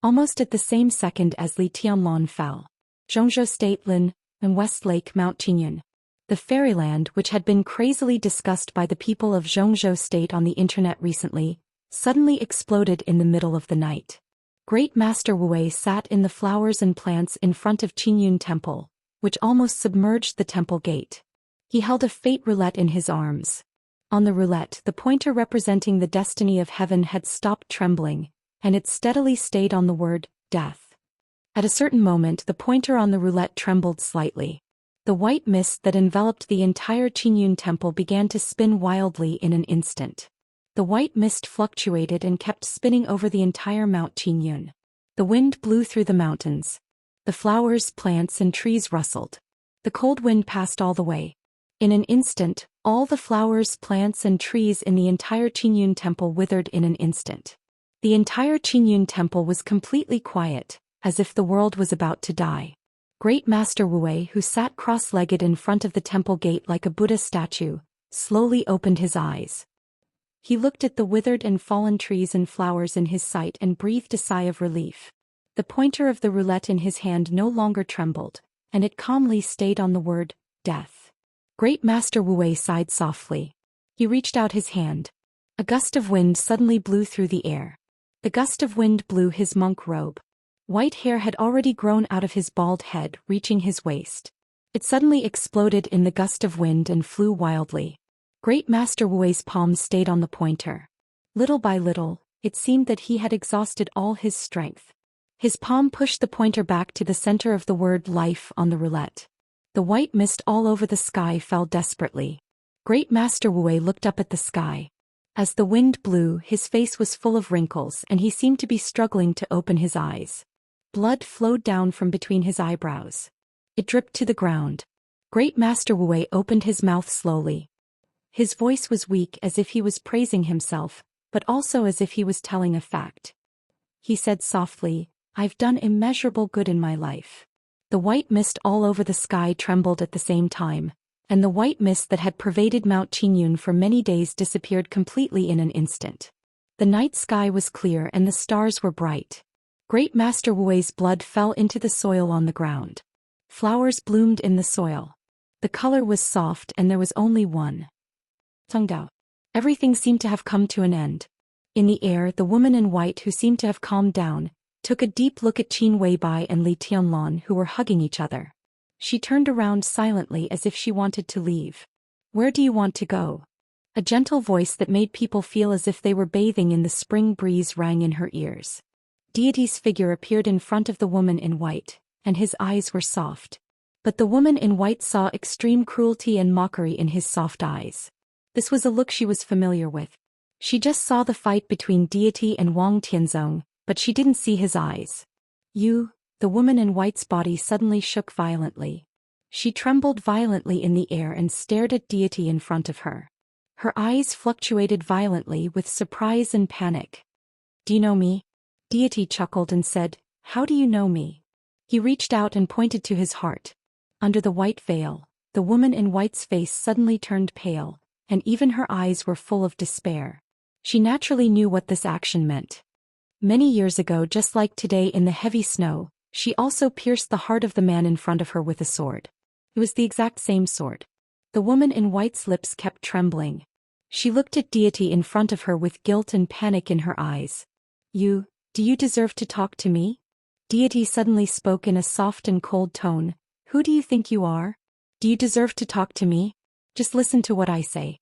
Almost at the same second as Li Tianlan fell. Zhou State Lin, and West Lake Mount Qingyun. The fairyland, which had been crazily discussed by the people of Zhou State on the internet recently, suddenly exploded in the middle of the night. Great Master Wu sat in the flowers and plants in front of Qingyun Temple, which almost submerged the temple gate. He held a fate roulette in his arms. On the roulette, the pointer representing the destiny of heaven had stopped trembling, and it steadily stayed on the word, death. At a certain moment the pointer on the roulette trembled slightly. The white mist that enveloped the entire Qingyun temple began to spin wildly in an instant. The white mist fluctuated and kept spinning over the entire Mount Qingyun. The wind blew through the mountains. The flowers, plants, and trees rustled. The cold wind passed all the way. In an instant, all the flowers, plants, and trees in the entire Qingyun temple withered in an instant. The entire Qingyun temple was completely quiet, as if the world was about to die. Great Master Wu, who sat cross-legged in front of the temple gate like a Buddha statue, slowly opened his eyes. He looked at the withered and fallen trees and flowers in his sight and breathed a sigh of relief. The pointer of the roulette in his hand no longer trembled, and it calmly stayed on the word, death. Great Master Wu sighed softly. He reached out his hand. A gust of wind suddenly blew through the air. The gust of wind blew his monk robe. White hair had already grown out of his bald head, reaching his waist. It suddenly exploded in the gust of wind and flew wildly. Great Master Wu's palms stayed on the pointer. Little by little, it seemed that he had exhausted all his strength. His palm pushed the pointer back to the center of the word life on the roulette. The white mist all over the sky fell desperately. Great Master Wu looked up at the sky. As the wind blew, his face was full of wrinkles and he seemed to be struggling to open his eyes. Blood flowed down from between his eyebrows. It dripped to the ground. Great Master Wu opened his mouth slowly. His voice was weak as if he was praising himself, but also as if he was telling a fact. He said softly, "I've done immeasurable good in my life." The white mist all over the sky trembled at the same time, and the white mist that had pervaded Mount Qingyun for many days disappeared completely in an instant. The night sky was clear and the stars were bright. Great Master Wu's blood fell into the soil on the ground. Flowers bloomed in the soil. The color was soft and there was only one. Tongdao. Everything seemed to have come to an end. In the air, the woman in white, who seemed to have calmed down, took a deep look at Qin Weibai and Li Tianlan, who were hugging each other. She turned around silently as if she wanted to leave. "Where do you want to go?" A gentle voice that made people feel as if they were bathing in the spring breeze rang in her ears. Deity's figure appeared in front of the woman in white, and his eyes were soft. But the woman in white saw extreme cruelty and mockery in his soft eyes. This was a look she was familiar with. She just saw the fight between Deity and Wang Tianzong, but she didn't see his eyes. "You," the woman in white's body suddenly shook violently. She trembled violently in the air and stared at Deity in front of her. Her eyes fluctuated violently with surprise and panic. "Do you know me?" Deity chuckled and said, "How do you know me?" He reached out and pointed to his heart. Under the white veil, the woman in white's face suddenly turned pale, and even her eyes were full of despair. She naturally knew what this action meant. Many years ago, just like today in the heavy snow, she also pierced the heart of the man in front of her with a sword. It was the exact same sword. The woman in white's lips kept trembling. She looked at Deity in front of her with guilt and panic in her eyes. Do you deserve to talk to me?" Deity suddenly spoke in a soft and cold tone. "Who do you think you are? Do you deserve to talk to me? Just listen to what I say."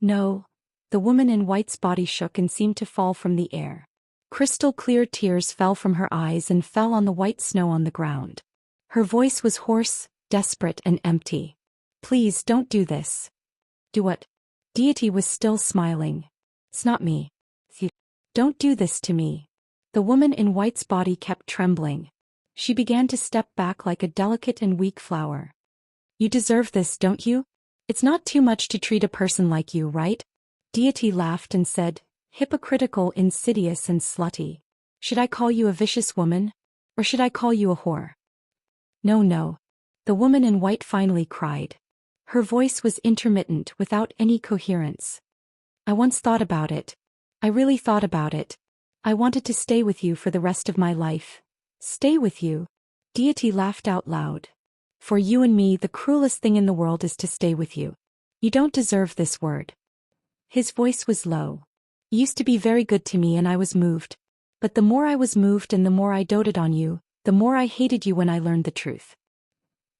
"No." The woman in white's body shook and seemed to fall from the air. Crystal clear tears fell from her eyes and fell on the white snow on the ground. Her voice was hoarse, desperate, and empty. "Please don't do this." "Do what?" Deity was still smiling. "It's not me. Don't do this to me." The woman in white's body kept trembling. She began to step back like a delicate and weak flower. "You deserve this, don't you? It's not too much to treat a person like you, right?" Deity laughed and said, "Hypocritical, insidious, and slutty. Should I call you a vicious woman? Or should I call you a whore?" No. The woman in white finally cried. Her voice was intermittent, without any coherence. "I once thought about it. I really thought about it. I wanted to stay with you for the rest of my life." "Stay with you?" Deity laughed out loud. "For you and me, the cruelest thing in the world is to stay with you. You don't deserve this word." His voice was low. "You used to be very good to me and I was moved. But the more I was moved and the more I doted on you, the more I hated you when I learned the truth."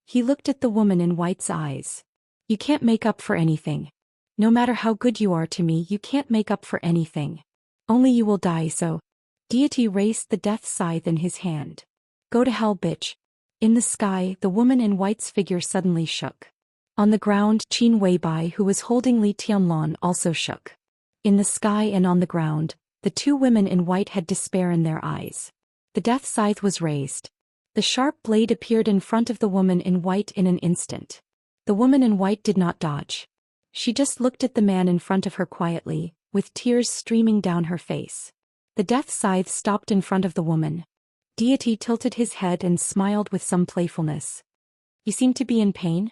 He looked at the woman in white's eyes. "You can't make up for anything. No matter how good you are to me, you can't make up for anything. Only you will die, so." Deity raised the death scythe in his hand. "Go to hell, bitch." In the sky, the woman in white's figure suddenly shook. On the ground, Qin Weibai, who was holding Li Tianlan, also shook. In the sky and on the ground, the two women in white had despair in their eyes. The death scythe was raised. The sharp blade appeared in front of the woman in white in an instant. The woman in white did not dodge. She just looked at the man in front of her quietly, with tears streaming down her face. The death scythe stopped in front of the woman. Deity tilted his head and smiled with some playfulness. You seem to be in pain?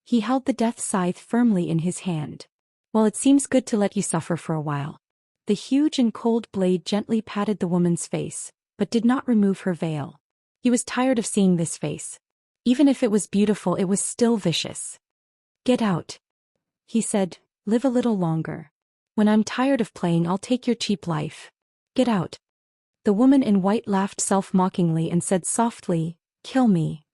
He held the death scythe firmly in his hand. Well, it seems good to let you suffer for a while. The huge and cold blade gently patted the woman's face, but did not remove her veil. He was tired of seeing this face. Even if it was beautiful, it was still vicious. Get out, he said, live a little longer. When I'm tired of playing, I'll take your cheap life. Get out. The woman in white laughed self-mockingly and said softly, kill me.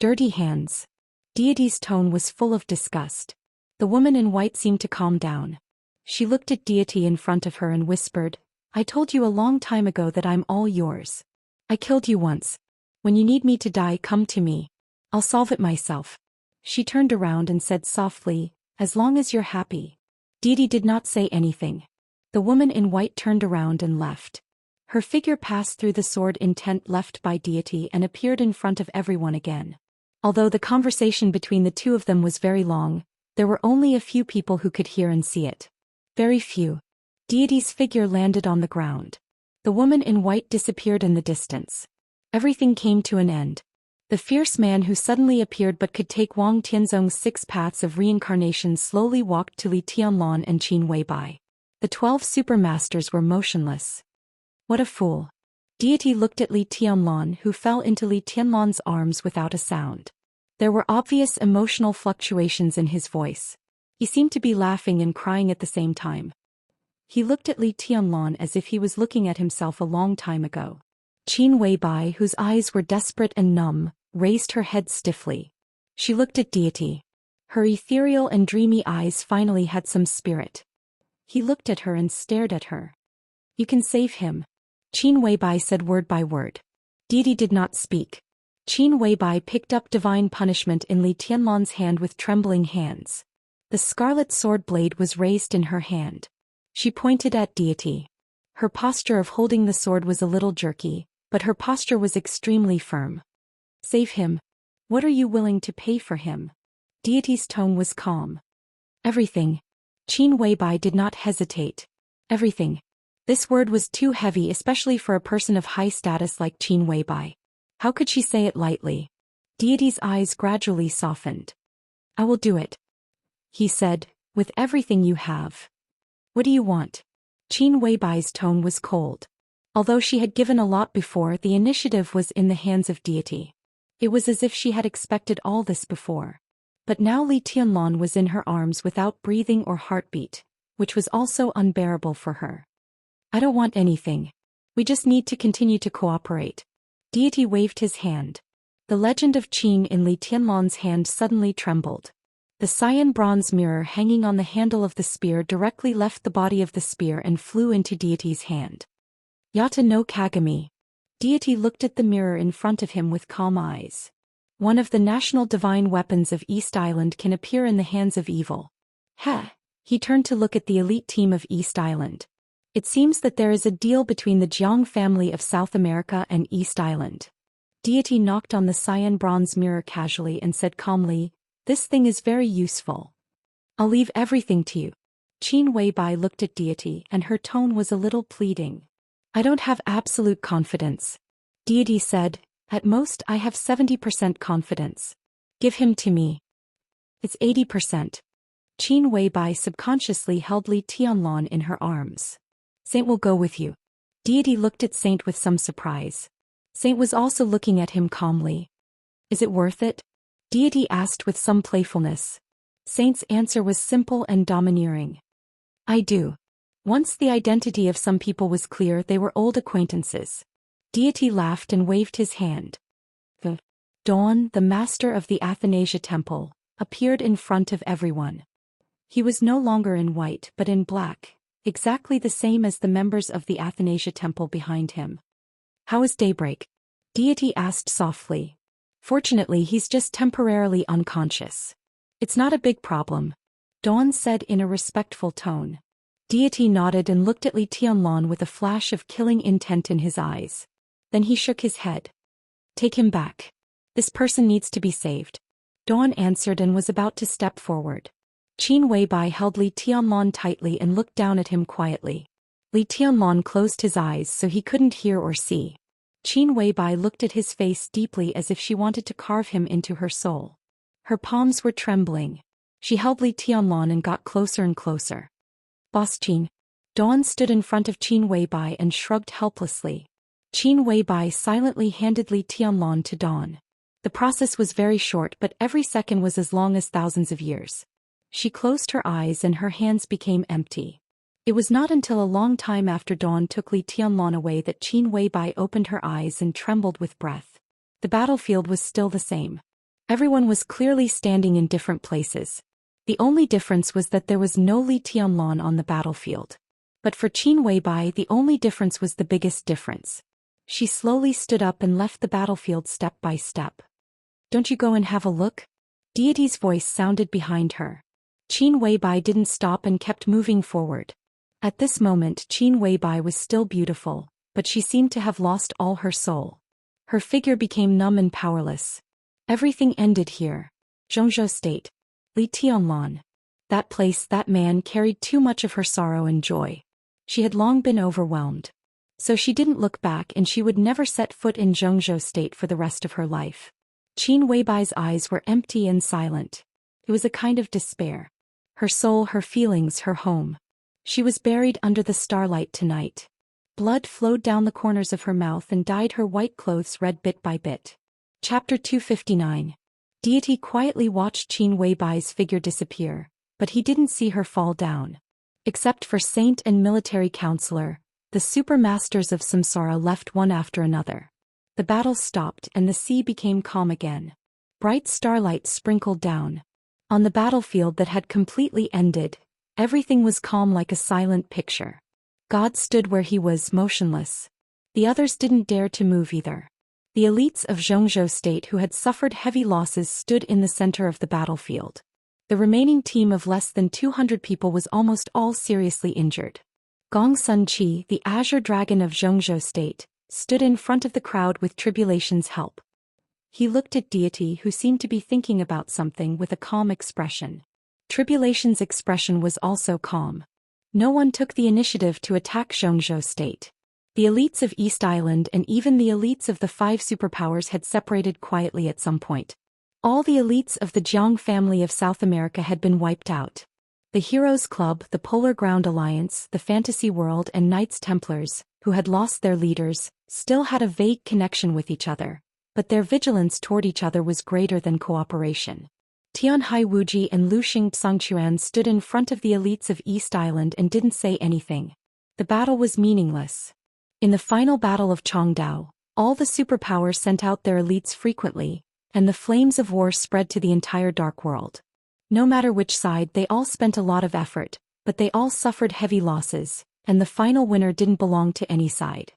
Dirty hands. Deity's tone was full of disgust. The woman in white seemed to calm down. She looked at Deity in front of her and whispered, I told you a long time ago that I'm all yours. I killed you once. When you need me to die, come to me. I'll solve it myself. She turned around and said softly, as long as you're happy. Deity did not say anything. The woman in white turned around and left. Her figure passed through the sword intent left by Deity and appeared in front of everyone again. Although the conversation between the two of them was very long, there were only a few people who could hear and see it. Very few. Deity's figure landed on the ground. The woman in white disappeared in the distance. Everything came to an end. The fierce man who suddenly appeared but could take Wang Tianzong's 6 paths of reincarnation slowly walked to Li Tianlan and Qin Weibai. The 12 supermasters were motionless. What a fool. Deity looked at Li Tianlan, who fell into Li Tianlan's arms without a sound. There were obvious emotional fluctuations in his voice. He seemed to be laughing and crying at the same time. He looked at Li Tianlan as if he was looking at himself a long time ago. Qin Weibai, whose eyes were desperate and numb, raised her head stiffly. She looked at Deity. Her ethereal and dreamy eyes finally had some spirit. He looked at her and stared at her. You can save him. Qin Weibai said word by word. Deity did not speak. Qin Weibai picked up divine punishment in Li Tianlan's hand with trembling hands. The scarlet sword blade was raised in her hand. She pointed at Deity. Her posture of holding the sword was a little jerky, but her posture was extremely firm. Save him. What are you willing to pay for him? Deity's tone was calm. Everything. Qin Weibai did not hesitate. Everything. This word was too heavy, especially for a person of high status like Qin Weibai. How could she say it lightly? Deity's eyes gradually softened. I will do it, he said, with everything you have. What do you want? Qin Weibai's tone was cold. Although she had given a lot before, the initiative was in the hands of Deity. It was as if she had expected all this before. But now Li Tianlan was in her arms without breathing or heartbeat, which was also unbearable for her. I don't want anything. We just need to continue to cooperate. Deity waved his hand. The legend of Qin in Li Tianlan's hand suddenly trembled. The cyan bronze mirror hanging on the handle of the spear directly left the body of the spear and flew into Deity's hand. Yata no Kagami. Deity looked at the mirror in front of him with calm eyes. One of the national divine weapons of East Island can appear in the hands of evil. Heh. He turned to look at the elite team of East Island. It seems that there is a deal between the Jiang family of South America and East Island. Deity knocked on the cyan bronze mirror casually and said calmly, this thing is very useful. I'll leave everything to you. Qin Weibai looked at Deity and her tone was a little pleading. I don't have absolute confidence. Deity said, at most I have 70% confidence. Give him to me. It's 80%. Qin Weibai subconsciously held Li Tianlan in her arms. Saint will go with you. Deity looked at Saint with some surprise. Saint was also looking at him calmly. Is it worth it? Deity asked with some playfulness. Saint's answer was simple and domineering. I do. Once the identity of some people was clear, they were old acquaintances. Deity laughed and waved his hand. The Dawn, the master of the Athanasia temple, appeared in front of everyone. He was no longer in white but in black, exactly the same as the members of the Athanasia temple behind him. How is Daybreak? Deity asked softly. Fortunately, he's just temporarily unconscious. It's not a big problem, Dawn said in a respectful tone. Deity nodded and looked at Li Tianlan with a flash of killing intent in his eyes. Then he shook his head. Take him back. This person needs to be saved. Dawn answered and was about to step forward. Qin Weibai held Li Tianlong tightly and looked down at him quietly. Li Tianlong closed his eyes so he couldn't hear or see. Qin Weibai looked at his face deeply as if she wanted to carve him into her soul. Her palms were trembling. She held Li Tianlong and got closer and closer. Boss Qin. Dawn stood in front of Qin Weibai and shrugged helplessly. Qin Weibai silently handed Li Tianlong to Dawn. The process was very short, but every second was as long as thousands of years. She closed her eyes and her hands became empty. It was not until a long time after Dawn took Li Tianlong away that Qin Weibai opened her eyes and trembled with breath. The battlefield was still the same. Everyone was clearly standing in different places. The only difference was that there was no Li Tianlong on the battlefield. But for Qin Weibai, the only difference was the biggest difference. She slowly stood up and left the battlefield step by step. Don't you go and have a look? Deity's voice sounded behind her. Qin Weibai didn't stop and kept moving forward. At this moment Qin Weibai was still beautiful, but she seemed to have lost all her soul. Her figure became numb and powerless. Everything ended here. Zhou State. Li Tianlong. That place, that man carried too much of her sorrow and joy. She had long been overwhelmed. So she didn't look back and she would never set foot in Zhou State for the rest of her life. Qin Weibai's eyes were empty and silent. It was a kind of despair. Her soul, her feelings, her home. She was buried under the starlight tonight. Blood flowed down the corners of her mouth and dyed her white clothes red bit by bit. Chapter 259. Deity quietly watched Qin Weibai's figure disappear, but he didn't see her fall down. Except for Saint and Military Counselor, the super masters of Samsara left one after another. The battle stopped and the sea became calm again. Bright starlight sprinkled down. On the battlefield that had completely ended, everything was calm like a silent picture. God stood where he was, motionless. The others didn't dare to move either. The elites of Zhou State who had suffered heavy losses stood in the center of the battlefield. The remaining team of less than 200 people was almost all seriously injured. Gong Sun Qi, the Azure Dragon of Zhou State, stood in front of the crowd with Tribulation's help. He looked at Deity, who seemed to be thinking about something, with a calm expression. Tribulation's expression was also calm. No one took the initiative to attack Zhou State. The elites of East Island and even the elites of the 5 superpowers had separated quietly at some point. All the elites of the Jiang family of South America had been wiped out. The Heroes Club, the Polar Ground Alliance, the Fantasy World and Knights Templars, who had lost their leaders, still had a vague connection with each other, but their vigilance toward each other was greater than cooperation. Tianhai Wuji and Luxing Songquan stood in front of the elites of East Island and didn't say anything. The battle was meaningless. In the final battle of Chongdao, all the superpowers sent out their elites frequently, and the flames of war spread to the entire dark world. No matter which side, they all spent a lot of effort, but they all suffered heavy losses, and the final winner didn't belong to any side.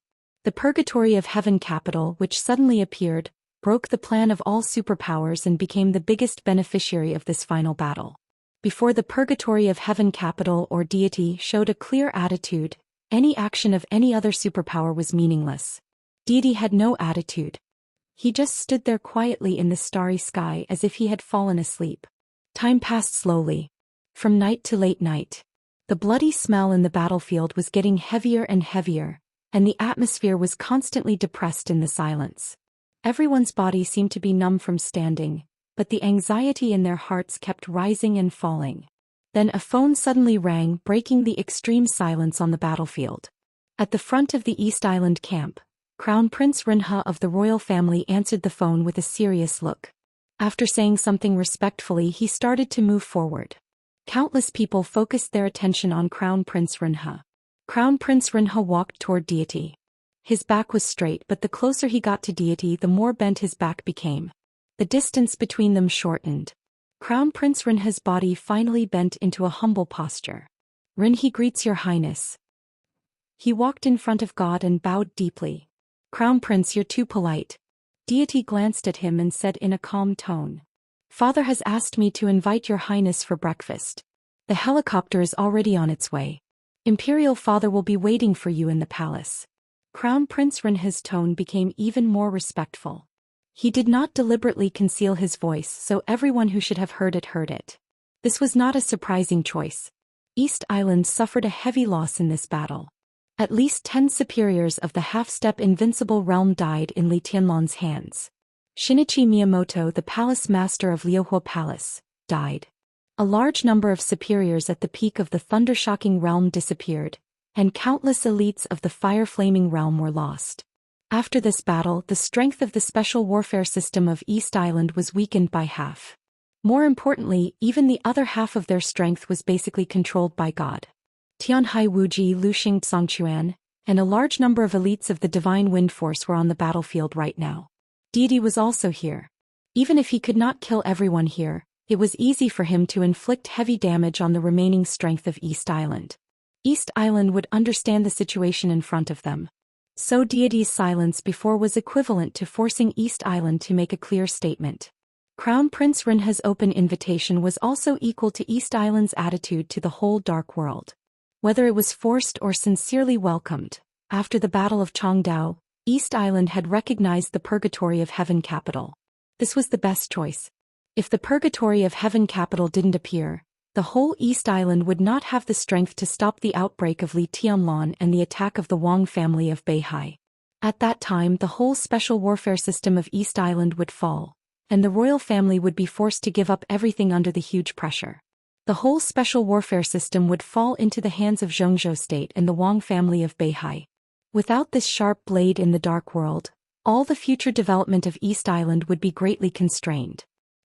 The Purgatory of Heaven capital, which suddenly appeared, broke the plan of all superpowers and became the biggest beneficiary of this final battle. Before the Purgatory of Heaven capital or deity showed a clear attitude, any action of any other superpower was meaningless. Deity had no attitude. He just stood there quietly in the starry sky as if he had fallen asleep. Time passed slowly. From night to late night. The bloody smell in the battlefield was getting heavier and heavier, and the atmosphere was constantly depressed in the silence. Everyone's body seemed to be numb from standing, but the anxiety in their hearts kept rising and falling. Then a phone suddenly rang, breaking the extreme silence on the battlefield. At the front of the East Island camp, Crown Prince Rinhe of the royal family answered the phone with a serious look. After saying something respectfully, he started to move forward. Countless people focused their attention on Crown Prince Rinhe. Crown Prince Rinhe walked toward Deity. His back was straight, but the closer he got to Deity, the more bent his back became. The distance between them shortened. Crown Prince Rinhe's body finally bent into a humble posture. Rinhe greets your highness. He walked in front of God and bowed deeply. Crown Prince, you're too polite. Deity glanced at him and said in a calm tone. Father has asked me to invite your highness for breakfast. The helicopter is already on its way. Imperial Father will be waiting for you in the palace. Crown Prince Rinha's tone became even more respectful. He did not deliberately conceal his voice so everyone who should have heard it heard it. This was not a surprising choice. East Island suffered a heavy loss in this battle. At least 10 superiors of the half-step invincible realm died in Li Tianlan's hands. Shinichi Miyamoto, the palace master of Liuhua Palace, died. A large number of superiors at the peak of the thunder-shocking realm disappeared, and countless elites of the fire-flaming realm were lost. After this battle, the strength of the special warfare system of East Island was weakened by half. More importantly, even the other half of their strength was basically controlled by God. Tianhai Wuji, Luxing Xianxia, and a large number of elites of the Divine Wind Force were on the battlefield right now. Deity was also here. Even if he could not kill everyone here, it was easy for him to inflict heavy damage on the remaining strength of East Island. East Island would understand the situation in front of them. So Deity's silence before was equivalent to forcing East Island to make a clear statement. Crown Prince Rinha's open invitation was also equal to East Island's attitude to the whole dark world. Whether it was forced or sincerely welcomed, after the Battle of Changdao, East Island had recognized the Purgatory of Heaven capital. This was the best choice. If the Purgatory of Heaven capital didn't appear, the whole East Island would not have the strength to stop the outbreak of Li Tianlan and the attack of the Wang family of Beihai. At that time, the whole special warfare system of East Island would fall, and the royal family would be forced to give up everything under the huge pressure. The whole special warfare system would fall into the hands of Zhou State and the Wang family of Beihai. Without this sharp blade in the dark world, all the future development of East Island would be greatly constrained.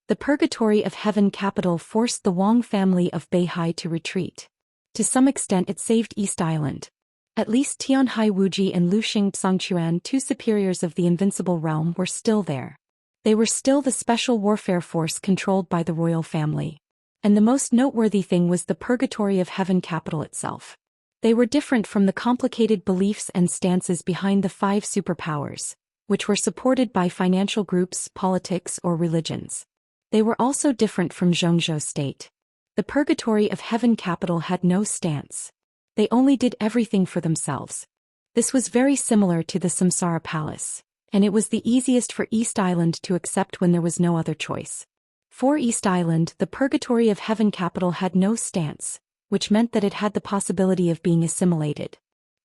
The Purgatory of Heaven capital forced the Wang family of Beihai to retreat. To some extent it saved East Island. At least Tianhai Wuji and Luxing Xianxia, 2 superiors of the Invincible Realm, were still there. They were still the special warfare force controlled by the royal family. And the most noteworthy thing was the Purgatory of Heaven capital itself. They were different from the complicated beliefs and stances behind the 5 superpowers, which were supported by financial groups, politics, or religions. They were also different from Zhou State. The Purgatory of Heaven capital had no stance. They only did everything for themselves. This was very similar to the Samsara Palace, and it was the easiest for East Island to accept when there was no other choice. For East Island, the Purgatory of Heaven capital had no stance, which meant that it had the possibility of being assimilated.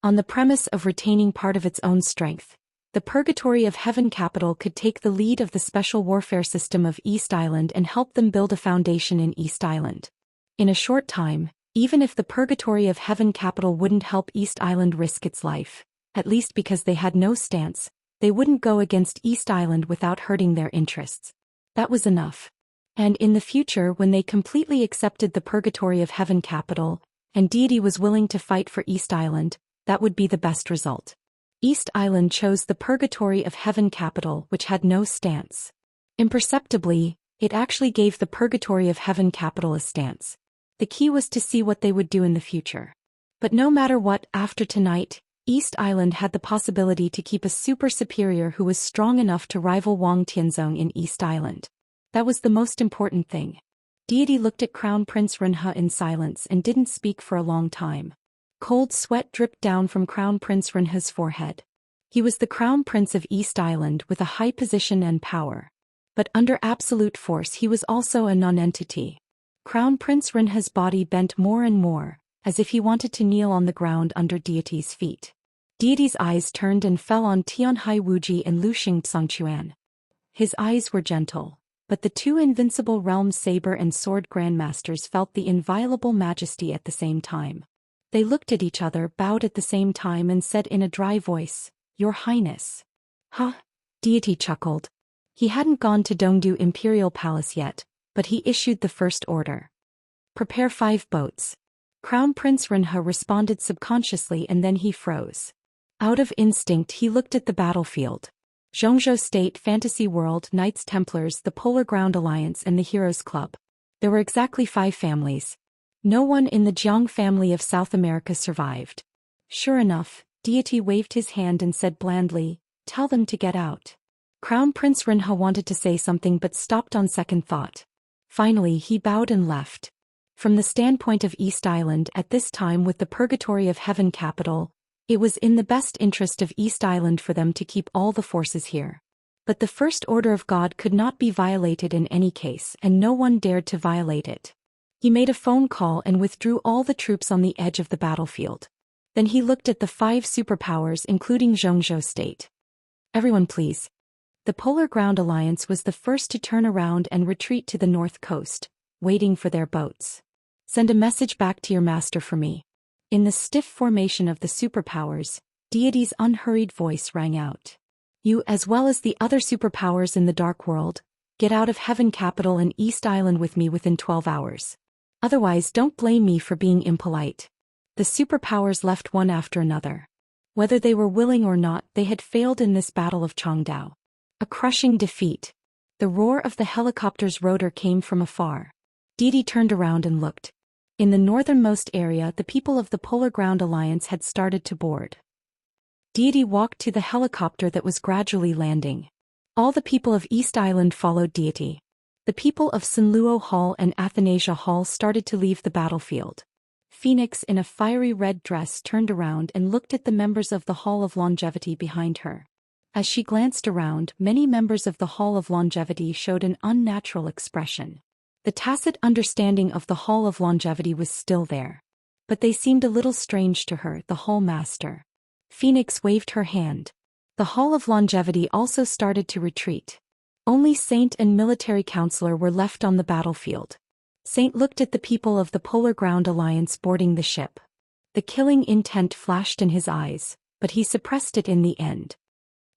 On the premise of retaining part of its own strength, the Purgatory of Heaven capital could take the lead of the special warfare system of East Island and help them build a foundation in East Island. In a short time, even if the Purgatory of Heaven capital wouldn't help East Island risk its life, at least because they had no stance, they wouldn't go against East Island without hurting their interests. That was enough. And in the future, when they completely accepted the Purgatory of Heaven capital, and Deity was willing to fight for East Island, that would be the best result. East Island chose the Purgatory of Heaven capital, which had no stance. Imperceptibly, it actually gave the Purgatory of Heaven capital a stance. The key was to see what they would do in the future. But no matter what, after tonight, East Island had the possibility to keep a super superior who was strong enough to rival Wang Tianzong in East Island. That was the most important thing. Deity looked at Crown Prince Rinha in silence and didn't speak for a long time. Cold sweat dripped down from Crown Prince Rinha's forehead. He was the Crown Prince of East Island with a high position and power. But under absolute force he was also a non-entity. Crown Prince Rinha's body bent more and more, as if he wanted to kneel on the ground under Deity's feet. Deity's eyes turned and fell on Tianhai Wuji and Luxing Xianxia. His eyes were gentle, but the 2 invincible realm saber and sword grandmasters felt the inviolable majesty at the same time. They looked at each other, bowed at the same time and said in a dry voice, "Your Highness." Huh? Deity chuckled. He hadn't gone to Dongdu Imperial Palace yet, but he issued the first order. Prepare 5 boats. Crown Prince Rinha responded subconsciously and then he froze. Out of instinct he looked at the battlefield. Zhou State, Fantasy World, Knights Templars, the Polar Ground Alliance and the Heroes Club. There were exactly 5 families. No one in the Jiang family of South America survived. Sure enough, Deity waved his hand and said blandly, "Tell them to get out." Crown Prince Rinha wanted to say something but stopped on second thought. Finally he bowed and left. From the standpoint of East Island at this time with the Purgatory of Heaven capital, It was in the best interest of East Island for them to keep all the forces here. But the first order of God could not be violated in any case, and no one dared to violate it. He made a phone call and withdrew all the troops on the edge of the battlefield. Then he looked at the 5 superpowers including Xianxia state. Everyone please. The Polar Ground Alliance was the first to turn around and retreat to the north coast, waiting for their boats. Send a message back to your master for me. In the stiff formation of the superpowers, Deity's unhurried voice rang out. You as well as the other superpowers in the Dark World, get out of Heaven Capital and East Island with me within 12 hours. Otherwise don't blame me for being impolite. The superpowers left one after another. Whether they were willing or not, they had failed in this battle of Changdao. A crushing defeat. The roar of the helicopter's rotor came from afar. Deity turned around and looked. In the northernmost area, the people of the Polar Ground Alliance had started to board. Deity walked to the helicopter that was gradually landing. All the people of East Island followed Deity. The people of Sanluo Hall and Athanasia Hall started to leave the battlefield. Phoenix in a fiery red dress turned around and looked at the members of the Hall of Longevity behind her. As she glanced around, many members of the Hall of Longevity showed an unnatural expression. The tacit understanding of the Hall of Longevity was still there. But they seemed a little strange to her, the Hall Master. Phoenix waved her hand. The Hall of Longevity also started to retreat. Only Saint and Military Counselor were left on the battlefield. Saint looked at the people of the Polar Ground Alliance boarding the ship. The killing intent flashed in his eyes, but he suppressed it in the end.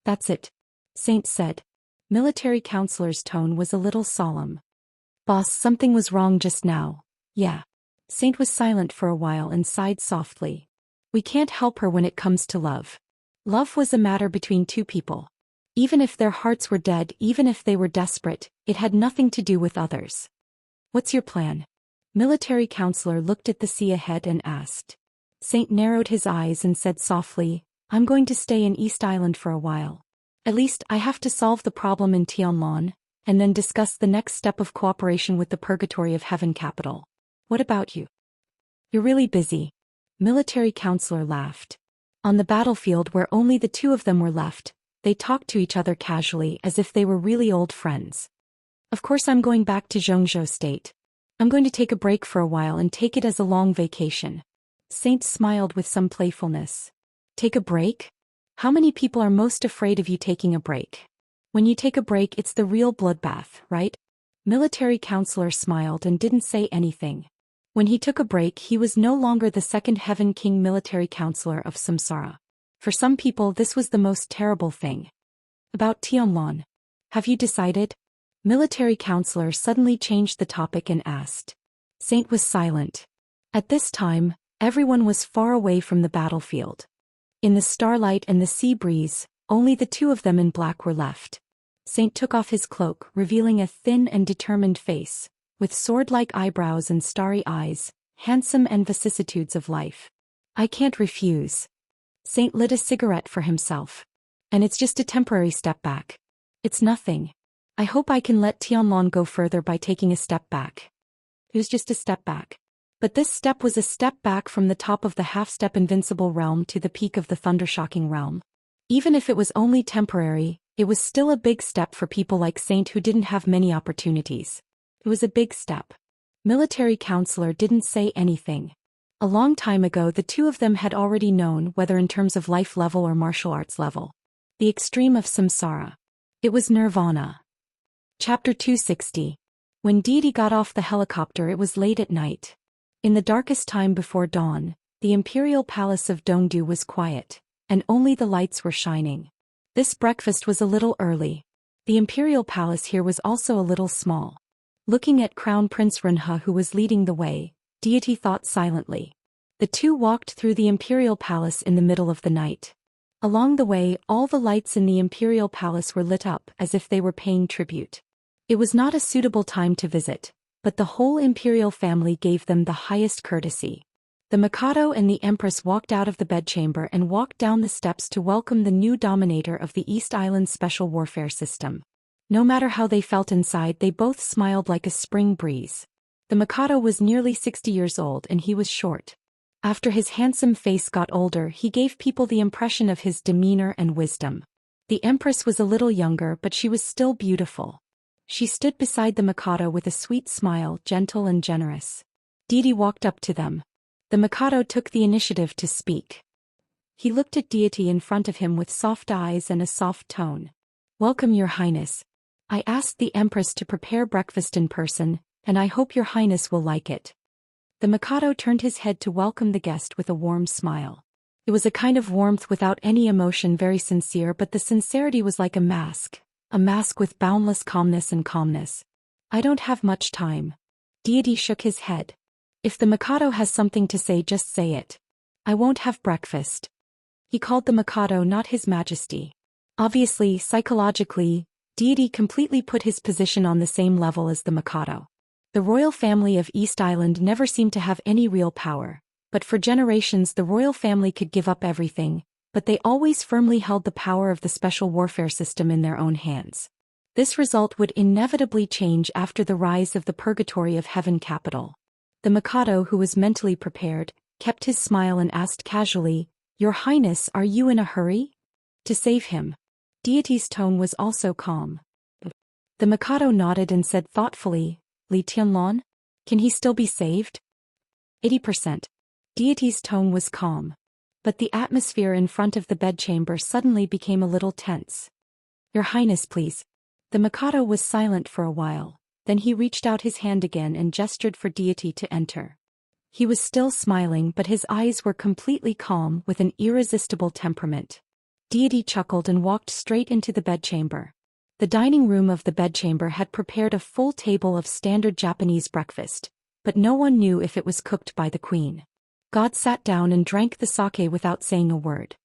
That's it, Saint said. Military Counselor's tone was a little solemn. Boss, something was wrong just now. Yeah. Saint was silent for a while and sighed softly. We can't help her when it comes to love. Love was a matter between two people. Even if their hearts were dead, even if they were desperate, it had nothing to do with others. What's your plan? Military Counselor looked at the sea ahead and asked. Saint narrowed his eyes and said softly, I'm going to stay in East Island for a while. At least I have to solve the problem in Tianlong, and then discuss the next step of cooperation with the Purgatory of Heaven Capital. What about you? You're really busy. Military Counselor laughed. On the battlefield where only the two of them were left, they talked to each other casually as if they were really old friends. Of course I'm going back to Xianxia state. I'm going to take a break for a while and take it as a long vacation. Saint smiled with some playfulness. Take a break? How many people are most afraid of you taking a break? When you take a break, it's the real bloodbath, right? Military Counselor smiled and didn't say anything. When he took a break, he was no longer the second Heaven King Military Counselor of Samsara. For some people, this was the most terrible thing. About Tianlong. Have you decided? Military Counselor suddenly changed the topic and asked. Saint was silent. At this time, everyone was far away from the battlefield. In the starlight and the sea breeze, only the two of them in black were left. Saint took off his cloak, revealing a thin and determined face, with sword-like eyebrows and starry eyes, handsome and vicissitudes of life. I can't refuse. Saint lit a cigarette for himself. And it's just a temporary step back. It's nothing. I hope I can let Tianlong go further by taking a step back. It was just a step back. But this step was a step back from the top of the half-step invincible realm to the peak of the thunder-shocking realm. Even if it was only temporary, it was still a big step for people like Saint who didn't have many opportunities. It was a big step. Military Counselor didn't say anything. A long time ago, the two of them had already known, whether in terms of life level or martial arts level, the extreme of samsara. It was nirvana. Chapter 260. When Deity got off the helicopter, it was late at night. In the darkest time before dawn, the imperial palace of Dongdu was quiet, and only the lights were shining. This breakfast was a little early. The imperial palace here was also a little small. Looking at Crown Prince Renhe, who was leading the way, Deity thought silently. The two walked through the imperial palace in the middle of the night. Along the way, all the lights in the imperial palace were lit up as if they were paying tribute. It was not a suitable time to visit, but the whole imperial family gave them the highest courtesy. The Mikado and the Empress walked out of the bedchamber and walked down the steps to welcome the new dominator of the East Island Special Warfare System. No matter how they felt inside, they both smiled like a spring breeze. The Mikado was nearly 60 years old and he was short. After his handsome face got older, he gave people the impression of his demeanor and wisdom. The empress was a little younger, but she was still beautiful. She stood beside the Mikado with a sweet smile, gentle and generous. Deity walked up to them. The Mikado took the initiative to speak. He looked at deity in front of him with soft eyes and a soft tone. "Welcome, Your Highness. I asked the Empress to prepare breakfast in person, and I hope Your Highness will like it." The Mikado turned his head to welcome the guest with a warm smile. It was a kind of warmth without any emotion, very sincere, but the sincerity was like a mask with boundless calmness and calmness. "I don't have much time." Deity shook his head. "If the Mikado has something to say, just say it. I won't have breakfast." He called the Mikado not His Majesty. Obviously, psychologically, deity completely put his position on the same level as the Mikado. The royal family of East Island never seemed to have any real power, but for generations the royal family could give up everything, but they always firmly held the power of the special warfare system in their own hands. This result would inevitably change after the rise of the Purgatory of Heaven capital. The Mikado, who was mentally prepared, kept his smile and asked casually, "Your Highness, are you in a hurry?" "To save him." Deity's tone was also calm. The Mikado nodded and said thoughtfully, "Li Tianlong? Can he still be saved?" 80%. Deity's tone was calm. But the atmosphere in front of the bedchamber suddenly became a little tense. "Your Highness, please." The Mikado was silent for a while, then he reached out his hand again and gestured for deity to enter. He was still smiling, but his eyes were completely calm, with an irresistible temperament. Deity chuckled and walked straight into the bedchamber. The dining room of the bedchamber had prepared a full table of standard Japanese breakfast, but no one knew if it was cooked by the queen. God sat down and drank the sake without saying a word.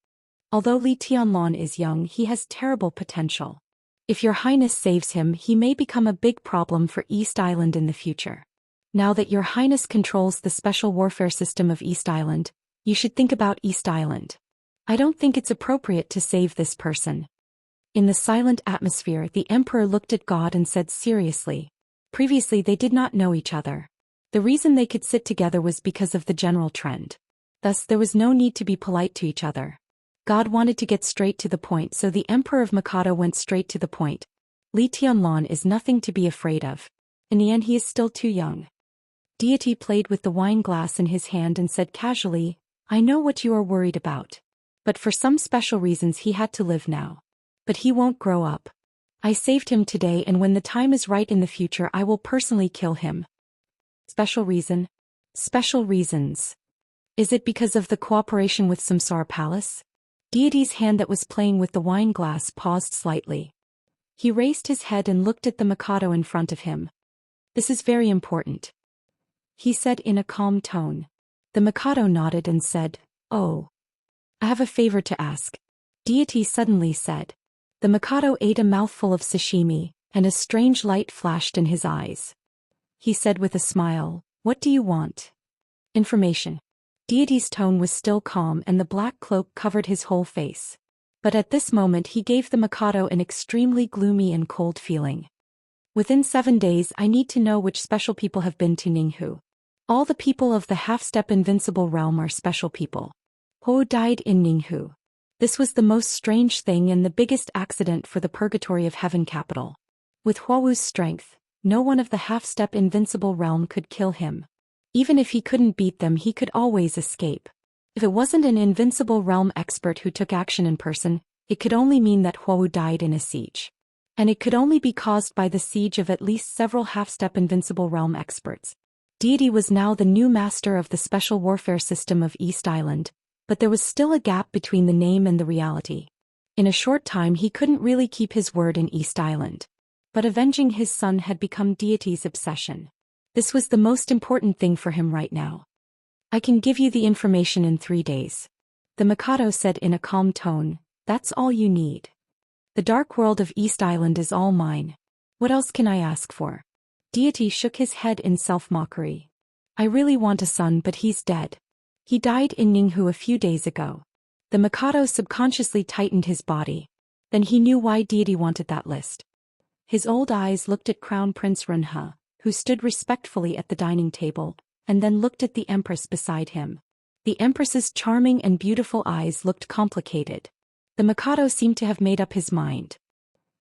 "Although Li Tianlong is young, he has terrible potential. If Your Highness saves him, he may become a big problem for East Island in the future. Now that Your Highness controls the special warfare system of East Island, you should think about East Island. I don't think it's appropriate to save this person." In the silent atmosphere, the Emperor looked at God and said seriously. Previously they did not know each other. The reason they could sit together was because of the general trend. Thus there was no need to be polite to each other. God wanted to get straight to the point, so the Emperor of Mikado went straight to the point. "Li Tianlong is nothing to be afraid of. In the end, he is still too young." Deity played with the wine glass in his hand and said casually, "I know what you are worried about. But for some special reasons he had to live now. But he won't grow up. I saved him today, and when the time is right in the future I will personally kill him." Special reason? Special reasons. Is it because of the cooperation with Samsara Palace? Deity's hand that was playing with the wine glass paused slightly. He raised his head and looked at the Mikado in front of him. "This is very important," he said in a calm tone. The Mikado nodded and said, "Oh. I have a favor to ask," Deity suddenly said. The Mikado ate a mouthful of sashimi, and a strange light flashed in his eyes. He said with a smile, "What do you want?" "Information." Deity's tone was still calm and the black cloak covered his whole face. But at this moment he gave the Mikado an extremely gloomy and cold feeling. "Within 7 days I need to know which special people have been to Ninghu. All the people of the half-step invincible realm are special people. Huo died in Ninghu. This was the most strange thing and the biggest accident for the Purgatory of Heaven capital. With Huo's strength, no one of the half-step invincible realm could kill him. Even if he couldn't beat them, he could always escape. If it wasn't an invincible realm expert who took action in person, it could only mean that Huo died in a siege. And it could only be caused by the siege of at least several half-step invincible realm experts. Deity was now the new master of the special warfare system of East Island, but there was still a gap between the name and the reality. In a short time he couldn't really keep his word in East Island. But avenging his son had become Deity's obsession. This was the most important thing for him right now. "I can give you the information in 3 days." The Mikado said in a calm tone, "That's all you need. The dark world of East Island is all mine. What else can I ask for?" Deity shook his head in self-mockery. "I really want a son, but he's dead. He died in Ninghu a few days ago." The Mikado subconsciously tightened his body. Then he knew why Deity wanted that list. His old eyes looked at Crown Prince Runhe, who stood respectfully at the dining table, and then looked at the Empress beside him. The Empress's charming and beautiful eyes looked complicated. The Mikado seemed to have made up his mind.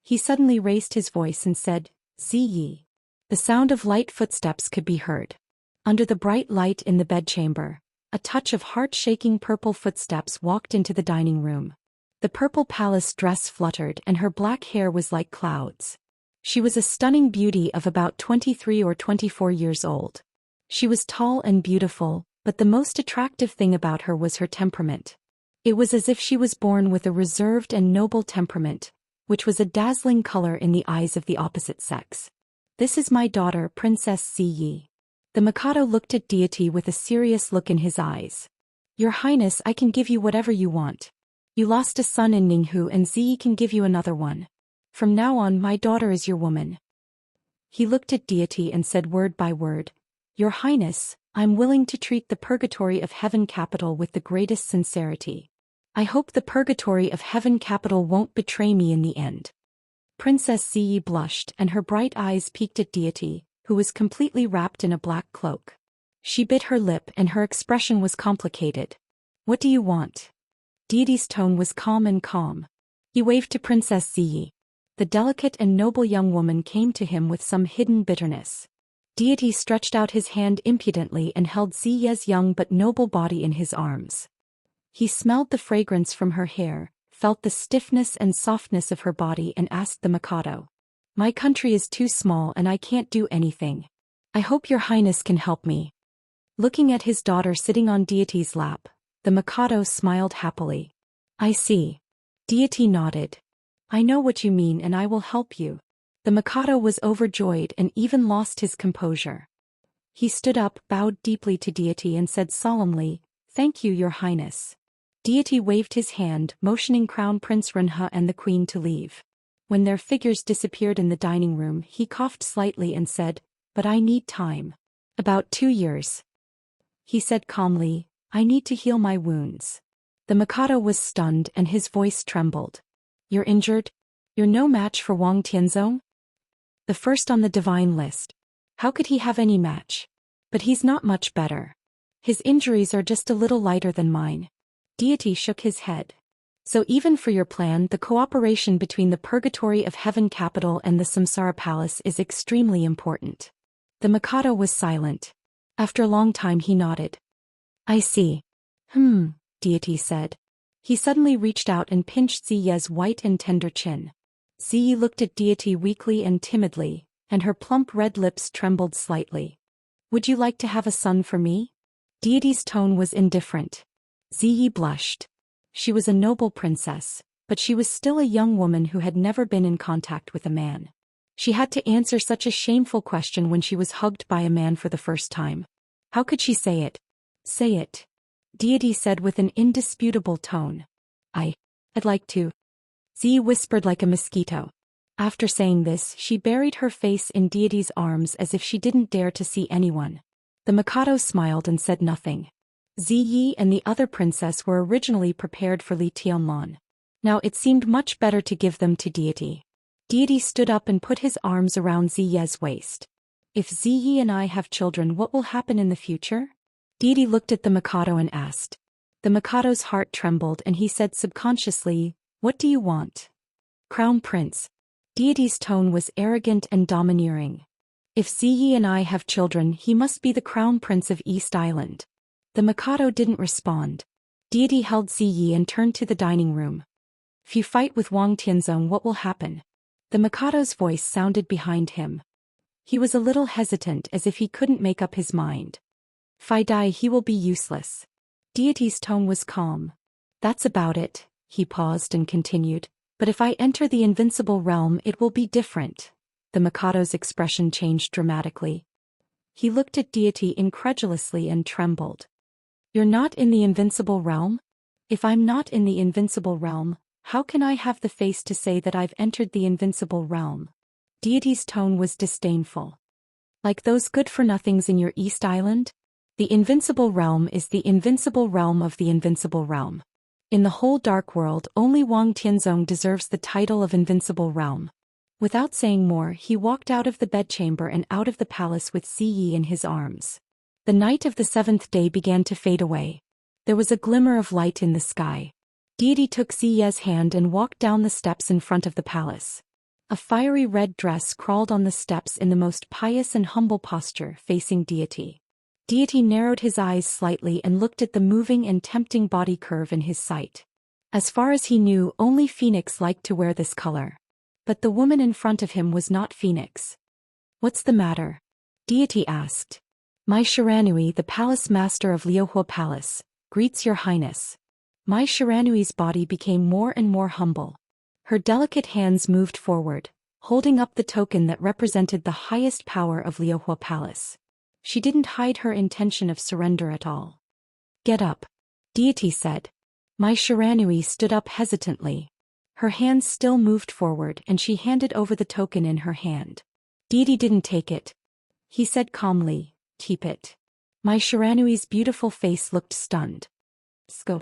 He suddenly raised his voice and said, "Ziyi." The sound of light footsteps could be heard. Under the bright light in the bedchamber, a touch of heart-shaking purple footsteps walked into the dining room. The purple palace dress fluttered and her black hair was like clouds. She was a stunning beauty of about 23 or 24 years old. She was tall and beautiful, but the most attractive thing about her was her temperament. It was as if she was born with a reserved and noble temperament, which was a dazzling color in the eyes of the opposite sex. "This is my daughter, Princess Ziyi." The Mikado looked at Deity with a serious look in his eyes. "Your Highness, I can give you whatever you want. You lost a son in Ninghu and Ziyi can give you another one. From now on my daughter is your woman." He looked at Deity and said word by word, "Your Highness, I'm willing to treat the Purgatory of Heaven Capital with the greatest sincerity. I hope the Purgatory of Heaven Capital won't betray me in the end." Princess Ziyi blushed and her bright eyes peeked at Deity, who was completely wrapped in a black cloak. She bit her lip and her expression was complicated. "What do you want?" Deity's tone was calm and calm. He waved to Princess Ziyi. The delicate and noble young woman came to him with some hidden bitterness. Deity stretched out his hand impudently and held Ziyi's young but noble body in his arms. He smelled the fragrance from her hair, felt the stiffness and softness of her body and asked the Mikado, "My country is too small and I can't do anything. I hope your Highness can help me." Looking at his daughter sitting on Deity's lap, the Mikado smiled happily. "I see." Deity nodded. "I know what you mean and I will help you." The Mikado was overjoyed and even lost his composure. He stood up, bowed deeply to Deity and said solemnly, "Thank you, your Highness." Deity waved his hand, motioning Crown Prince Renhe and the Queen to leave. When their figures disappeared in the dining room, he coughed slightly and said, "But I need time." "About 2 years." He said calmly, "I need to heal my wounds." The Mikado was stunned and his voice trembled. "You're injured? You're no match for Wang Tianzong? The first on the divine list. How could he have any match? But he's not much better. His injuries are just a little lighter than mine." Deity shook his head. "So even for your plan, the cooperation between the Purgatory of Heaven Capital and the Samsara Palace is extremely important." The Mikado was silent. After a long time he nodded. "I see." Deity said. He suddenly reached out and pinched Ziyi's white and tender chin. Ziyi looked at Deity weakly and timidly, and her plump red lips trembled slightly. "Would you like to have a son for me?" Deity's tone was indifferent. Ziyi blushed. She was a noble princess, but she was still a young woman who had never been in contact with a man. She had to answer such a shameful question when she was hugged by a man for the first time. How could she say it? "Say it," Deity said with an indisputable tone. I'd like to." Ziyi whispered like a mosquito. After saying this, she buried her face in Deity's arms as if she didn't dare to see anyone. The Mikado smiled and said nothing. Ziyi and the other princess were originally prepared for Li Tianlan. Now it seemed much better to give them to Deity. Deity stood up and put his arms around Ziyi's waist. "If Ziyi and I have children, what will happen in the future?" Deity looked at the Mikado and asked. The Mikado's heart trembled and he said subconsciously, "What do you want?" "Crown Prince." Deity's tone was arrogant and domineering. "If Ziyi and I have children, he must be the Crown Prince of East Island." The Mikado didn't respond. Deity held Ziyi and turned to the dining room. "If you fight with Wang Tianzong, what will happen?" The Mikado's voice sounded behind him. He was a little hesitant as if he couldn't make up his mind. "If I die, he will be useless." Deity's tone was calm. "That's about it." He paused and continued, "But if I enter the invincible realm, it will be different." The Mikado's expression changed dramatically. He looked at Deity incredulously and trembled. "You're not in the invincible realm? If I'm not in the invincible realm, how can I have the face to say that I've entered the invincible realm?" Deity's tone was disdainful. "Like those good-for-nothings in your East Island? The invincible realm is the invincible realm of the invincible realm. In the whole dark world, only Wang Tianzong deserves the title of invincible realm." Without saying more, he walked out of the bedchamber and out of the palace with Ziyi in his arms. The night of the 7th day began to fade away. There was a glimmer of light in the sky. Deity took Ziye's hand and walked down the steps in front of the palace. A fiery red dress crawled on the steps in the most pious and humble posture, facing Deity. Deity narrowed his eyes slightly and looked at the moving and tempting body curve in his sight. As far as he knew, only Phoenix liked to wear this color. But the woman in front of him was not Phoenix. "What's the matter?" Deity asked. "Mai Shiranui, the palace master of Liuhua Palace, greets your highness." Mai Shiranui's body became more and more humble. Her delicate hands moved forward, holding up the token that represented the highest power of Liuhua Palace. She didn't hide her intention of surrender at all. "Get up," Deity said. Mai Shiranui stood up hesitantly. Her hands still moved forward and she handed over the token in her hand. Deity didn't take it. He said calmly, "Keep it." Mai Shiranui's beautiful face looked stunned. "Go,"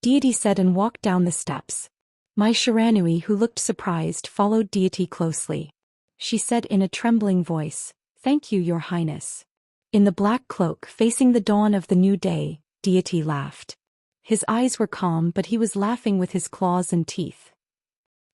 Deity said and walked down the steps. Mai Shiranui, who looked surprised, followed Deity closely. She said in a trembling voice, "Thank you, your highness." In the black cloak facing the dawn of the new day, Deity laughed. His eyes were calm, but he was laughing with his claws and teeth.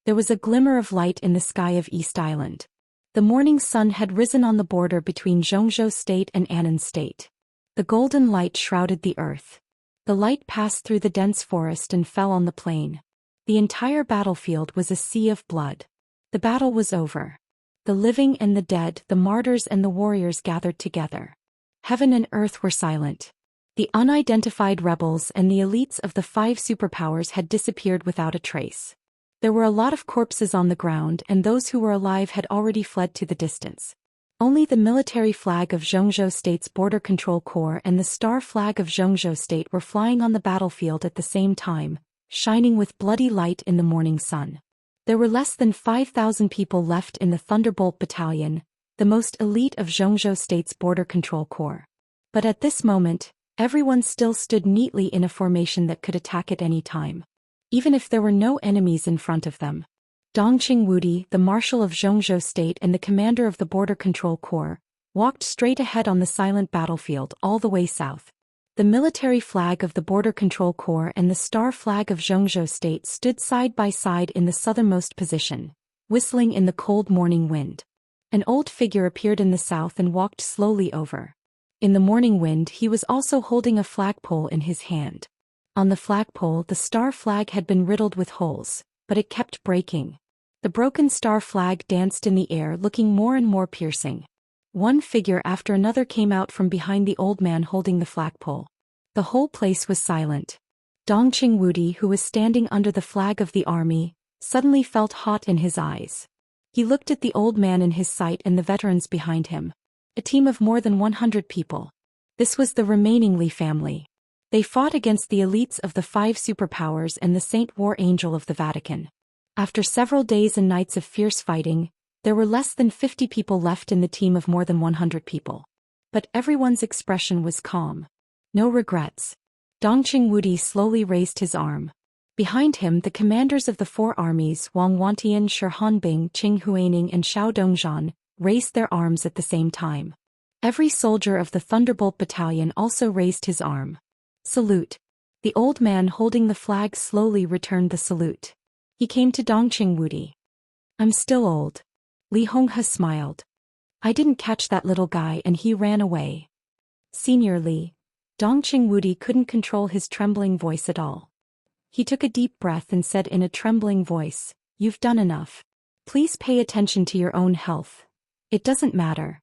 There was a glimmer of light in the sky of East Island. The morning sun had risen on the border between Zhongzhou State and Annan State. The golden light shrouded the earth. The light passed through the dense forest and fell on the plain. The entire battlefield was a sea of blood. The battle was over. The living and the dead, the martyrs and the warriors gathered together. Heaven and earth were silent. The unidentified rebels and the elites of the 5 superpowers had disappeared without a trace. There were a lot of corpses on the ground, and those who were alive had already fled to the distance. Only the military flag of Zhongzhou State's Border Control Corps and the star flag of Zhongzhou State were flying on the battlefield at the same time, shining with bloody light in the morning sun. There were less than 5,000 people left in the Thunderbolt Battalion, the most elite of Zhongzhou State's Border Control Corps. But at this moment, everyone still stood neatly in a formation that could attack at any time. Even if there were no enemies in front of them. Dongqing Wudi, the Marshal of Zhongzhou State and the commander of the Border Control Corps, walked straight ahead on the silent battlefield all the way south. The military flag of the Border Control Corps and the star flag of Zhongzhou State stood side by side in the southernmost position, whistling in the cold morning wind. An old figure appeared in the south and walked slowly over. In the morning wind he was also holding a flagpole in his hand. On the flagpole the star flag had been riddled with holes, but it kept breaking. The broken star flag danced in the air, looking more and more piercing. One figure after another came out from behind the old man holding the flagpole. The whole place was silent. Dongqing Wudi, who was standing under the flag of the army, suddenly felt hot in his eyes. He looked at the old man in his sight and the veterans behind him. A team of more than 100 people. This was the remaining Li family. They fought against the elites of the 5 superpowers and the Saint War Angel of the Vatican. After several days and nights of fierce fighting, there were less than 50 people left in the team of more than 100 people. But everyone's expression was calm. No regrets. Dongqing Wudi slowly raised his arm. Behind him the commanders of the 4 armies, Wang Wantian, Shi Hanbing, Qing Huaining and Xiao Dongzhan, raised their arms at the same time. Every soldier of the Thunderbolt Battalion also raised his arm. Salute. The old man holding the flag slowly returned the salute. He came to Dongqing Wudi. "I'm still old." Li Honghe smiled. "I didn't catch that little guy and he ran away." "Senior Li." Dongqing Wudi couldn't control his trembling voice at all. He took a deep breath and said in a trembling voice, "You've done enough. Please pay attention to your own health. It doesn't matter."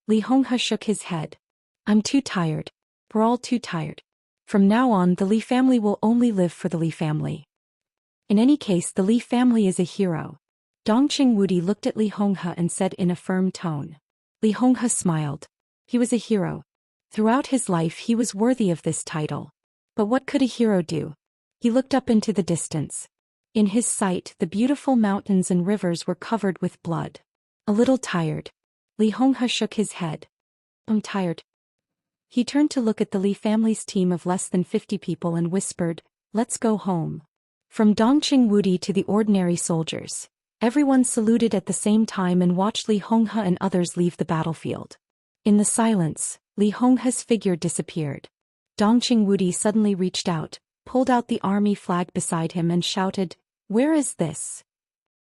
Li Honghe shook his head. "I'm too tired. We're all too tired. From now on the Li family will only live for the Li family. In any case the Li family is a hero." Dongqing Wudi looked at Li Honghe and said in a firm tone. Li Honghe smiled. He was a hero. Throughout his life he was worthy of this title. But what could a hero do? He looked up into the distance. In his sight the beautiful mountains and rivers were covered with blood. A little tired. Li Honghe shook his head. "I'm tired." He turned to look at the Li family's team of less than 50 people and whispered, "Let's go home." From Dongqing Wudi to the ordinary soldiers, everyone saluted at the same time and watched Li Honghe and others leave the battlefield. In the silence, Li Honghe's figure disappeared. Dongqing Wudi suddenly reached out, pulled out the army flag beside him and shouted, "Where is this?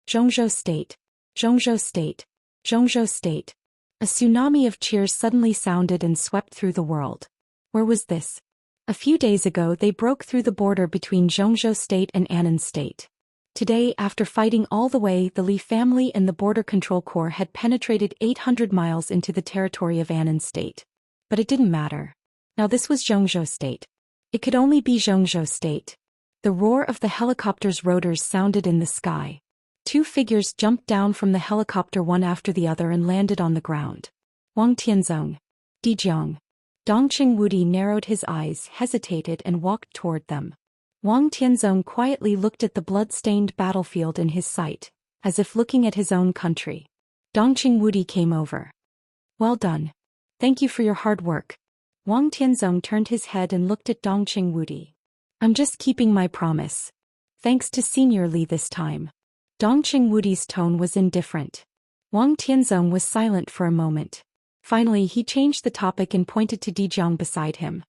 Zhongzhou State! Zhongzhou State! Zhongzhou State!" A tsunami of cheers suddenly sounded and swept through the world. Where was this? A few days ago they broke through the border between Zhongzhou State and Annan State. Today, after fighting all the way, the Li family and the Border Control Corps had penetrated 800 miles into the territory of Annan State. But it didn't matter. Now this was Zhongzhou State. It could only be Zhongzhou State. The roar of the helicopter's rotors sounded in the sky. Two figures jumped down from the helicopter one after the other and landed on the ground. Wang Tianzong. Dijiang. Dongqing Wudi narrowed his eyes, hesitated and walked toward them. Wang Tianzong quietly looked at the blood-stained battlefield in his sight, as if looking at his own country. Dongqing Wudi came over. "Well done. Thank you for your hard work." Wang Tianzong turned his head and looked at Dongqing Wudi. "I'm just keeping my promise. Thanks to Senior Li this time." Dongqing Wudi's tone was indifferent. Wang Tianzong was silent for a moment. Finally he changed the topic and pointed to Dijiang beside him.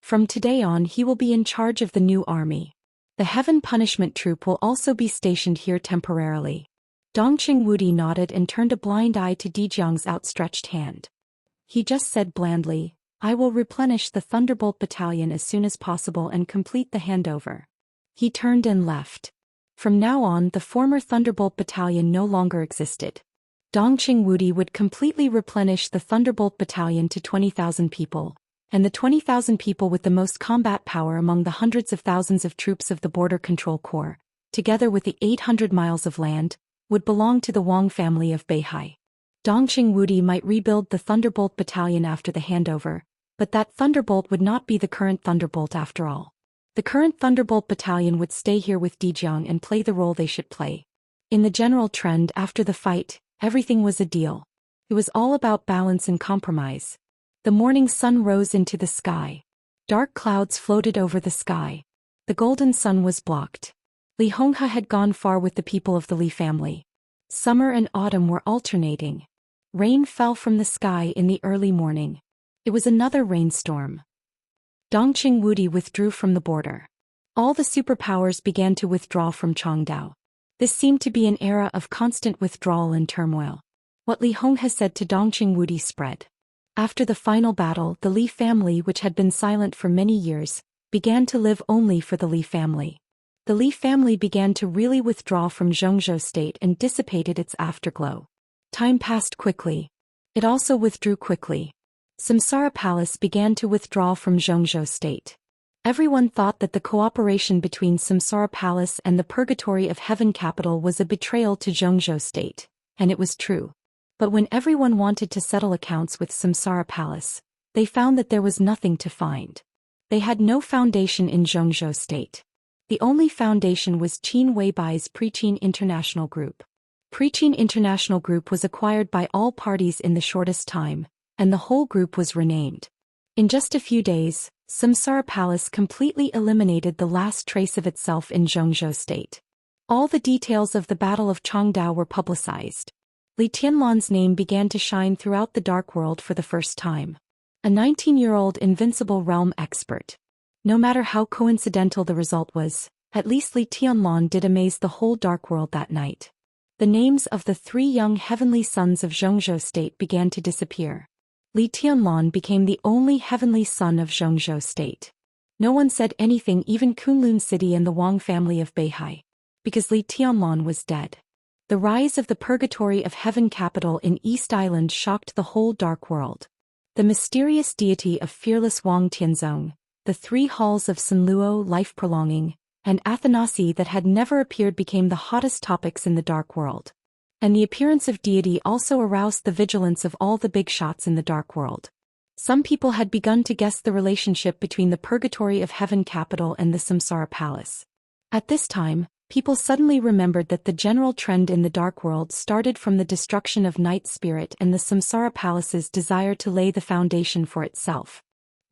"From today on he will be in charge of the new army. The Heaven Punishment Troop will also be stationed here temporarily." Dongqing Wudi nodded and turned a blind eye to Dijiang's outstretched hand. He just said blandly, "I will replenish the Thunderbolt Battalion as soon as possible and complete the handover." He turned and left. From now on the former Thunderbolt Battalion no longer existed. Dongqing Wudi would completely replenish the Thunderbolt Battalion to 20,000 people, and the 20,000 people with the most combat power among the hundreds of thousands of troops of the Border Control Corps, together with the 800 miles of land, would belong to the Wang family of Beihai. Dongqing Wudi might rebuild the Thunderbolt Battalion after the handover, but that Thunderbolt would not be the current Thunderbolt after all. The current Thunderbolt Battalion would stay here with Dijiang and play the role they should play. In the general trend after the fight, everything was a deal. It was all about balance and compromise. The morning sun rose into the sky. Dark clouds floated over the sky. The golden sun was blocked. Li Honghe had gone far with the people of the Li family. Summer and autumn were alternating. Rain fell from the sky in the early morning. It was another rainstorm. Dongqing Wudi withdrew from the border. All the superpowers began to withdraw from Chongdao. This seemed to be an era of constant withdrawal and turmoil. What Li Honghe said to Dongqing Wudi spread. After the final battle, the Li family, which had been silent for many years, began to live only for the Li family. The Li family began to really withdraw from Zhongzhou State and dissipated its afterglow. Time passed quickly. It also withdrew quickly. Samsara Palace began to withdraw from Zhongzhou State. Everyone thought that the cooperation between Samsara Palace and the Purgatory of Heaven capital was a betrayal to Zhongzhou State, and it was true. But when everyone wanted to settle accounts with Samsara Palace, they found that there was nothing to find. They had no foundation in Zhongzhou State. The only foundation was Qin Weibai's Preqin International Group. Preqin International Group was acquired by all parties in the shortest time, and the whole group was renamed. In just a few days, Samsara Palace completely eliminated the last trace of itself in Zhongzhou State. All the details of the Battle of Chongdao were publicized. Li Tianlan's name began to shine throughout the Dark World for the first time. A 19-year-old invincible realm expert. No matter how coincidental the result was, at least Li Tianlan did amaze the whole Dark World that night. The names of the 3 young heavenly sons of Zhongzhou State began to disappear. Li Tianlan became the only heavenly son of Zhongzhou State. No one said anything, even Kunlun City and the Wang family of Beihai. Because Li Tianlan was dead. The rise of the Purgatory of Heaven capital in East Island shocked the whole Dark World. The mysterious deity of fearless Wang Tianzong, the 3 halls of Sanluo life-prolonging, and Athanasi that had never appeared became the hottest topics in the Dark World. And the appearance of deity also aroused the vigilance of all the big shots in the Dark World. Some people had begun to guess the relationship between the Purgatory of Heaven capital and the Samsara Palace. At this time, people suddenly remembered that the general trend in the Dark World started from the destruction of Night Spirit and the Samsara Palace's desire to lay the foundation for itself.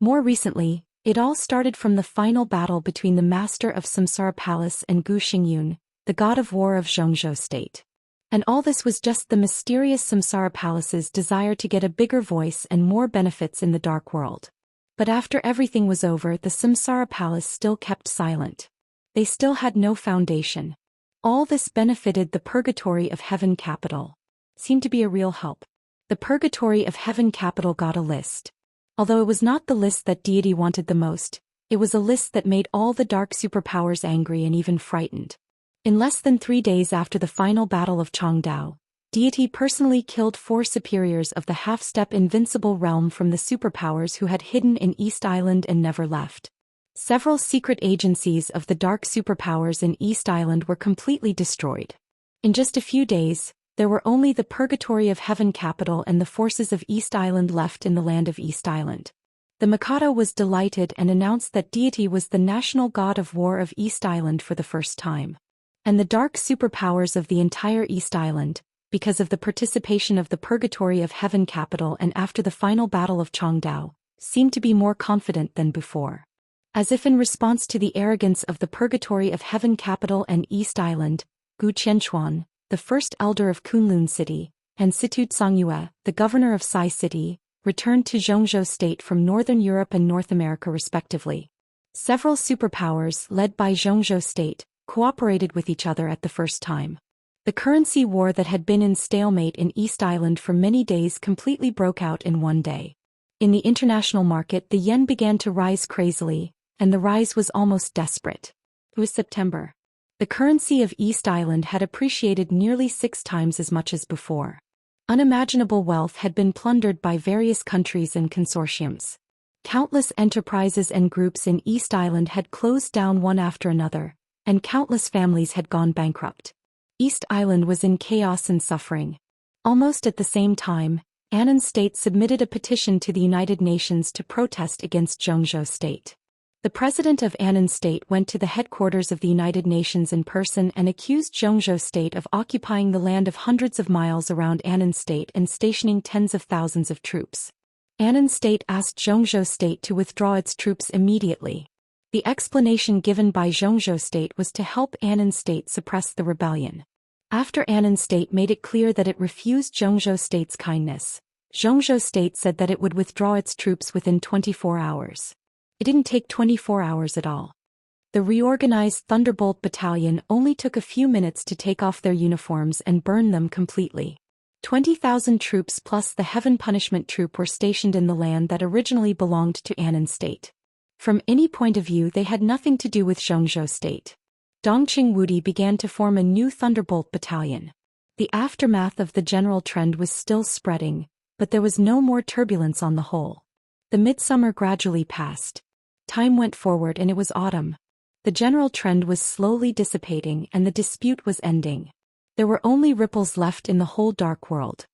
More recently, it all started from the final battle between the Master of Samsara Palace and Gu Xingyun, the god of war of Zhongzhou State. And all this was just the mysterious Samsara Palace's desire to get a bigger voice and more benefits in the Dark World. But after everything was over, the Samsara palace still kept silent. They still had no foundation. All this benefited the Purgatory of Heaven capital. Seemed to be a real help. The Purgatory of Heaven capital got a list. Although it was not the list that deity wanted the most, it was a list that made all the dark superpowers angry and even frightened. In less than 3 days after the final battle of Changdao, deity personally killed 4 superiors of the half-step invincible realm from the superpowers who had hidden in East Island and never left. Several secret agencies of the dark superpowers in East Island were completely destroyed. In just a few days, there were only the Purgatory of Heaven capital and the forces of East Island left in the land of East Island. The Mikado was delighted and announced that deity was the national god of war of East Island for the first time. And the dark superpowers of the entire East Island, because of the participation of the Purgatory of Heaven capital and after the final battle of Changdao, seemed to be more confident than before. As if in response to the arrogance of the Purgatory of Heaven capital and East Island, Gu Qianquan, the first elder of Kunlun City, and Situd Songyue, the governor of Sai City, returned to Zhongzhou State from Northern Europe and North America respectively. Several superpowers, led by Zhongzhou State, cooperated with each other at the first time. The currency war that had been in stalemate in East Island for many days completely broke out in one day. In the international market, the yen began to rise crazily, and the rise was almost desperate. It was September. The currency of East Island had appreciated nearly 6 times as much as before. Unimaginable wealth had been plundered by various countries and consortiums. Countless enterprises and groups in East Island had closed down one after another, and countless families had gone bankrupt. East Island was in chaos and suffering. Almost at the same time, Annan State submitted a petition to the United Nations to protest against Zhongzhou State. The president of Annan State went to the headquarters of the United Nations in person and accused Zhongzhou State of occupying the land of hundreds of miles around Annan State and stationing tens of thousands of troops. Annan State asked Zhongzhou State to withdraw its troops immediately. The explanation given by Zhongzhou State was to help Annan State suppress the rebellion. After Annan State made it clear that it refused Zhongzhou State's kindness, Zhongzhou State said that it would withdraw its troops within 24 hours. It didn't take 24 hours at all. The reorganized Thunderbolt Battalion only took a few minutes to take off their uniforms and burn them completely. 20,000 troops plus the Heaven Punishment Troop were stationed in the land that originally belonged to Annan State. From any point of view, they had nothing to do with Zhongzhou State. Dongqing Wudi began to form a new Thunderbolt Battalion. The aftermath of the general trend was still spreading, but there was no more turbulence on the whole. The midsummer gradually passed. Time went forward and it was autumn. The general trend was slowly dissipating and the dispute was ending. There were only ripples left in the whole dark world.